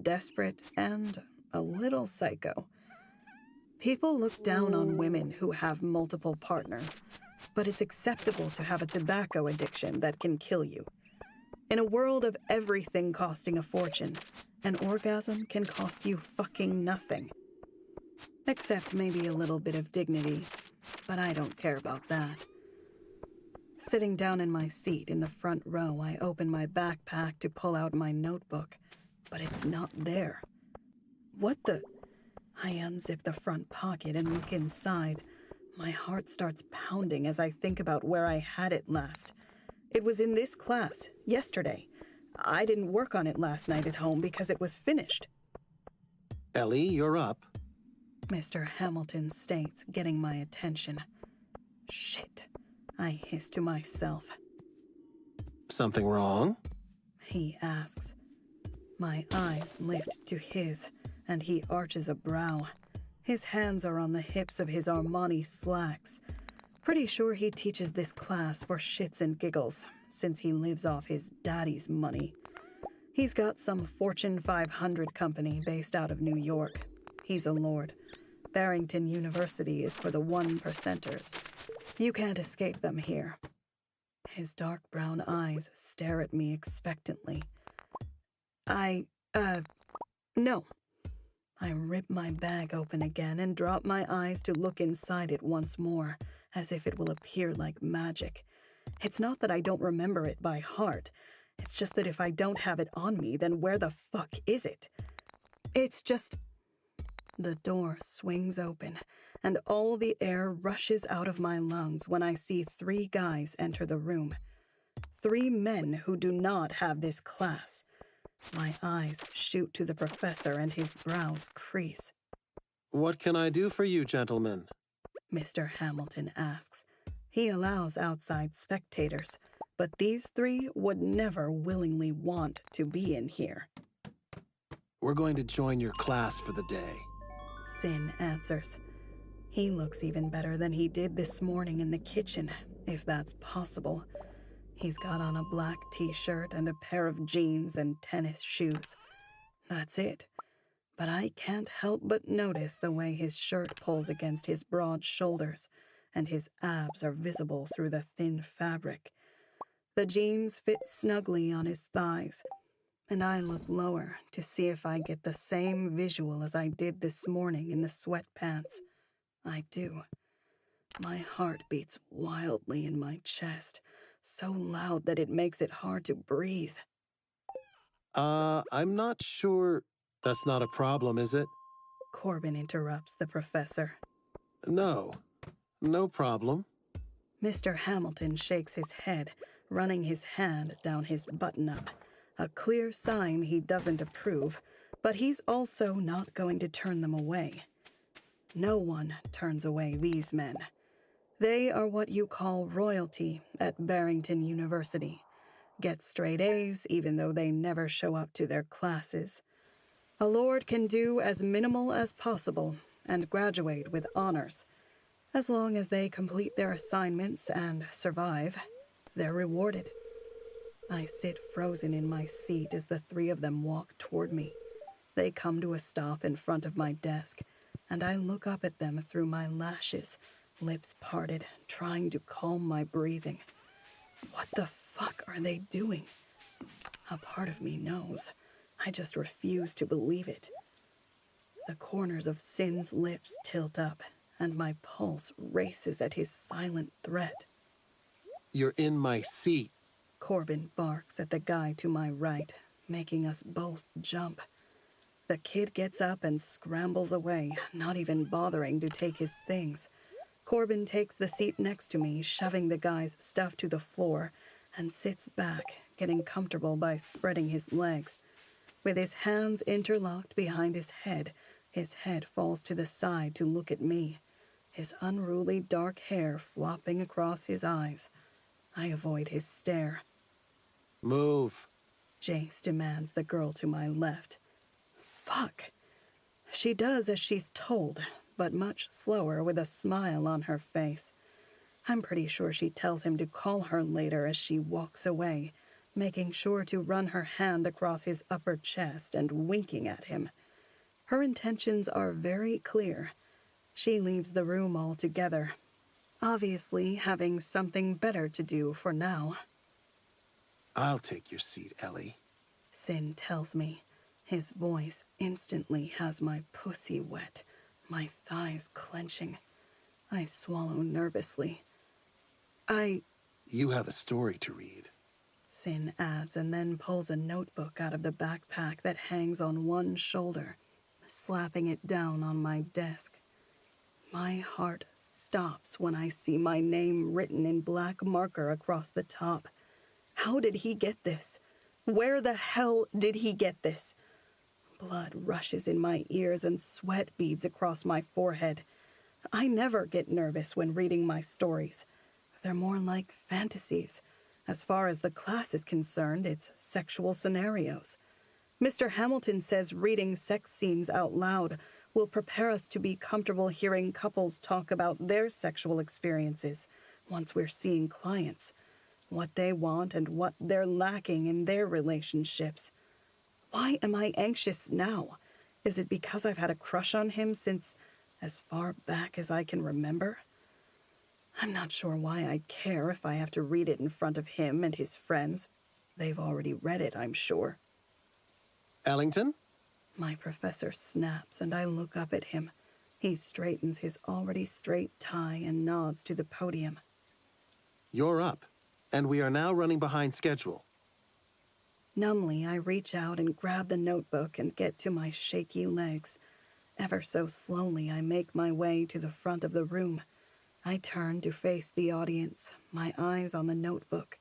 desperate, and a little psycho. People look down on women who have multiple partners, but it's acceptable to have a tobacco addiction that can kill you. In a world of everything costing a fortune, an orgasm can cost you fucking nothing. Except maybe a little bit of dignity, but I don't care about that. Sitting down in my seat in the front row, I open my backpack to pull out my notebook, but it's not there. What the? I unzip the front pocket and look inside. My heart starts pounding as I think about where I had it last. It was in this class, yesterday. I didn't work on it last night at home because it was finished. Ellie, you're up. Mr. Hamilton states, getting my attention. Shit, I hiss to myself. Something wrong? He asks. My eyes lift to his, and he arches a brow. His hands are on the hips of his Armani slacks. Pretty sure he teaches this class for shits and giggles, since he lives off his daddy's money. He's got some Fortune 500 company based out of New York. He's a lord. Barrington University is for the 1%ers. You can't escape them here. His dark brown eyes stare at me expectantly. No. I rip my bag open again and drop my eyes to look inside it once more, as if it will appear like magic. It's not that I don't remember it by heart. It's just that if I don't have it on me, then where the fuck is it? It's just... The door swings open, and all the air rushes out of my lungs when I see 3 guys enter the room. 3 men who do not have this class. My eyes shoot to the professor and his brows crease. What can I do for you, gentlemen? Mr. Hamilton asks. He allows outside spectators. but these three would never willingly want to be in here. We're going to join your class for the day. Sin answers. He looks even better than he did this morning in the kitchen, if that's possible. He's got on a black t-shirt and a pair of jeans and tennis shoes. That's it. But I can't help but notice the way his shirt pulls against his broad shoulders, and his abs are visible through the thin fabric. The jeans fit snugly on his thighs, and I look lower to see if I get the same visual as I did this morning in the sweatpants. I do. My heart beats wildly in my chest, so loud that it makes it hard to breathe. I'm not sure. That's not a problem, is it? Corbin interrupts the professor. No. No problem. Mr. Hamilton shakes his head, running his hand down his button-up, a clear sign he doesn't approve, but he's also not going to turn them away. No one turns away these men. They are what you call royalty at Barrington University. Get straight A's even though they never show up to their classes. A lord can do as minimal as possible and graduate with honors. As long as they complete their assignments and survive, they're rewarded. I sit frozen in my seat as the three of them walk toward me. They come to a stop in front of my desk, and I look up at them through my lashes, lips parted, trying to calm my breathing. What the fuck are they doing? A part of me knows. I just refuse to believe it. The corners of Sin's lips tilt up, and my pulse races at his silent threat. You're in my seat. Corbin barks at the guy to my right, making us both jump. The kid gets up and scrambles away, not even bothering to take his things. Corbin takes the seat next to me, shoving the guy's stuff to the floor, and sits back, getting comfortable by spreading his legs. With his hands interlocked behind his head falls to the side to look at me, his unruly dark hair flopping across his eyes. I avoid his stare. Move. Jace demands the girl to my left. Fuck. She does as she's told, but much slower with a smile on her face. I'm pretty sure she tells him to call her later as she walks away, making sure to run her hand across his upper chest and winking at him. Her intentions are very clear. She leaves the room altogether, obviously having something better to do for now. I'll take your seat, Ellie. Sin tells me. His voice instantly has my pussy wet, my thighs clenching. I swallow nervously. You have a story to read. Sin adds and then pulls a notebook out of the backpack that hangs on one shoulder, slapping it down on my desk. My heart stops when I see my name written in black marker across the top. How did he get this? Where the hell did he get this? Blood rushes in my ears and sweat beads across my forehead. I never get nervous when reading my stories. They're more like fantasies. As far as the class is concerned, it's sexual scenarios. Mr. Hamilton says reading sex scenes out loud will prepare us to be comfortable hearing couples talk about their sexual experiences once we're seeing clients, what they want and what they're lacking in their relationships. Why am I anxious now? Is it because I've had a crush on him since as far back as I can remember? I'm not sure why I care if I have to read it in front of him and his friends. They've already read it, I'm sure. Ellington? My professor snaps, and I look up at him. He straightens his already straight tie and nods to the podium. You're up, and we are now running behind schedule. Numbly, I reach out and grab the notebook and get to my shaky legs. Ever so slowly, I make my way to the front of the room. I turn to face the audience, my eyes on the notebook.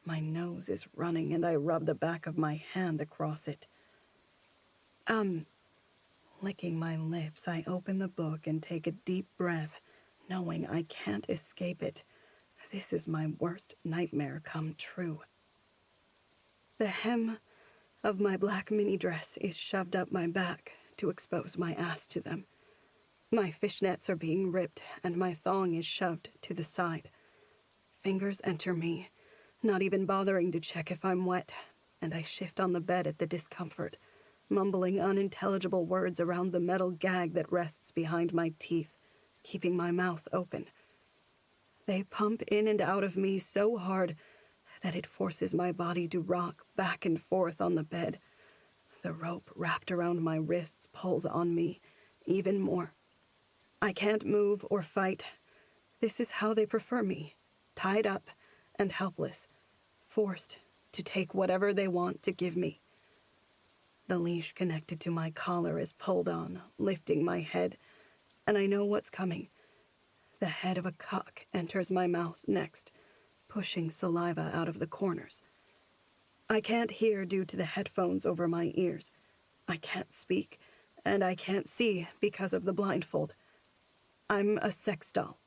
My nose is running, and I rub the back of my hand across it. Licking my lips, I open the book and take a deep breath, knowing I can't escape it. This is my worst nightmare come true. The hem of my black mini dress is shoved up my back to expose my ass to them. My fishnets are being ripped, and my thong is shoved to the side. Fingers enter me, not even bothering to check if I'm wet, and I shift on the bed at the discomfort, mumbling unintelligible words around the metal gag that rests behind my teeth, keeping my mouth open. They pump in and out of me so hard that it forces my body to rock back and forth on the bed. The rope wrapped around my wrists pulls on me even more. I can't move or fight. This is how they prefer me, tied up and helpless, forced to take whatever they want to give me. The leash connected to my collar is pulled on, lifting my head, and I know what's coming. The head of a cock enters my mouth next, pushing saliva out of the corners. I can't hear due to the headphones over my ears. I can't speak, and I can't see because of the blindfold. I'm a sex doll,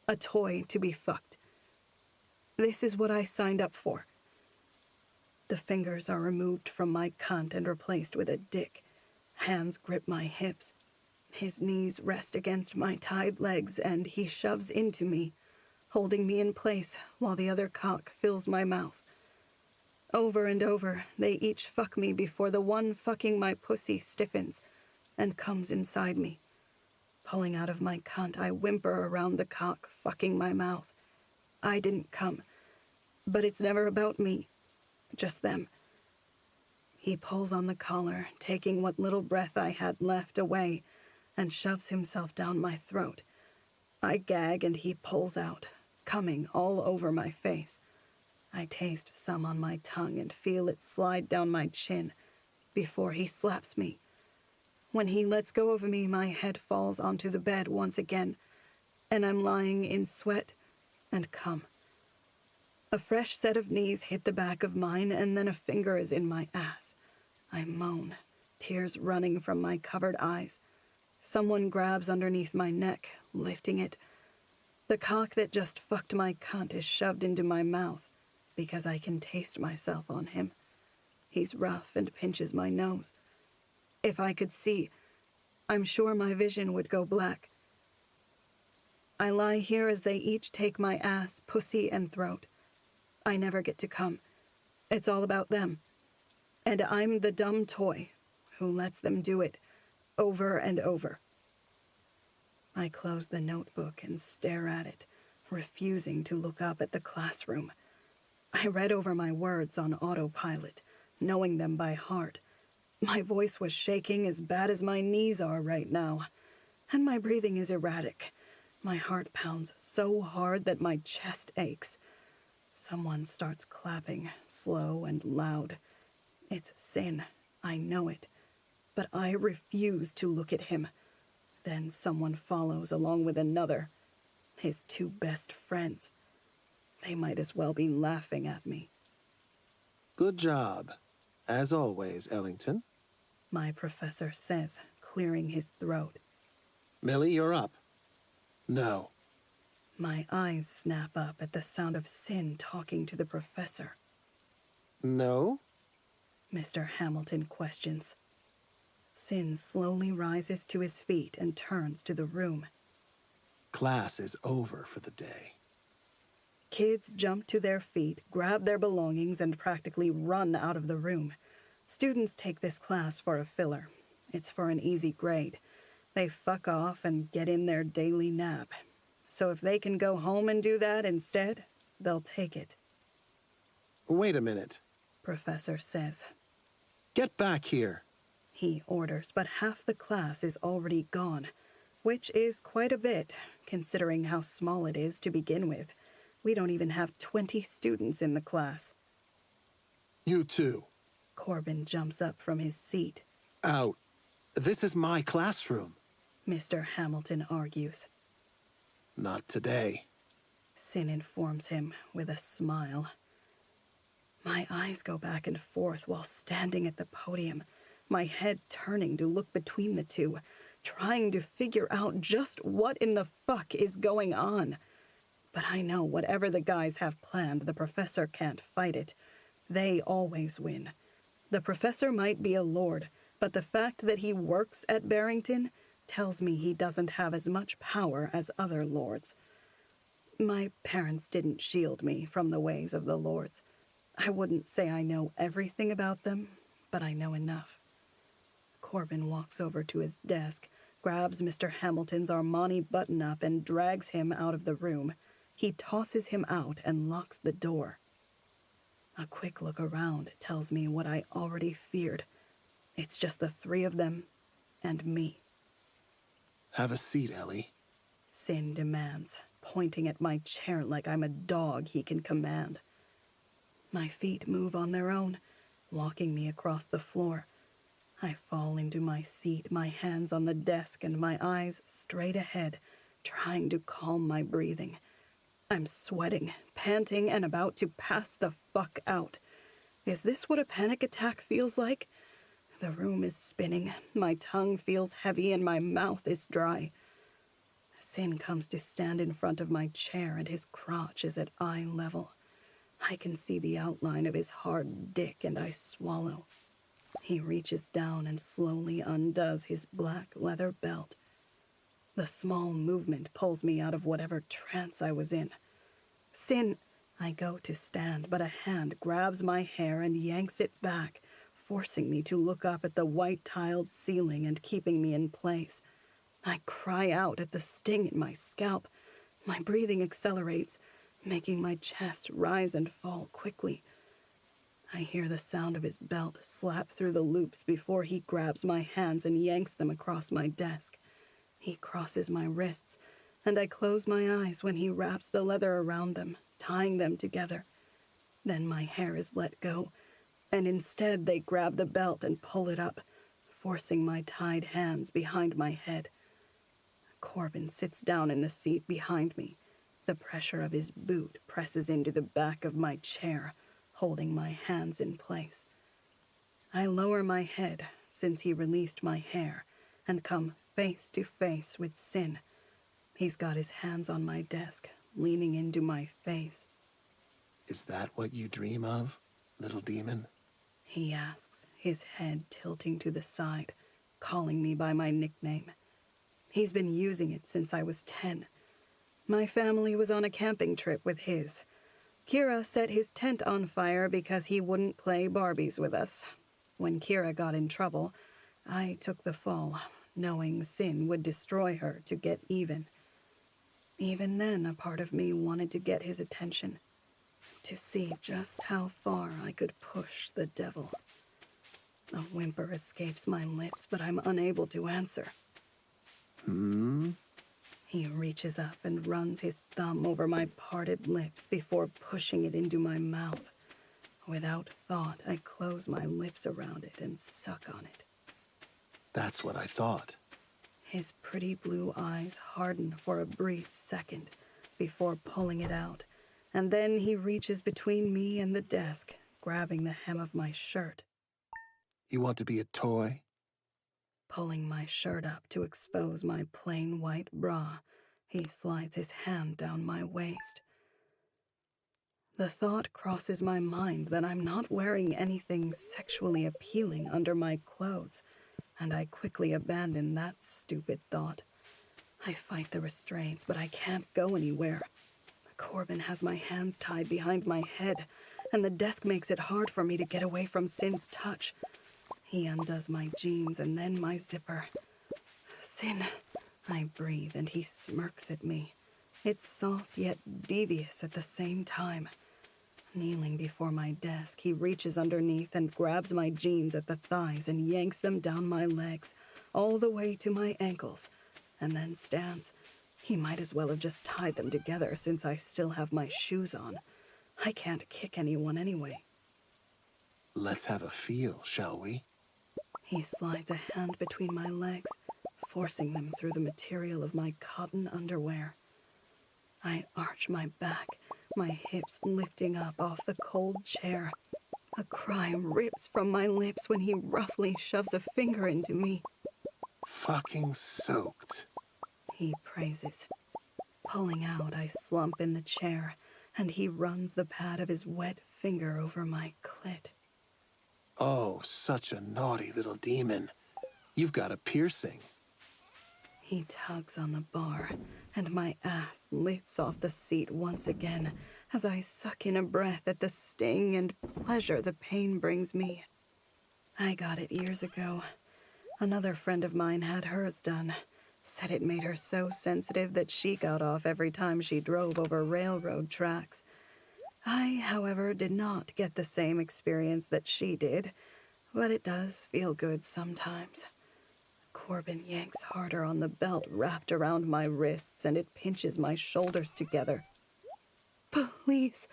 a toy to be fucked. This is what I signed up for. The fingers are removed from my cunt and replaced with a dick. Hands grip my hips. His knees rest against my tied legs, and he shoves into me, holding me in place while the other cock fills my mouth. Over and over, they each fuck me before the one fucking my pussy stiffens and comes inside me. Pulling out of my cunt, I whimper around the cock, fucking my mouth. I didn't come, but it's never about me, just them. He pulls on the collar, taking what little breath I had left away, and shoves himself down my throat. I gag and he pulls out, coming all over my face. I taste some on my tongue and feel it slide down my chin before he slaps me. When he lets go of me, my head falls onto the bed once again, and I'm lying in sweat and cum. A fresh set of knees hit the back of mine, and then a finger is in my ass. I moan, tears running from my covered eyes. Someone grabs underneath my neck, lifting it. The cock that just fucked my cunt is shoved into my mouth because I can taste myself on him. He's rough and pinches my nose. If I could see, I'm sure my vision would go black. I lie here as they each take my ass, pussy, and throat. I never get to come. It's all about them. And I'm the dumb toy who lets them do it over and over. I close the notebook and stare at it, refusing to look up at the classroom. I read over my words on autopilot, knowing them by heart. My voice was shaking as bad as my knees are right now, and my breathing is erratic. My heart pounds so hard that my chest aches. Someone starts clapping, slow and loud. It's Sin, I know it, but I refuse to look at him. Then someone follows along with another, his two best friends. They might as well be laughing at me. Good job, as always, Ellington. My professor says, clearing his throat. Millie, you're up. No. My eyes snap up at the sound of Sin talking to the professor. No? Mr. Hamilton questions. Sin slowly rises to his feet and turns to the room. Class is over for the day. Kids jump to their feet, grab their belongings, and practically run out of the room. Students take this class for a filler. It's for an easy grade. They fuck off and get in their daily nap. So if they can go home and do that instead, they'll take it. Wait a minute. Professor says. Get back here. He orders, but half the class is already gone, which is quite a bit, considering how small it is to begin with. We don't even have 20 students in the class. You too. Corbin jumps up from his seat. Out. This is my classroom. Mr. Hamilton argues. Not today. Sin informs him with a smile. My eyes go back and forth while standing at the podium, my head turning to look between the two, trying to figure out just what in the fuck is going on. But I know whatever the guys have planned, the professor can't fight it. They always win. The professor might be a lord, but the fact that he works at Barrington tells me he doesn't have as much power as other lords. My parents didn't shield me from the ways of the lords. I wouldn't say I know everything about them, but I know enough. Corbin walks over to his desk, grabs Mr. Hamilton's Armani button-up and drags him out of the room. He tosses him out and locks the door. A quick look around tells me what I already feared. It's just the three of them and me. Have a seat, Ellie. Sin demands, pointing at my chair like I'm a dog he can command. My feet move on their own, walking me across the floor. I fall into my seat, my hands on the desk and my eyes straight ahead, trying to calm my breathing. I'm sweating, panting, and about to pass the fuck out. Is this what a panic attack feels like? The room is spinning, my tongue feels heavy, and my mouth is dry. Sin comes to stand in front of my chair, and his crotch is at eye level. I can see the outline of his hard dick, and I swallow. He reaches down and slowly undoes his black leather belt. The small movement pulls me out of whatever trance I was in. Sin, I go to stand, but a hand grabs my hair and yanks it back, forcing me to look up at the white-tiled ceiling and keeping me in place. I cry out at the sting in my scalp. My breathing accelerates, making my chest rise and fall quickly. I hear the sound of his belt slap through the loops before he grabs my hands and yanks them across my desk. He crosses my wrists, and I close my eyes when he wraps the leather around them, tying them together. Then my hair is let go, and instead they grab the belt and pull it up, forcing my tied hands behind my head. Corbin sits down in the seat behind me. The pressure of his boot presses into the back of my chair, holding my hands in place. I lower my head since he released my hair and come face to face with Sin. He's got his hands on my desk, leaning into my face. Is that what you dream of, little demon? He asks, his head tilting to the side, calling me by my nickname. He's been using it since I was 10. My family was on a camping trip with his. Kira set his tent on fire because he wouldn't play Barbies with us. When Kira got in trouble, I took the fall, knowing Sin would destroy her to get even. Even then, a part of me wanted to get his attention, to see just how far I could push the devil. A whimper escapes my lips, but I'm unable to answer. He reaches up and runs his thumb over my parted lips before pushing it into my mouth. Without thought, I close my lips around it and suck on it. That's what I thought. His pretty blue eyes harden for a brief second before pulling it out, and then he reaches between me and the desk, grabbing the hem of my shirt. You want to be a toy? Pulling my shirt up to expose my plain white bra, he slides his hand down my waist. The thought crosses my mind that I'm not wearing anything sexually appealing under my clothes, and I quickly abandon that stupid thought. I fight the restraints, but I can't go anywhere. Corbin has my hands tied behind my head, and the desk makes it hard for me to get away from Sin's touch. He undoes my jeans and then my zipper. Sin, I breathe, and he smirks at me. It's soft yet devious at the same time. Kneeling before my desk, he reaches underneath and grabs my jeans at the thighs and yanks them down my legs, all the way to my ankles, and then stands. He might as well have just tied them together since I still have my shoes on. I can't kick anyone anyway. Let's have a feel, shall we? He slides a hand between my legs, forcing them through the material of my cotton underwear. I arch my back, my hips lifting up off the cold chair. A cry rips from my lips when he roughly shoves a finger into me. Fucking soaked. He praises. Pulling out, I slump in the chair, and he runs the pad of his wet finger over my clit. Oh, such a naughty little demon. You've got a piercing. He tugs on the bar, and my ass lifts off the seat once again as I suck in a breath at the sting and pleasure the pain brings me. I got it years ago. Another friend of mine had hers done. Said it made her so sensitive that she got off every time she drove over railroad tracks. I, however, did not get the same experience that she did, but it does feel good sometimes. Corbin yanks harder on the belt wrapped around my wrists, and it pinches my shoulders together. Please,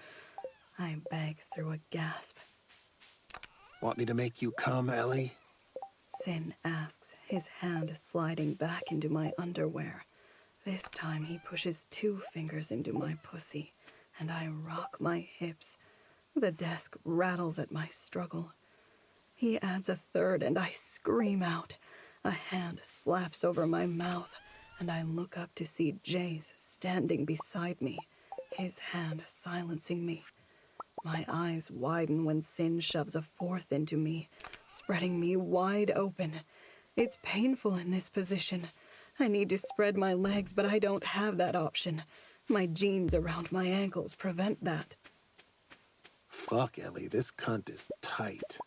I beg through a gasp. Want me to make you come, Ellie? Sin asks, his hand sliding back into my underwear. This time he pushes 2 fingers into my pussy, and I rock my hips. The desk rattles at my struggle. He adds a 3rd, and I scream out. A hand slaps over my mouth, and I look up to see Jace standing beside me, his hand silencing me. My eyes widen when Sin shoves a 4th into me, spreading me wide open. It's painful in this position. I need to spread my legs, but I don't have that option. My jeans around my ankles prevent that. Fuck, Ellie, this cunt is tight.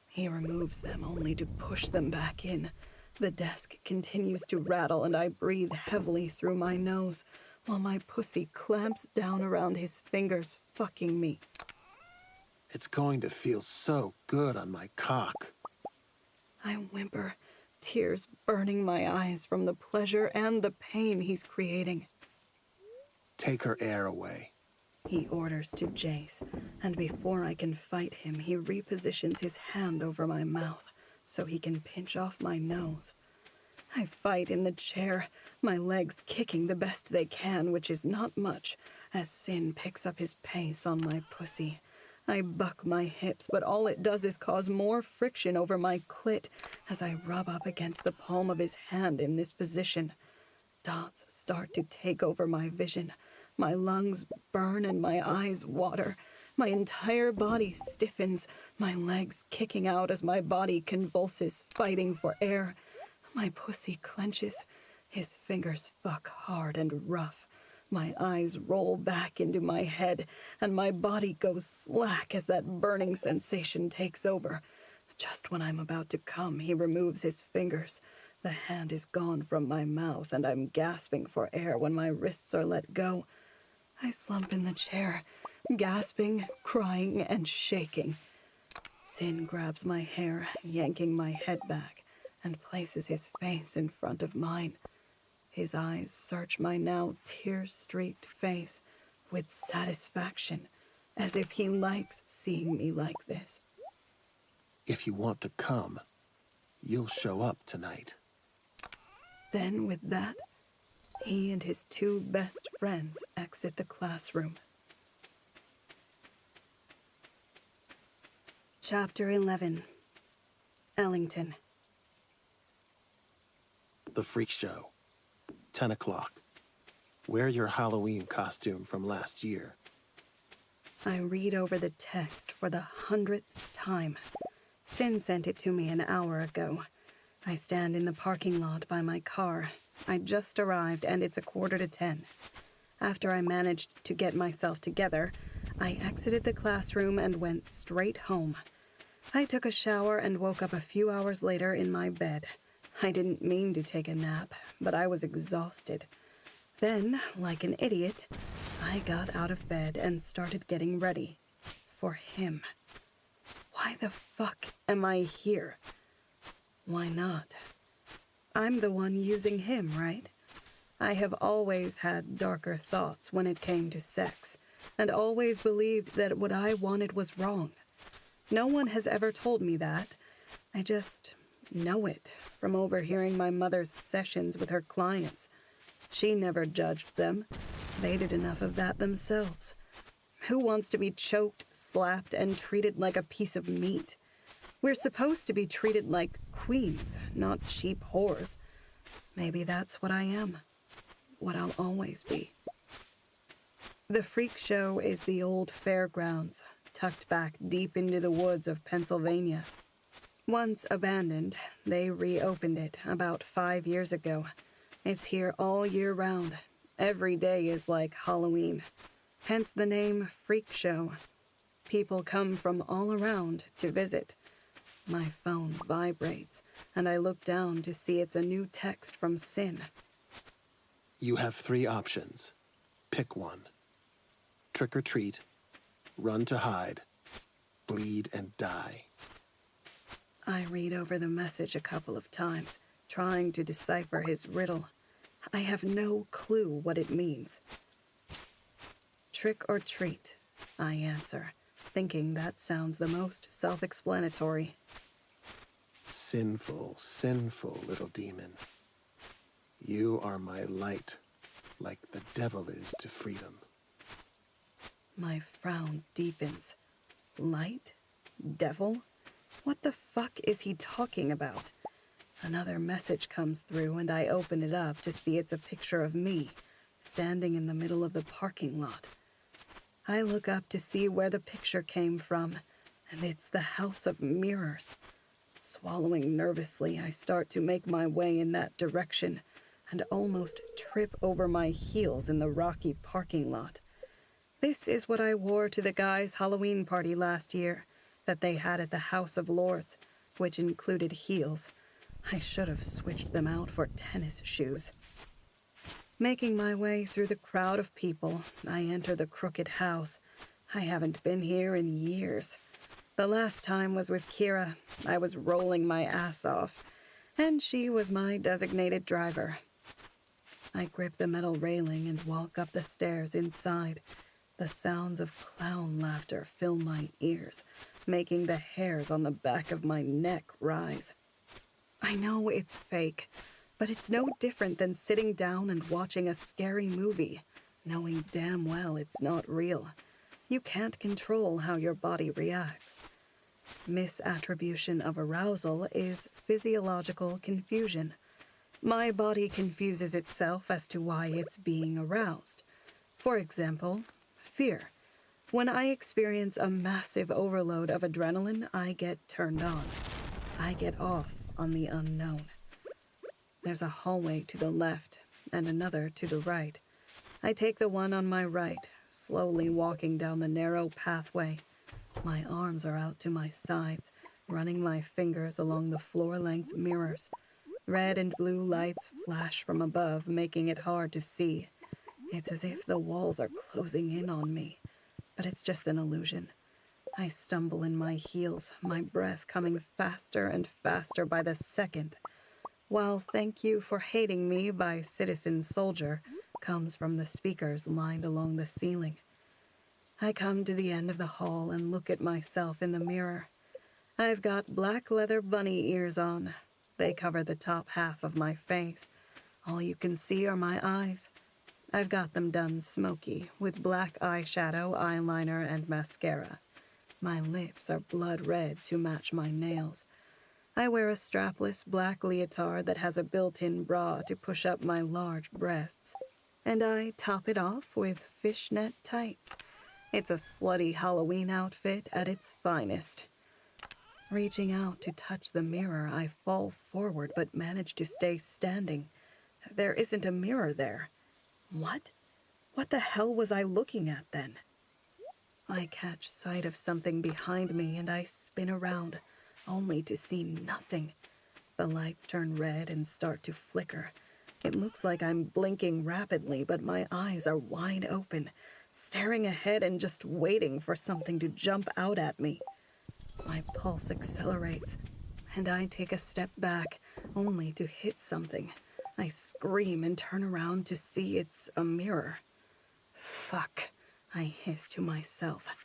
He removes them only to push them back in. The desk continues to rattle, and I breathe heavily through my nose, while my pussy clamps down around his fingers, fucking me. It's going to feel so good on my cock. I whimper, tears burning my eyes from the pleasure and the pain he's creating. Take her air away. He orders to Jace, and before I can fight him, he repositions his hand over my mouth so he can pinch off my nose. I fight in the chair, my legs kicking the best they can, which is not much, as Sin picks up his pace on my pussy. I buck my hips, but all it does is cause more friction over my clit as I rub up against the palm of his hand in this position. Dots start to take over my vision. My lungs burn and my eyes water. My entire body stiffens, my legs kicking out as my body convulses, fighting for air. My pussy clenches. His fingers fuck hard and rough. My eyes roll back into my head, and my body goes slack as that burning sensation takes over. Just when I'm about to come, he removes his fingers. The hand is gone from my mouth, and I'm gasping for air when my wrists are let go. I slump in the chair, gasping, crying, and shaking. Sin grabs my hair, yanking my head back, and places his face in front of mine. His eyes search my now tear-streaked face with satisfaction, as if he likes seeing me like this. If you want to come, you'll show up tonight. Then, with that, he and his 2 best friends exit the classroom. Chapter 11. Ellington. The freak show. 10 o'clock. Wear your Halloween costume from last year. I read over the text for the 100th time. Sin sent it to me an hour ago. I stand in the parking lot by my car. I just arrived, and it's 9:45. After I managed to get myself together, I exited the classroom and went straight home. I took a shower and woke up a few hours later in my bed. I didn't mean to take a nap, but I was exhausted. Then, like an idiot, I got out of bed and started getting ready. For him. Why the fuck am I here? Why not? I'm the one using him, right? I have always had darker thoughts when it came to sex, and always believed that what I wanted was wrong. No one has ever told me that. I just know it from overhearing my mother's sessions with her clients. She never judged them. They did enough of that themselves. Who wants to be choked, slapped, and treated like a piece of meat? We're supposed to be treated like queens, not cheap whores. Maybe that's what I am. what I'll always be. The freak show is the old fairgrounds, tucked back deep into the woods of Pennsylvania. Once abandoned, they reopened it about 5 years ago. It's here all year round. Every day is like Halloween. Hence the name Freak Show. People come from all around to visit. My phone vibrates, and I look down to see it's a new text from Sin. You have 3 options. Pick one. Trick or treat, run to hide, bleed and die. I read over the message a couple of times, trying to decipher his riddle. I have no clue what it means. Trick or treat, I answer, thinking that sounds the most self-explanatory. Sinful, sinful little demon. You are my light, like the devil is to freedom. My frown deepens. Light? Devil? What the fuck is he talking about? Another message comes through and I open it up to see it's a picture of me, standing in the middle of the parking lot. I look up to see where the picture came from, and it's the House of Mirrors. Swallowing nervously, I start to make my way in that direction, and almost trip over my heels in the rocky parking lot. This is what I wore to the guys' Halloween party last year, that they had at the House of Lords, which included heels. I should have switched them out for tennis shoes. Making my way through the crowd of people, I enter the crooked house. I haven't been here in years. The last time was with Kira. I was rolling my ass off, and she was my designated driver. I grip the metal railing and walk up the stairs inside. The sounds of clown laughter fill my ears, making the hairs on the back of my neck rise. I know it's fake, but it's no different than sitting down and watching a scary movie, knowing damn well it's not real. You can't control how your body reacts. Misattribution of arousal is physiological confusion. My body confuses itself as to why it's being aroused. For example, fear. When I experience a massive overload of adrenaline, I get turned on. I get off on the unknown. There's a hallway to the left and another to the right. I take the one on my right, slowly walking down the narrow pathway. My arms are out to my sides, running my fingers along the floor-length mirrors. Red and blue lights flash from above, making it hard to see. It's as if the walls are closing in on me, but it's just an illusion. I stumble in my heels, my breath coming faster and faster by the second, while "Thank You for Hating Me" by Citizen Soldier comes from the speakers lined along the ceiling. I come to the end of the hall and look at myself in the mirror. I've got black leather bunny ears on. They cover the top half of my face. All you can see are my eyes. I've got them done smoky, with black eyeshadow, eyeliner, and mascara. My lips are blood red to match my nails. I wear a strapless black leotard that has a built-in bra to push up my large breasts. And I top it off with fishnet tights. It's a slutty Halloween outfit at its finest. Reaching out to touch the mirror, I fall forward but manage to stay standing. There isn't a mirror there. What? What the hell was I looking at then? I catch sight of something behind me and I spin around, only to see nothing. The lights turn red and start to flicker. It looks like I'm blinking rapidly, but my eyes are wide open, staring ahead and just waiting for something to jump out at me. My pulse accelerates, and I take a step back, only to hit something. I scream and turn around to see it's a mirror. Fuck, I hiss to myself.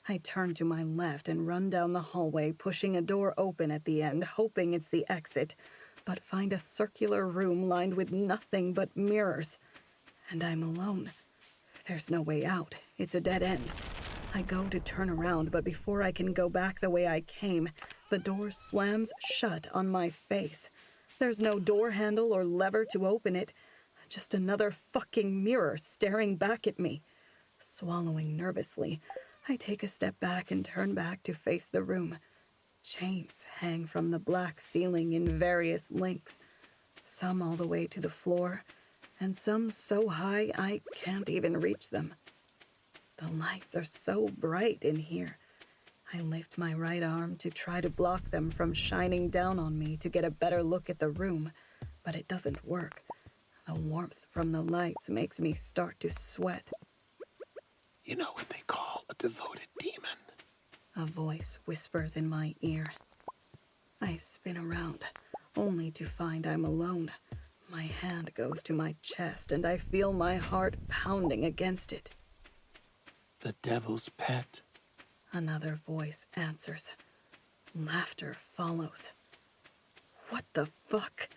I turn to my left and run down the hallway, pushing a door open at the end, hoping it's the exit, but find a circular room lined with nothing but mirrors. And I'm alone. There's no way out. It's a dead end. I go to turn around, but before I can go back the way I came, the door slams shut on my face. There's no door handle or lever to open it, just another fucking mirror staring back at me. Swallowing nervously, I take a step back and turn back to face the room. Chains hang from the black ceiling in various lengths, some all the way to the floor, and some so high I can't even reach them. The lights are so bright in here. I lift my right arm to try to block them from shining down on me to get a better look at the room, but it doesn't work. The warmth from the lights makes me start to sweat. You know what they call a devoted demon? A voice whispers in my ear. I spin around, only to find I'm alone. My hand goes to my chest, and I feel my heart pounding against it. The devil's pet. Another voice answers. Laughter follows. What the fuck?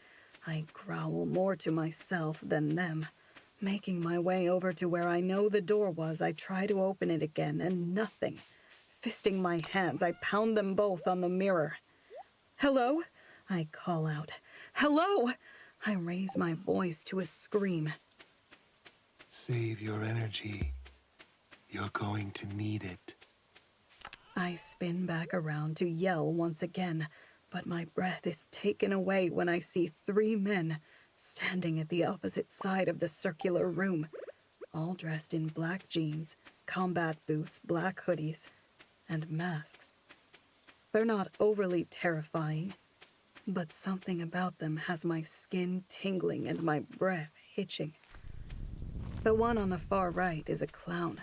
I growl more to myself than them. Making my way over to where I know the door was, I try to open it again, and nothing. Fisting my hands, I pound them both on the mirror. Hello? I call out. Hello! I raise my voice to a scream. Save your energy. You're going to need it. I spin back around to yell once again, but my breath is taken away when I see 3 men standing at the opposite side of the circular room, all dressed in black jeans, combat boots, black hoodies, and masks. They're not overly terrifying, but something about them has my skin tingling and my breath hitching. The one on the far right is a clown.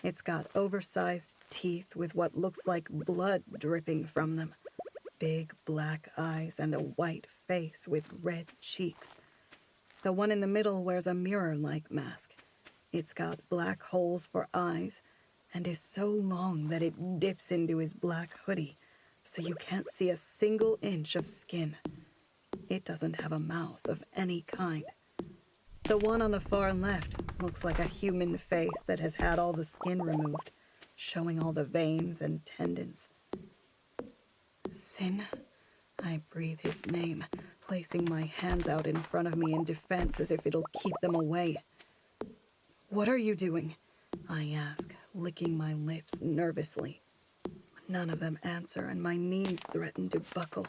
It's got oversized teeth with what looks like blood dripping from them, big black eyes, and a white face with red cheeks. The one in the middle wears a mirror-like mask. It's got black holes for eyes and is so long that it dips into his black hoodie, so you can't see a single inch of skin. It doesn't have a mouth of any kind. The one on the far left looks like a human face that has had all the skin removed, showing all the veins and tendons. Sin? I breathe his name, placing my hands out in front of me in defense as if it'll keep them away. What are you doing? I ask, licking my lips nervously. None of them answer, and my knees threaten to buckle.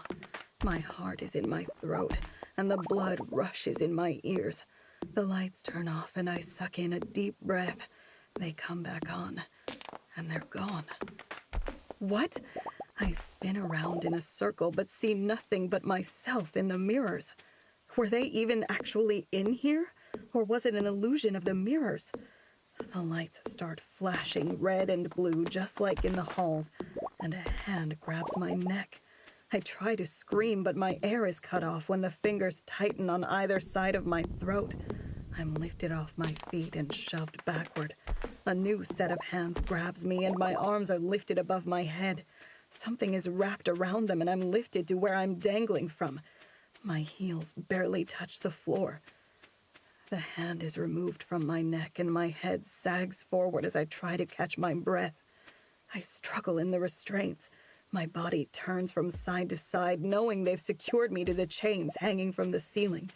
My heart is in my throat, and the blood rushes in my ears. The lights turn off, and I suck in a deep breath. They come back on, and they're gone. What? I spin around in a circle, but see nothing but myself in the mirrors. Were they even actually in here? Or was it an illusion of the mirrors? The lights start flashing red and blue, just like in the halls, and a hand grabs my neck. I try to scream, but my air is cut off when the fingers tighten on either side of my throat. I'm lifted off my feet and shoved backward. A new set of hands grabs me, and my arms are lifted above my head. Something is wrapped around them, and I'm lifted to where I'm dangling from. My heels barely touch the floor. The hand is removed from my neck, and my head sags forward as I try to catch my breath. I struggle in the restraints. My body turns from side to side, knowing they've secured me to the chains hanging from the ceiling.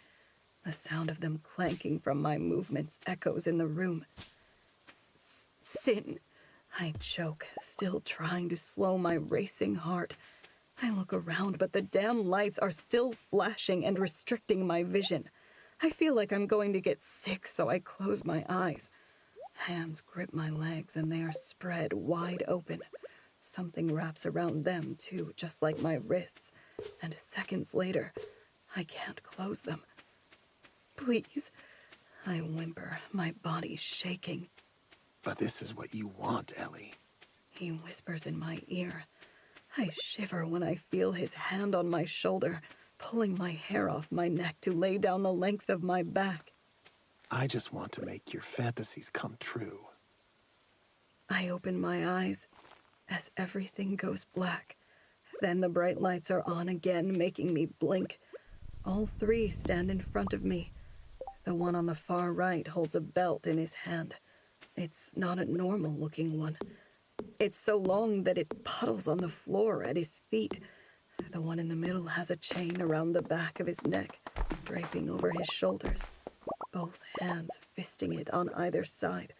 The sound of them clanking from my movements echoes in the room. Sin, I choke, still trying to slow my racing heart. I look around, but the damn lights are still flashing and restricting my vision. I feel like I'm going to get sick, so I close my eyes. Hands grip my legs, and they are spread wide open. Something wraps around them, too, just like my wrists, and seconds later, I can't close them. Please, I whimper, my body shaking. But this is what you want, Ellie. He whispers in my ear. I shiver when I feel his hand on my shoulder, pulling my hair off my neck to lay down the length of my back. I just want to make your fantasies come true. I open my eyes as everything goes black. Then the bright lights are on again, making me blink. All 3 stand in front of me. The one on the far right holds a belt in his hand. It's not a normal-looking one. It's so long that it puddles on the floor at his feet. The one in the middle has a chain around the back of his neck, draping over his shoulders. both hands fisting it on either side.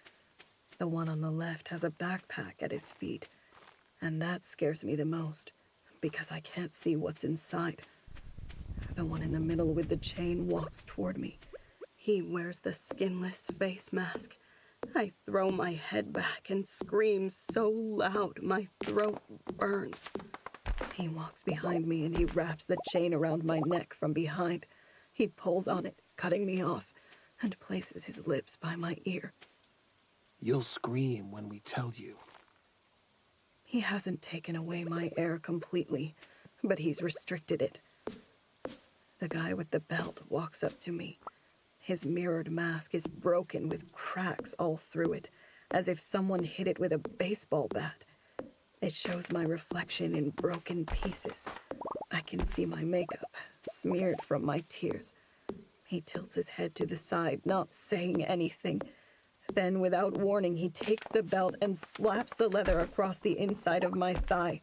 The one on the left has a backpack at his feet, and that scares me the most, because I can't see what's inside. The one in the middle with the chain walks toward me. He wears the skinless face mask. I throw my head back and scream so loud my throat burns. He walks behind me and he wraps the chain around my neck from behind. He pulls on it, cutting me off, and places his lips by my ear. You'll scream when we tell you. He hasn't taken away my air completely, but he's restricted it. The guy with the belt walks up to me. His mirrored mask is broken with cracks all through it, as if someone hit it with a baseball bat. It shows my reflection in broken pieces. I can see my makeup, smeared from my tears. He tilts his head to the side, not saying anything. Then, without warning, he takes the belt and slaps the leather across the inside of my thigh,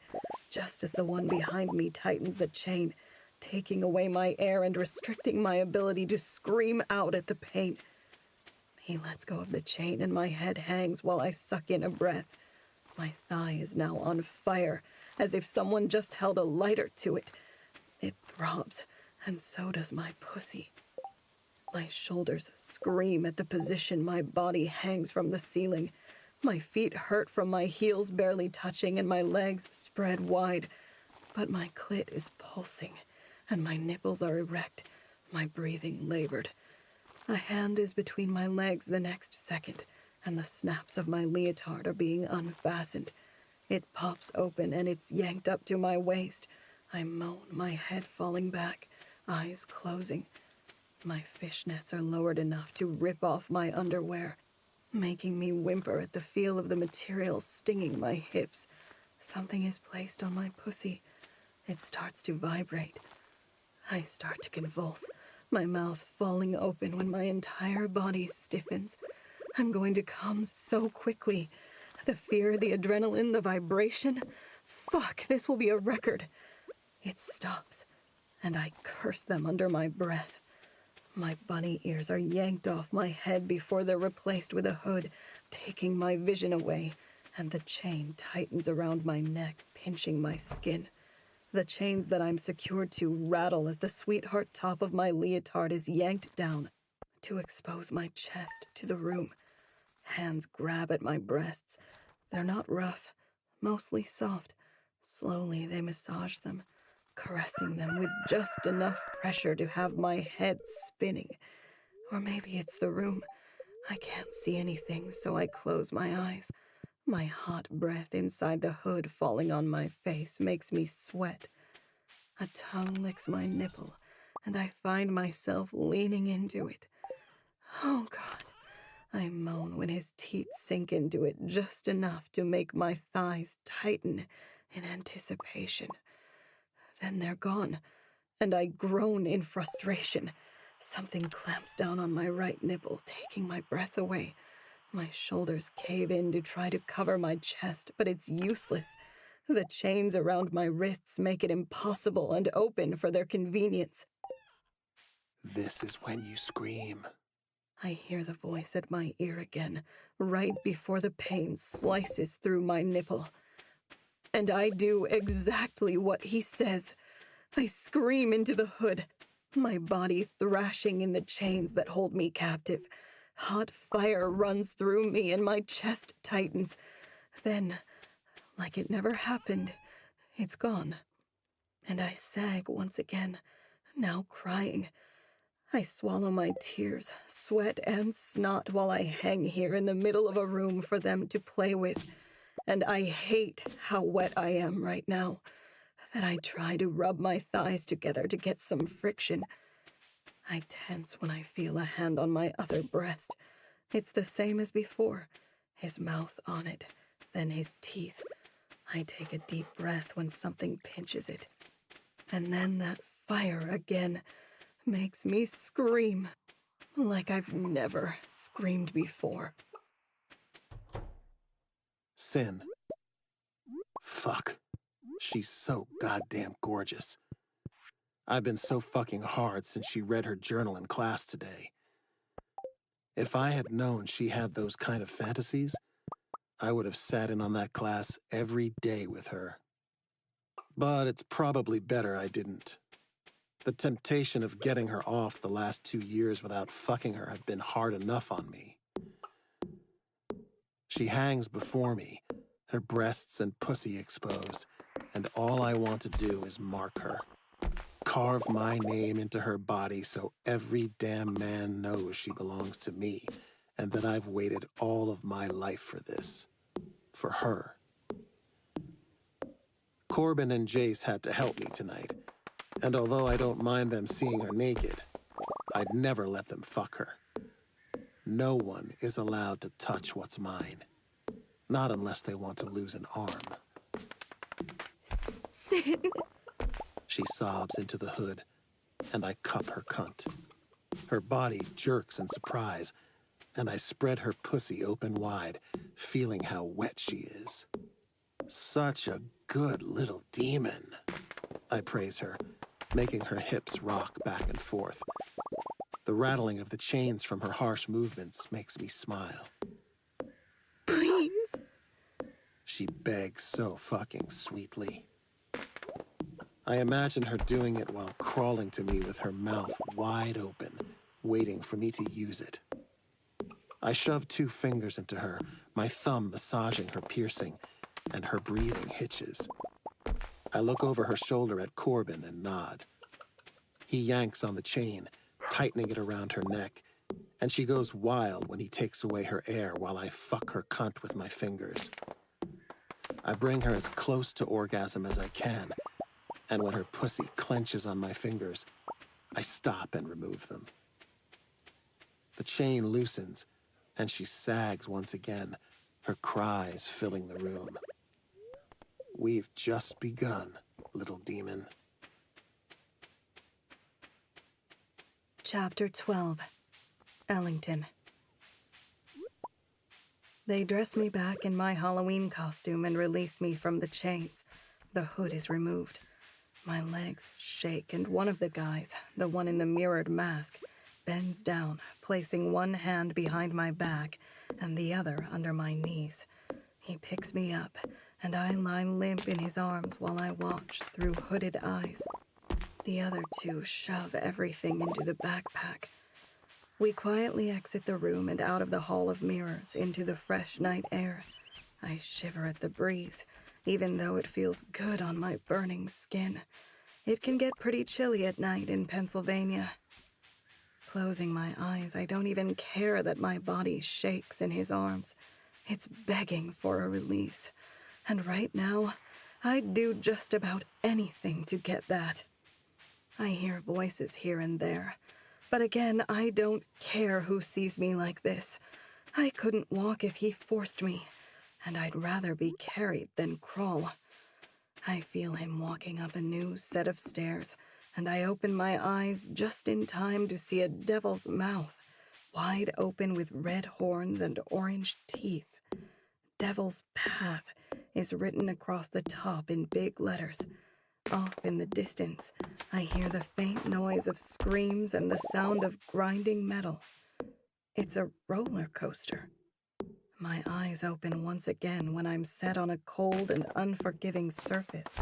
just as the one behind me tightens the chain, taking away my air and restricting my ability to scream out at the pain. He lets go of the chain and my head hangs while I suck in a breath. My thigh is now on fire, as if someone just held a lighter to it. It throbs, and so does my pussy. My shoulders scream at the position my body hangs from the ceiling. My feet hurt from my heels barely touching and my legs spread wide. But my clit is pulsing, and my nipples are erect, my breathing labored. A hand is between my legs the next second, and the snaps of my leotard are being unfastened. It pops open and it's yanked up to my waist. I moan, my head falling back, eyes closing. My fishnets are lowered enough to rip off my underwear, making me whimper at the feel of the material stinging my hips. Something is placed on my pussy. It starts to vibrate. I start to convulse, my mouth falling open when my entire body stiffens. I'm going to come so quickly. The fear, the adrenaline, the vibration. Fuck, this will be a record. It stops, and I curse them under my breath. My bunny ears are yanked off my head before they're replaced with a hood, taking my vision away, and the chain tightens around my neck, pinching my skin. The chains that I'm secured to rattle as the sweetheart top of my leotard is yanked down to expose my chest to the room. Hands grab at my breasts. They're not rough, mostly soft. Slowly they massage them, caressing them with just enough pressure to have my head spinning. Or maybe it's the room. I can't see anything, so I close my eyes. My hot breath inside the hood falling on my face makes me sweat. A tongue licks my nipple, and I find myself leaning into it. Oh, God. I moan when his teeth sink into it just enough to make my thighs tighten in anticipation. Then they're gone, and I groan in frustration. Something clamps down on my right nipple, taking my breath away. My shoulders cave in to try to cover my chest, but it's useless. The chains around my wrists make it impossible and open for their convenience. This is when you scream. I hear the voice at my ear again, right before the pain slices through my nipple. And I do exactly what he says. I scream into the hood, my body thrashing in the chains that hold me captive. Hot fire runs through me and my chest tightens. Then, like it never happened, it's gone. And I sag once again, now crying. I swallow my tears, sweat and snot while I hang here in the middle of a room for them to play with. And I hate how wet I am right now, that I try to rub my thighs together to get some friction. I tense when I feel a hand on my other breast. It's the same as before, his mouth on it, then his teeth. I take a deep breath when something pinches it. And then that fire again makes me scream like I've never screamed before. Sin. Fuck. She's so goddamn gorgeous. I've been so fucking hard since she read her journal in class today. If I had known she had those kind of fantasies, I would have sat in on that class every day with her. But it's probably better I didn't. The temptation of getting her off the last 2 years without fucking her have been hard enough on me. She hangs before me, her breasts and pussy exposed, and all I want to do is mark her. Carve my name into her body so every damn man knows she belongs to me and that I've waited all of my life for this. For her. Corbin and Jace had to help me tonight, and although I don't mind them seeing her naked, I'd never let them fuck her. No one is allowed to touch what's mine. Not unless they want to lose an arm. Sin. She sobs into the hood, and I cup her cunt. Her body jerks in surprise, and I spread her pussy open wide, feeling how wet she is. Such a good little demon. I praise her, making her hips rock back and forth. The rattling of the chains from her harsh movements makes me smile. Please. She begs so fucking sweetly. I imagine her doing it while crawling to me with her mouth wide open, waiting for me to use it. I shove 2 fingers into her, my thumb massaging her piercing, and her breathing hitches. I look over her shoulder at Corbin and nod. He yanks on the chain, tightening it around her neck, and she goes wild when he takes away her air while I fuck her cunt with my fingers. I bring her as close to orgasm as I can, and when her pussy clenches on my fingers, I stop and remove them. The chain loosens, and she sags once again, her cries filling the room. We've just begun, little demon. Chapter 12. Ellington. They dress me back in my Halloween costume and release me from the chains. The hood is removed. My legs shake, and one of the guys, the one in the mirrored mask, bends down, placing one hand behind my back and the other under my knees. He picks me up, and I lie limp in his arms while I watch through hooded eyes. The other 2 shove everything into the backpack. We quietly exit the room and out of the hall of mirrors into the fresh night air. I shiver at the breeze, even though it feels good on my burning skin. It can get pretty chilly at night in Pennsylvania. Closing my eyes, I don't even care that my body shakes in his arms. It's begging for a release. And right now, I'd do just about anything to get that. I hear voices here and there. But again, I don't care who sees me like this. I couldn't walk if he forced me, and I'd rather be carried than crawl. I feel him walking up a new set of stairs, and I open my eyes just in time to see a devil's mouth, wide open with red horns and orange teeth. Devil's Path is written across the top in big letters. Off in the distance, I hear the faint noise of screams and the sound of grinding metal. It's a roller coaster. My eyes open once again when I'm set on a cold and unforgiving surface.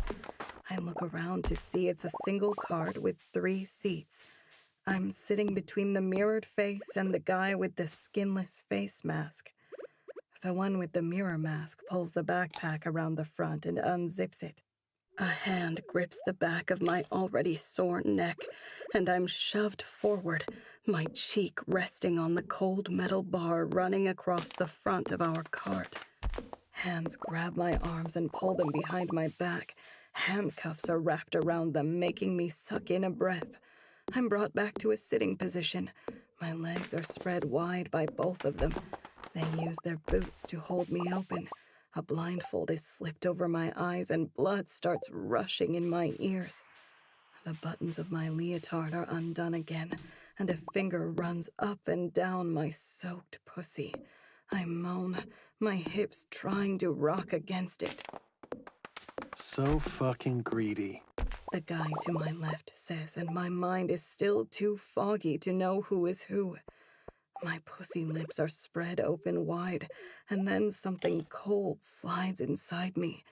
I look around to see it's a single cart with 3 seats. I'm sitting between the mirrored face and the guy with the skinless face mask. The one with the mirror mask pulls the backpack around the front and unzips it. A hand grips the back of my already sore neck, and I'm shoved forward, my cheek resting on the cold metal bar running across the front of our cart. Hands grab my arms and pull them behind my back. Handcuffs are wrapped around them, making me suck in a breath. I'm brought back to a sitting position. My legs are spread wide by both of them. They use their boots to hold me open. A blindfold is slipped over my eyes and blood starts rushing in my ears. The buttons of my leotard are undone again, and a finger runs up and down my soaked pussy. I moan, my hips trying to rock against it. So fucking greedy. The guy to my left says, and my mind is still too foggy to know who is who. My pussy lips are spread open wide, and then something cold slides inside me.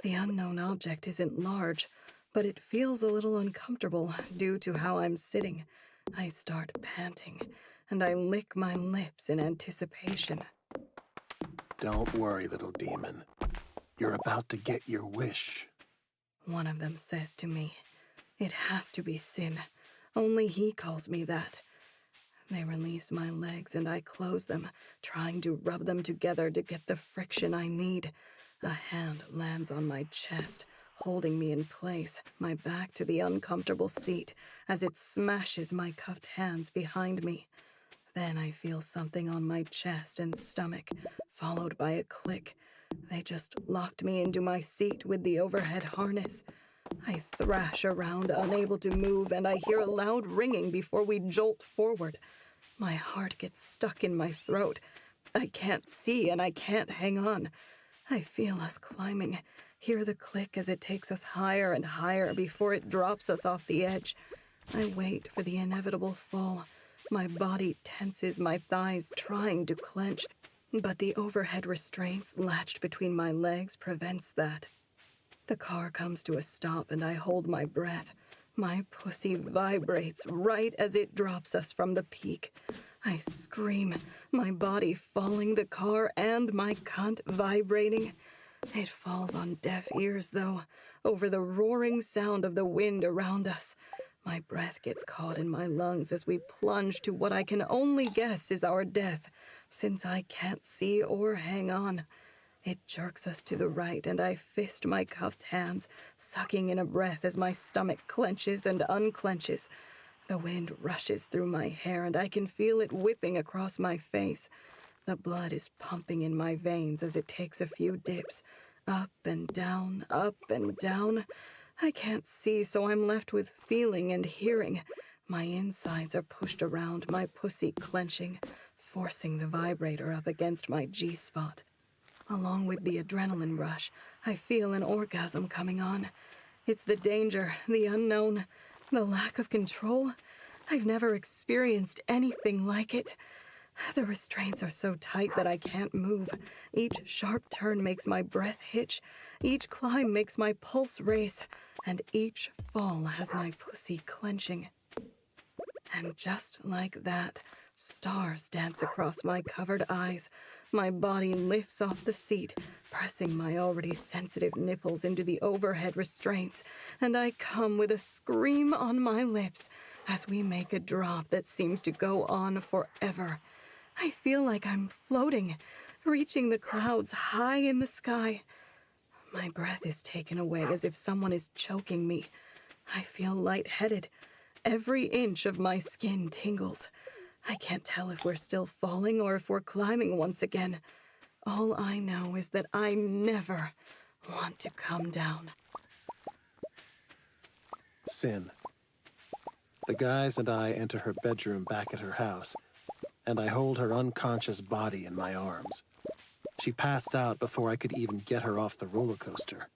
The unknown object isn't large, but it feels a little uncomfortable due to how I'm sitting. I start panting, and I lick my lips in anticipation. Don't worry, little demon. You're about to get your wish. One of them says to me, "It has to be Sin. Only he calls me that." They release my legs and I close them, trying to rub them together to get the friction I need. A hand lands on my chest, holding me in place, my back to the uncomfortable seat, as it smashes my cuffed hands behind me. Then I feel something on my chest and stomach, followed by a click. They just locked me into my seat with the overhead harness. I thrash around, unable to move, and I hear a loud ringing before we jolt forward. My heart gets stuck in my throat. I can't see and I can't hang on. I feel us climbing, hear the click as it takes us higher and higher before it drops us off the edge. I wait for the inevitable fall. My body tenses, my thighs trying to clench, but the overhead restraints latched between my legs prevents that. The car comes to a stop and I hold my breath. My pussy vibrates right as it drops us from the peak. I scream, my body falling, the car and my cunt vibrating. It falls on deaf ears, though, over the roaring sound of the wind around us. My breath gets caught in my lungs as we plunge to what I can only guess is our death, since I can't see or hang on. It jerks us to the right, and I fist my cuffed hands, sucking in a breath as my stomach clenches and unclenches. The wind rushes through my hair, and I can feel it whipping across my face. The blood is pumping in my veins as it takes a few dips. Up and down, up and down. I can't see, so I'm left with feeling and hearing. My insides are pushed around, my pussy clenching, forcing the vibrator up against my G-spot. Along with the adrenaline rush, I feel an orgasm coming on. It's the danger, the unknown, the lack of control. I've never experienced anything like it. The restraints are so tight that I can't move. Each sharp turn makes my breath hitch. Each climb makes my pulse race. And each fall has my pussy clenching. And just like that, stars dance across my covered eyes. My body lifts off the seat, pressing my already sensitive nipples into the overhead restraints, and I come with a scream on my lips as we make a drop that seems to go on forever. I feel like I'm floating, reaching the clouds high in the sky. My breath is taken away as if someone is choking me. I feel lightheaded. Every inch of my skin tingles. I can't tell if we're still falling or if we're climbing once again. All I know is that I never want to come down. Sin. The guys and I enter her bedroom back at her house, and I hold her unconscious body in my arms. She passed out before I could even get her off the roller coaster.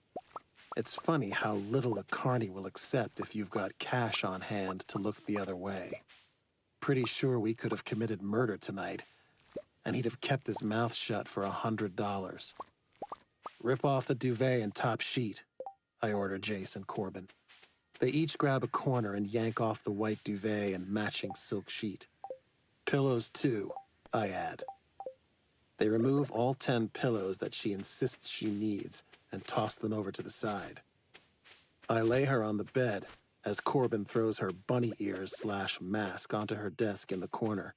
It's funny how little a carny will accept if you've got cash on hand to look the other way. Pretty sure we could have committed murder tonight, and he'd have kept his mouth shut for $100. Rip off the duvet and top sheet, I order Jace and Corbin. They each grab a corner and yank off the white duvet and matching silk sheet. Pillows too, I add. They remove all 10 pillows that she insists she needs and toss them over to the side. I lay her on the bed as Corbin throws her bunny ears/mask onto her desk in the corner.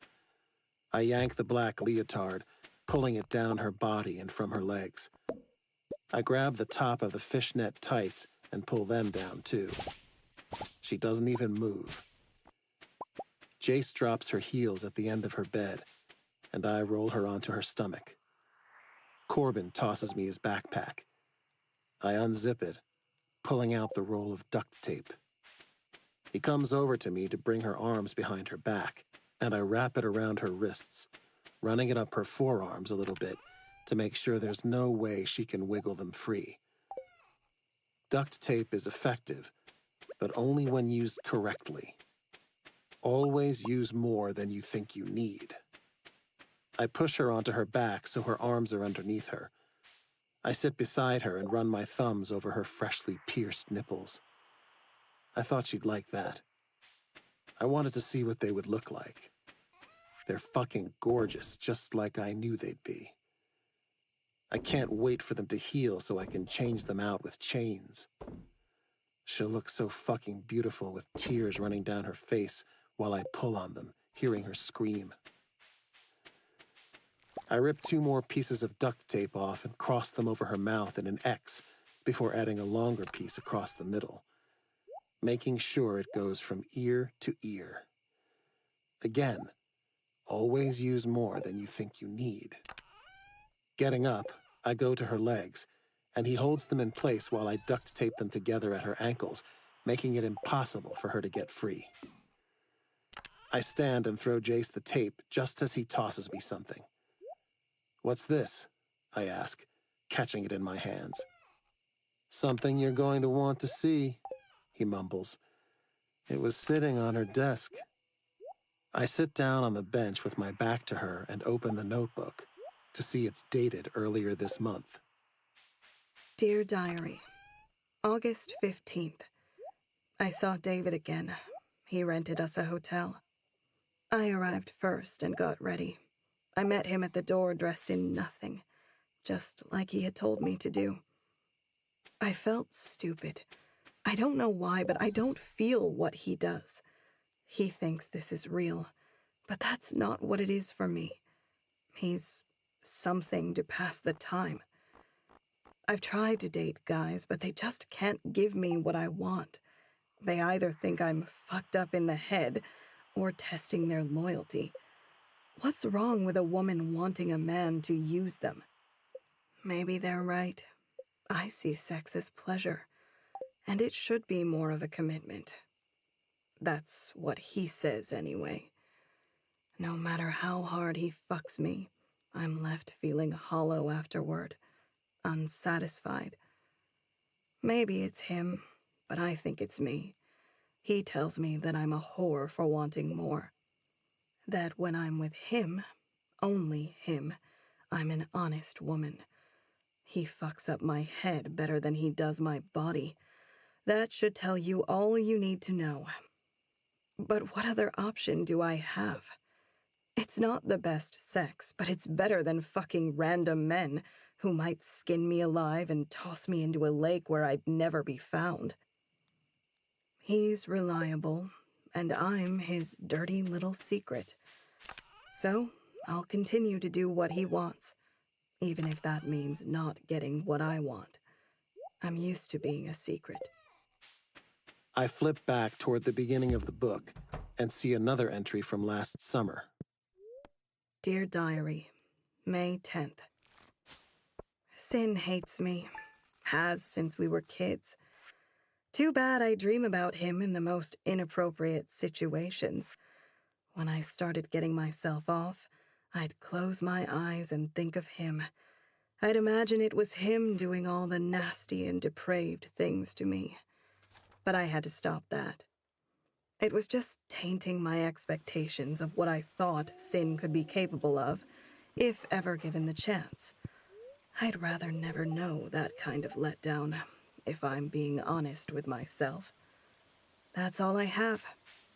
I yank the black leotard, pulling it down her body and from her legs. I grab the top of the fishnet tights and pull them down too. She doesn't even move. Jace drops her heels at the end of her bed, and I roll her onto her stomach. Corbin tosses me his backpack. I unzip it, pulling out the roll of duct tape. He comes over to me to bring her arms behind her back, and I wrap it around her wrists, running it up her forearms a little bit to make sure there's no way she can wiggle them free. Duct tape is effective, but only when used correctly. Always use more than you think you need. I push her onto her back so her arms are underneath her. I sit beside her and run my thumbs over her freshly pierced nipples. I thought she'd like that. I wanted to see what they would look like. They're fucking gorgeous, just like I knew they'd be. I can't wait for them to heal so I can change them out with chains. She'll look so fucking beautiful with tears running down her face while I pull on them, hearing her scream. I rip 2 more pieces of duct tape off and cross them over her mouth in an X before adding a longer piece across the middle, making sure it goes from ear to ear. Again, always use more than you think you need. Getting up, I go to her legs, and he holds them in place while I duct tape them together at her ankles, making it impossible for her to get free. I stand and throw Jace the tape just as he tosses me something. "What's this?" I ask, catching it in my hands. "Something you're going to want to see," he mumbles. "It was sitting on her desk." I sit down on the bench with my back to her and open the notebook to see it's dated earlier this month. Dear Diary, August 15th. I saw David again. He rented us a hotel. I arrived first and got ready. I met him at the door dressed in nothing, just like he had told me to do. I felt stupid. I don't know why, but I don't feel what he does. He thinks this is real, but that's not what it is for me. He's something to pass the time. I've tried to date guys, but they just can't give me what I want. They either think I'm fucked up in the head or testing their loyalty. What's wrong with a woman wanting a man to use them? Maybe they're right. I see sex as pleasure, and it should be more of a commitment. That's what he says anyway. No matter how hard he fucks me, I'm left feeling hollow afterward, unsatisfied. Maybe it's him, but I think it's me. He tells me that I'm a whore for wanting more. That when I'm with him, only him, I'm an honest woman. He fucks up my head better than he does my body. That should tell you all you need to know. But what other option do I have? It's not the best sex, but it's better than fucking random men who might skin me alive and toss me into a lake where I'd never be found. He's reliable, and I'm his dirty little secret. So, I'll continue to do what he wants, even if that means not getting what I want. I'm used to being a secret. I flip back toward the beginning of the book and see another entry from last summer. Dear Diary, May 10th. Sin hates me. Has since we were kids. Too bad I dream about him in the most inappropriate situations. When I started getting myself off, I'd close my eyes and think of him. I'd imagine it was him doing all the nasty and depraved things to me. But I had to stop that. It was just tainting my expectations of what I thought sin could be capable of, if ever given the chance. I'd rather never know that kind of letdown, if I'm being honest with myself. That's all I have,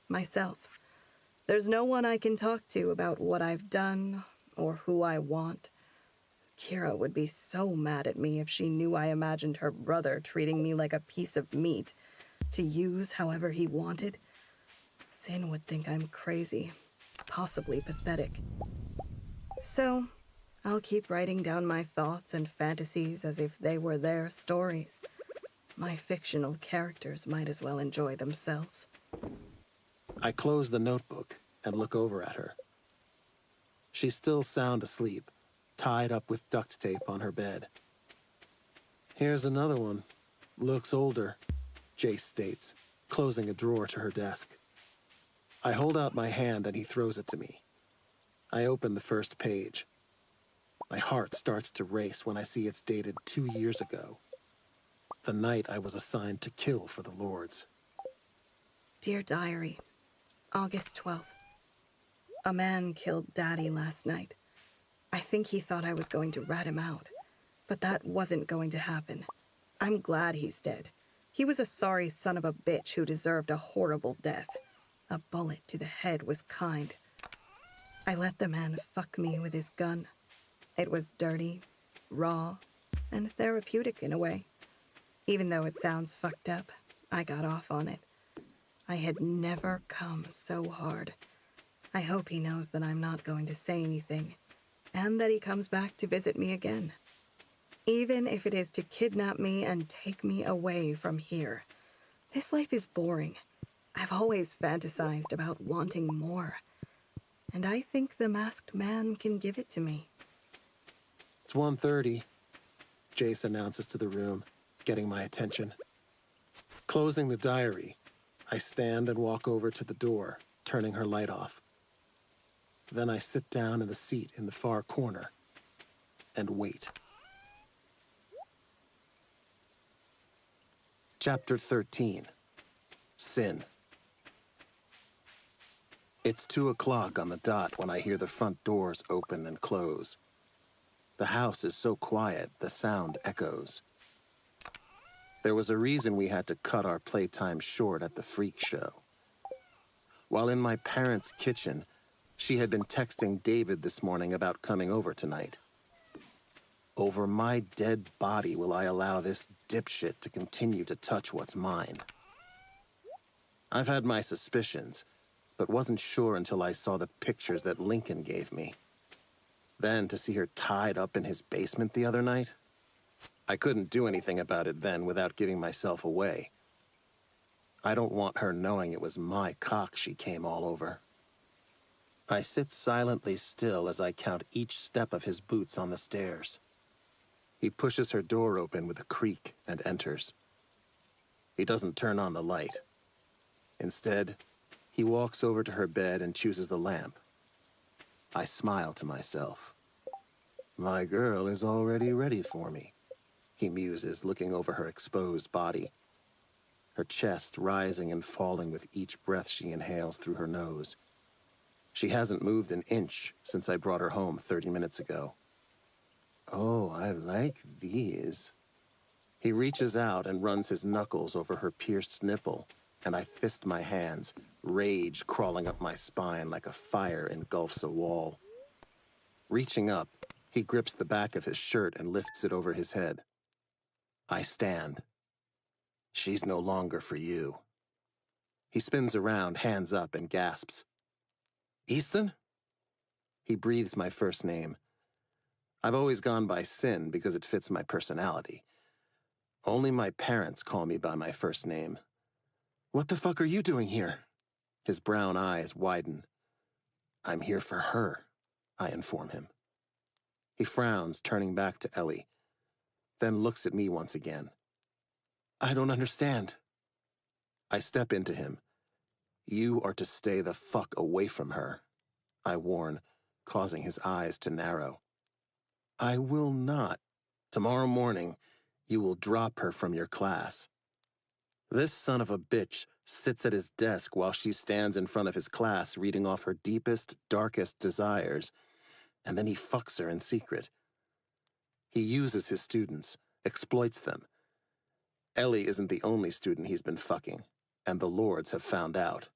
myself. There's no one I can talk to about what I've done or who I want. Kira would be so mad at me if she knew I imagined her brother treating me like a piece of meat, to use however he wanted. Sin would think I'm crazy, possibly pathetic. So, I'll keep writing down my thoughts and fantasies as if they were their stories. My fictional characters might as well enjoy themselves. I close the notebook and look over at her. She's still sound asleep, tied up with duct tape on her bed. "Here's another one. Looks older," Jace states, closing a drawer to her desk. I hold out my hand and he throws it to me. I open the first page. My heart starts to race when I see it's dated 2 years ago, the night I was assigned to kill for the Lords. Dear Diary, August 12th. A man killed Daddy last night. I think he thought I was going to rat him out, but that wasn't going to happen. I'm glad he's dead. He was a sorry son of a bitch who deserved a horrible death. A bullet to the head was kind. I let the man fuck me with his gun. It was dirty, raw, and therapeutic in a way. Even though it sounds fucked up, I got off on it. I had never come so hard. I hope he knows that I'm not going to say anything, and that he comes back to visit me again. Even if it is to kidnap me and take me away from here. This life is boring. I've always fantasized about wanting more. And I think the masked man can give it to me. It's 1:30, Jace announces to the room, getting my attention. Closing the diary, I stand and walk over to the door, turning her light off. Then I sit down in the seat in the far corner and wait. Chapter 13. Sin. It's 2 o'clock on the dot when I hear the front doors open and close. The house is so quiet, the sound echoes. There was a reason we had to cut our playtime short at the freak show. While in my parents' kitchen, she had been texting David this morning about coming over tonight. Over my dead body will I allow this dipshit to continue to touch what's mine. I've had my suspicions, but wasn't sure until I saw the pictures that Lincoln gave me. Then to see her tied up in his basement the other night, I couldn't do anything about it then without giving myself away. I don't want her knowing it was my cock she came all over. I sit silently still as I count each step of his boots on the stairs. He pushes her door open with a creak and enters. He doesn't turn on the light. Instead, he walks over to her bed and chooses the lamp. I smile to myself. My girl is already ready for me, he muses, looking over her exposed body. Her chest rising and falling with each breath she inhales through her nose. She hasn't moved an inch since I brought her home 30 minutes ago. Oh, I like these. He reaches out and runs his knuckles over her pierced nipple, and I fist my hands, rage crawling up my spine like a fire engulfs a wall. Reaching up, he grips the back of his shirt and lifts it over his head. I stand. She's no longer for you. He spins around, hands up, and gasps. Easton? He breathes my first name. I've always gone by Sin because it fits my personality. Only my parents call me by my first name. What the fuck are you doing here? His brown eyes widen. I'm here for her, I inform him. He frowns, turning back to Ellie, then looks at me once again. I don't understand. I step into him. You are to stay the fuck away from her, I warn, causing his eyes to narrow. I will not. Tomorrow morning, you will drop her from your class. This son of a bitch sits at his desk while she stands in front of his class reading off her deepest, darkest desires, and then he fucks her in secret. He uses his students, exploits them. Ellie isn't the only student he's been fucking, and the lords have found out.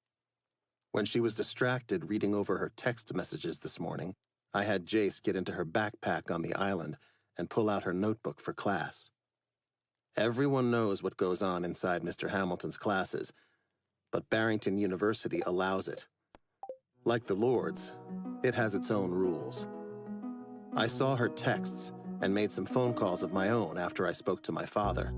When she was distracted reading over her text messages this morning, I had Jace get into her backpack on the island and pull out her notebook for class. Everyone knows what goes on inside Mr. Hamilton's classes, but Barrington University allows it. Like the Lords, it has its own rules. I saw her texts and made some phone calls of my own after I spoke to my father.